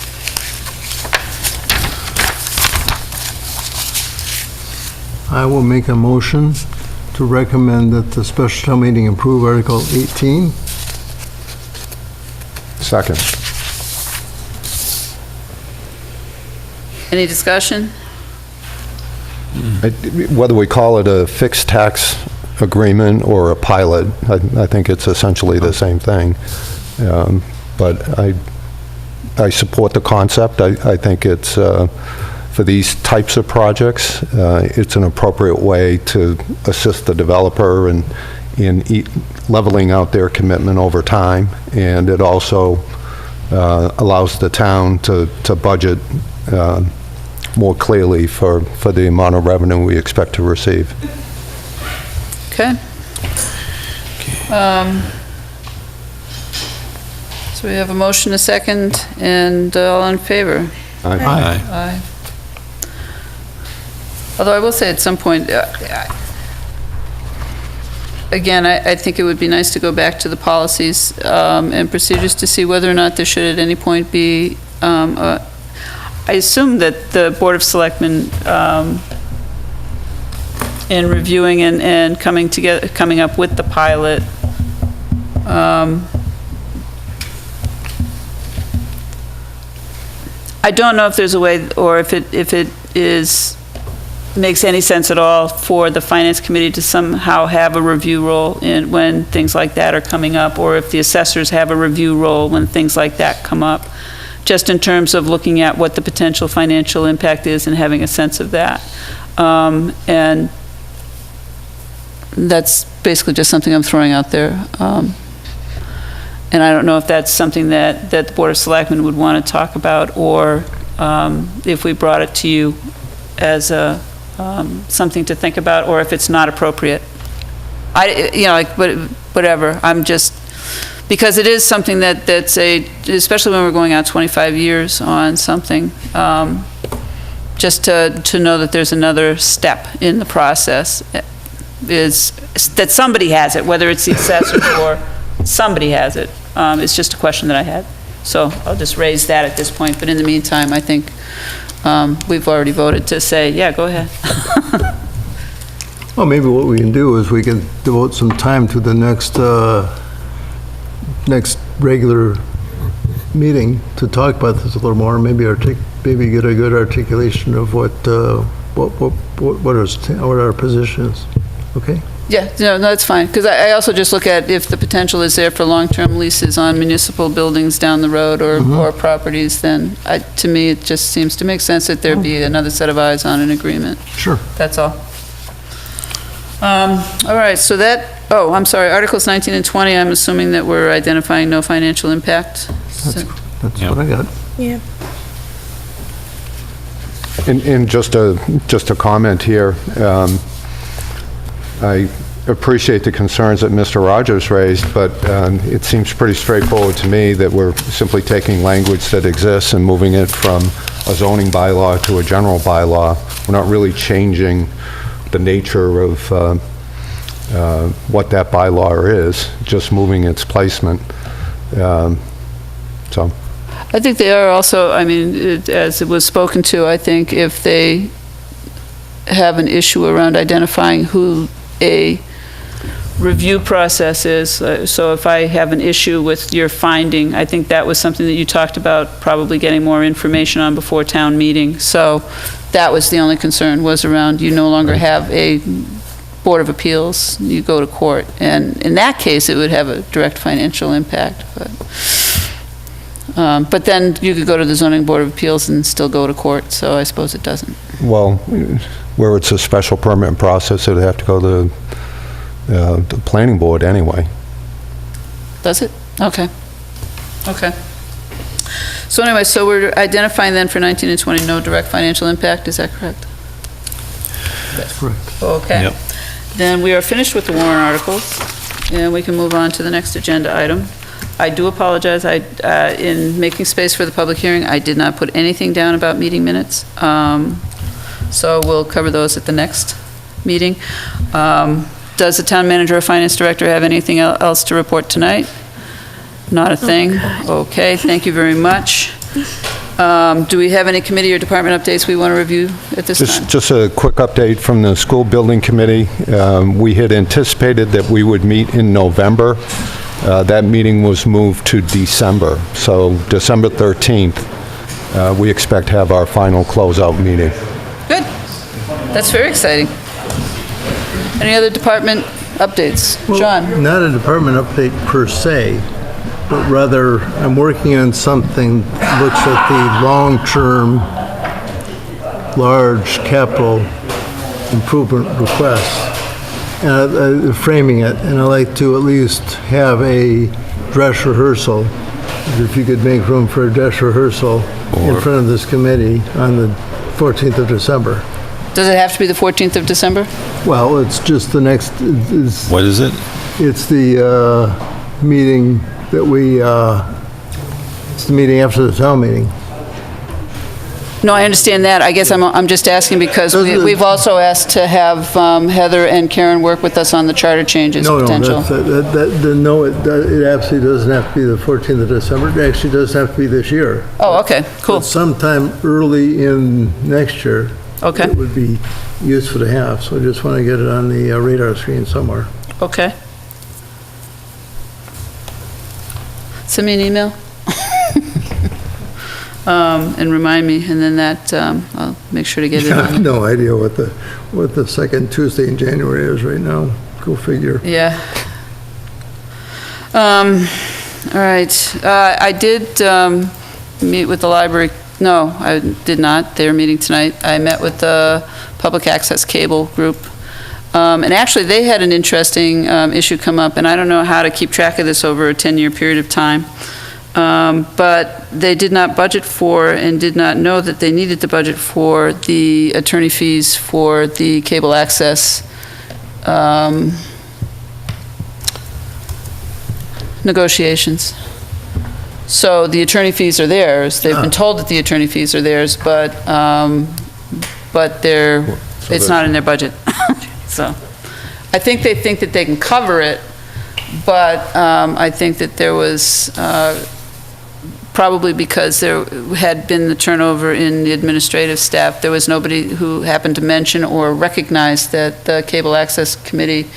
I will make a motion to recommend that the special town meeting approve Article 18. Second. Any discussion? Whether we call it a fixed tax agreement or a pilot, I think it's essentially the same thing. But I support the concept. I think it's, for these types of projects, it's an appropriate way to assist the developer in leveling out their commitment over time. And it also allows the town to budget more clearly for the amount of revenue we expect to receive. Okay. So we have a motion, a second, and all in favor? Aye. Aye. Although I will say at some point, again, I think it would be nice to go back to the policies and procedures to see whether or not there should at any point be, I assume that the Board of Selectmen, in reviewing and coming up with the pilot, I don't know if there's a way, or if it makes any sense at all for the Finance Committee to somehow have a review role when things like that are coming up, or if the assessors have a review role when things like that come up, just in terms of looking at what the potential financial impact is and having a sense of that. And that's basically just something I'm throwing out there. And I don't know if that's something that the Board of Selectmen would want to talk about, or if we brought it to you as something to think about, or if it's not appropriate. Whatever, I'm just, because it is something that's especially when we're going out 25 years on something, just to know that there's another step in the process, is that somebody has it, whether it's the assessor or somebody has it. It's just a question that I had. So I'll just raise that at this point, but in the meantime, I think we've already voted to say, yeah, go ahead. Well, maybe what we can do is we can devote some time to the next regular meeting to talk about this a little more, maybe get a good articulation of what our position is. Okay? Yeah, no, that's fine, because I also just look at if the potential is there for long-term leases on municipal buildings down the road or properties, then to me, it just seems to make sense that there be another set of eyes on an agreement. Sure. That's all. All right, so that Oh, I'm sorry, Articles 19 and 20, I'm assuming that we're identifying no financial impact? That's what I got. Yeah. And just a comment here, I appreciate the concerns that Mr. Rogers raised, but it seems pretty straightforward to me that we're simply taking language that exists and moving it from a zoning bylaw to a general bylaw. We're not really changing the nature of what that bylaw is, just moving its placement. So. I think they are also, I mean, as it was spoken to, I think if they have an issue around identifying who a review process is, so if I have an issue with your finding, I think that was something that you talked about, probably getting more information on before town meeting. So that was the only concern, was around you no longer have a Board of Appeals, you go to court. And in that case, it would have a direct financial impact. But then you could go to the Zoning Board of Appeals and still go to court, so I suppose it doesn't. Well, where it's a special permit process, it would have to go to the planning board anyway. Does it? Okay. Okay. So anyway, so we're identifying then for 19 and 20, no direct financial impact, is that correct? That's correct. Okay. Yep. Then we are finished with the warrant articles, and we can move on to the next agenda item. I do apologize, in making space for the public hearing, I did not put anything down about meeting minutes. So we'll cover those at the next meeting. Does the town manager or finance director have anything else to report tonight? Not a thing? Okay, thank you very much. Do we have any committee or department updates we want to review at this time? Just a quick update from the school building committee. We had anticipated that we would meet in November. That meeting was moved to December. So December 13th, we expect to have our final closeout meeting. Good. That's very exciting. Any other department updates? John? Not a department update per se, but rather I'm working on something that looks at the long-term, large capital improvement requests. And framing it, and I'd like to at least have a dress rehearsal. If you could make room for a dress rehearsal in front of this committee on the 14th of December. Does it have to be the 14th of December? Well, it's just the next. What is it? It's the meeting that we. It's the meeting after the town meeting. No, I understand that. I guess I'm just asking because we've also asked to have Heather and Karen work with us on the charter changes potential. No, it absolutely doesn't have to be the 14th of December. It actually doesn't have to be this year. Oh, okay, cool. But sometime early in next year. Okay. It would be useful to have, so I just want to get it on the radar screen somewhere. Okay. Send me an email. And remind me, and then that, I'll make sure to get it I on. have no idea what the second Tuesday in January is right now. Go figure. Yeah. All right. I did meet with the library. No, I did not. They're meeting tonight. I met with the Public Access Cable Group. And actually, they had an interesting issue come up, and I don't know how to keep track of this over a 10-year period of time. But they did not budget for and did not know that they needed to budget for the attorney fees for the cable access negotiations. So the attorney fees are theirs. They've been told that the attorney fees are theirs, but it's not in their budget. So I think they think that they can cover it, but I think that there was probably because there had been the turnover in the administrative staff, there was nobody who happened to mention or recognize that the Cable Access Committee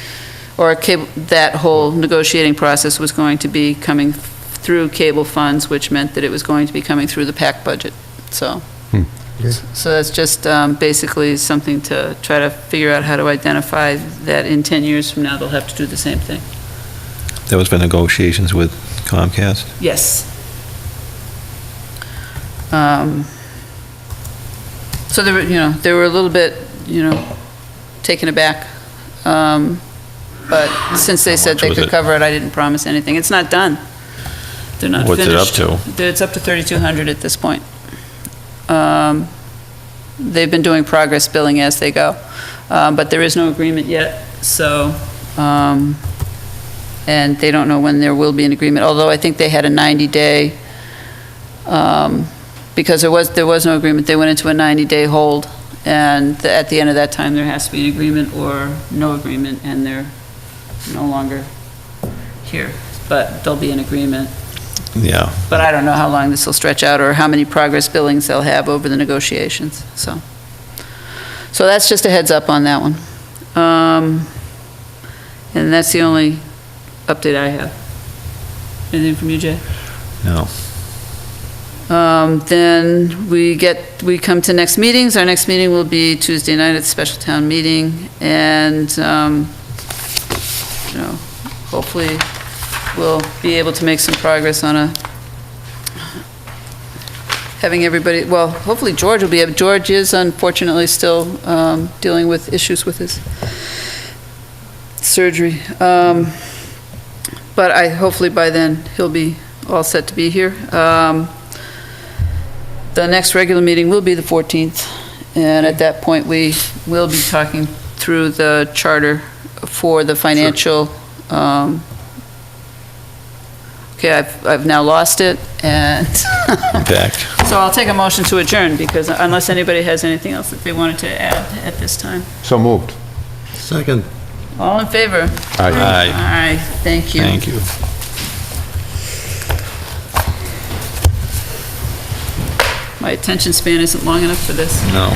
or that whole negotiating process was going to be coming through cable funds, which meant that it was going to be coming through the PAC budget. So, so that's just basically something to try to figure out how to identify that in 10 years from now, they'll have to do the same thing. That was for negotiations with Comcast? Yes. So they were a little bit, taken aback but since they said much they was could it? cover it, I didn't promise anything. It's not done. They're not What's finished. it up to? It's up to 3,200 at this point. They've been doing progress billing as they go, but there is no agreement yet, so, and they don't know when there will be an agreement, although I think they had a 90-day, because there was no agreement, they went into a 90-day hold, and at the end of that time, there has to be an agreement or no agreement, and they're no longer here, but there'll be an agreement. Yeah. But I don't know how long this will stretch out or how many progress billings they'll have over the negotiations, so. So that's just a heads up on that one. And that's the only update I have. Anything from you, Jay? No. Then we come to next meetings. Our next meeting will be Tuesday night at the special town meeting, and, hopefully we'll be able to make some progress on having everybody, well, hopefully George will be able, George is unfortunately still dealing with issues with his surgery. But hopefully by then, he'll be all set to be here. The next regular meeting will be the 14th, and at that point, we will be talking through the charter for the financial, okay, I've now lost it, and Back. so I'll take a motion to adjourn, because unless anybody has anything else that they wanted to add at this time. So moved. Second. All in favor? Aye. Aye, thank you. Thank you. My attention span isn't long enough for this. No.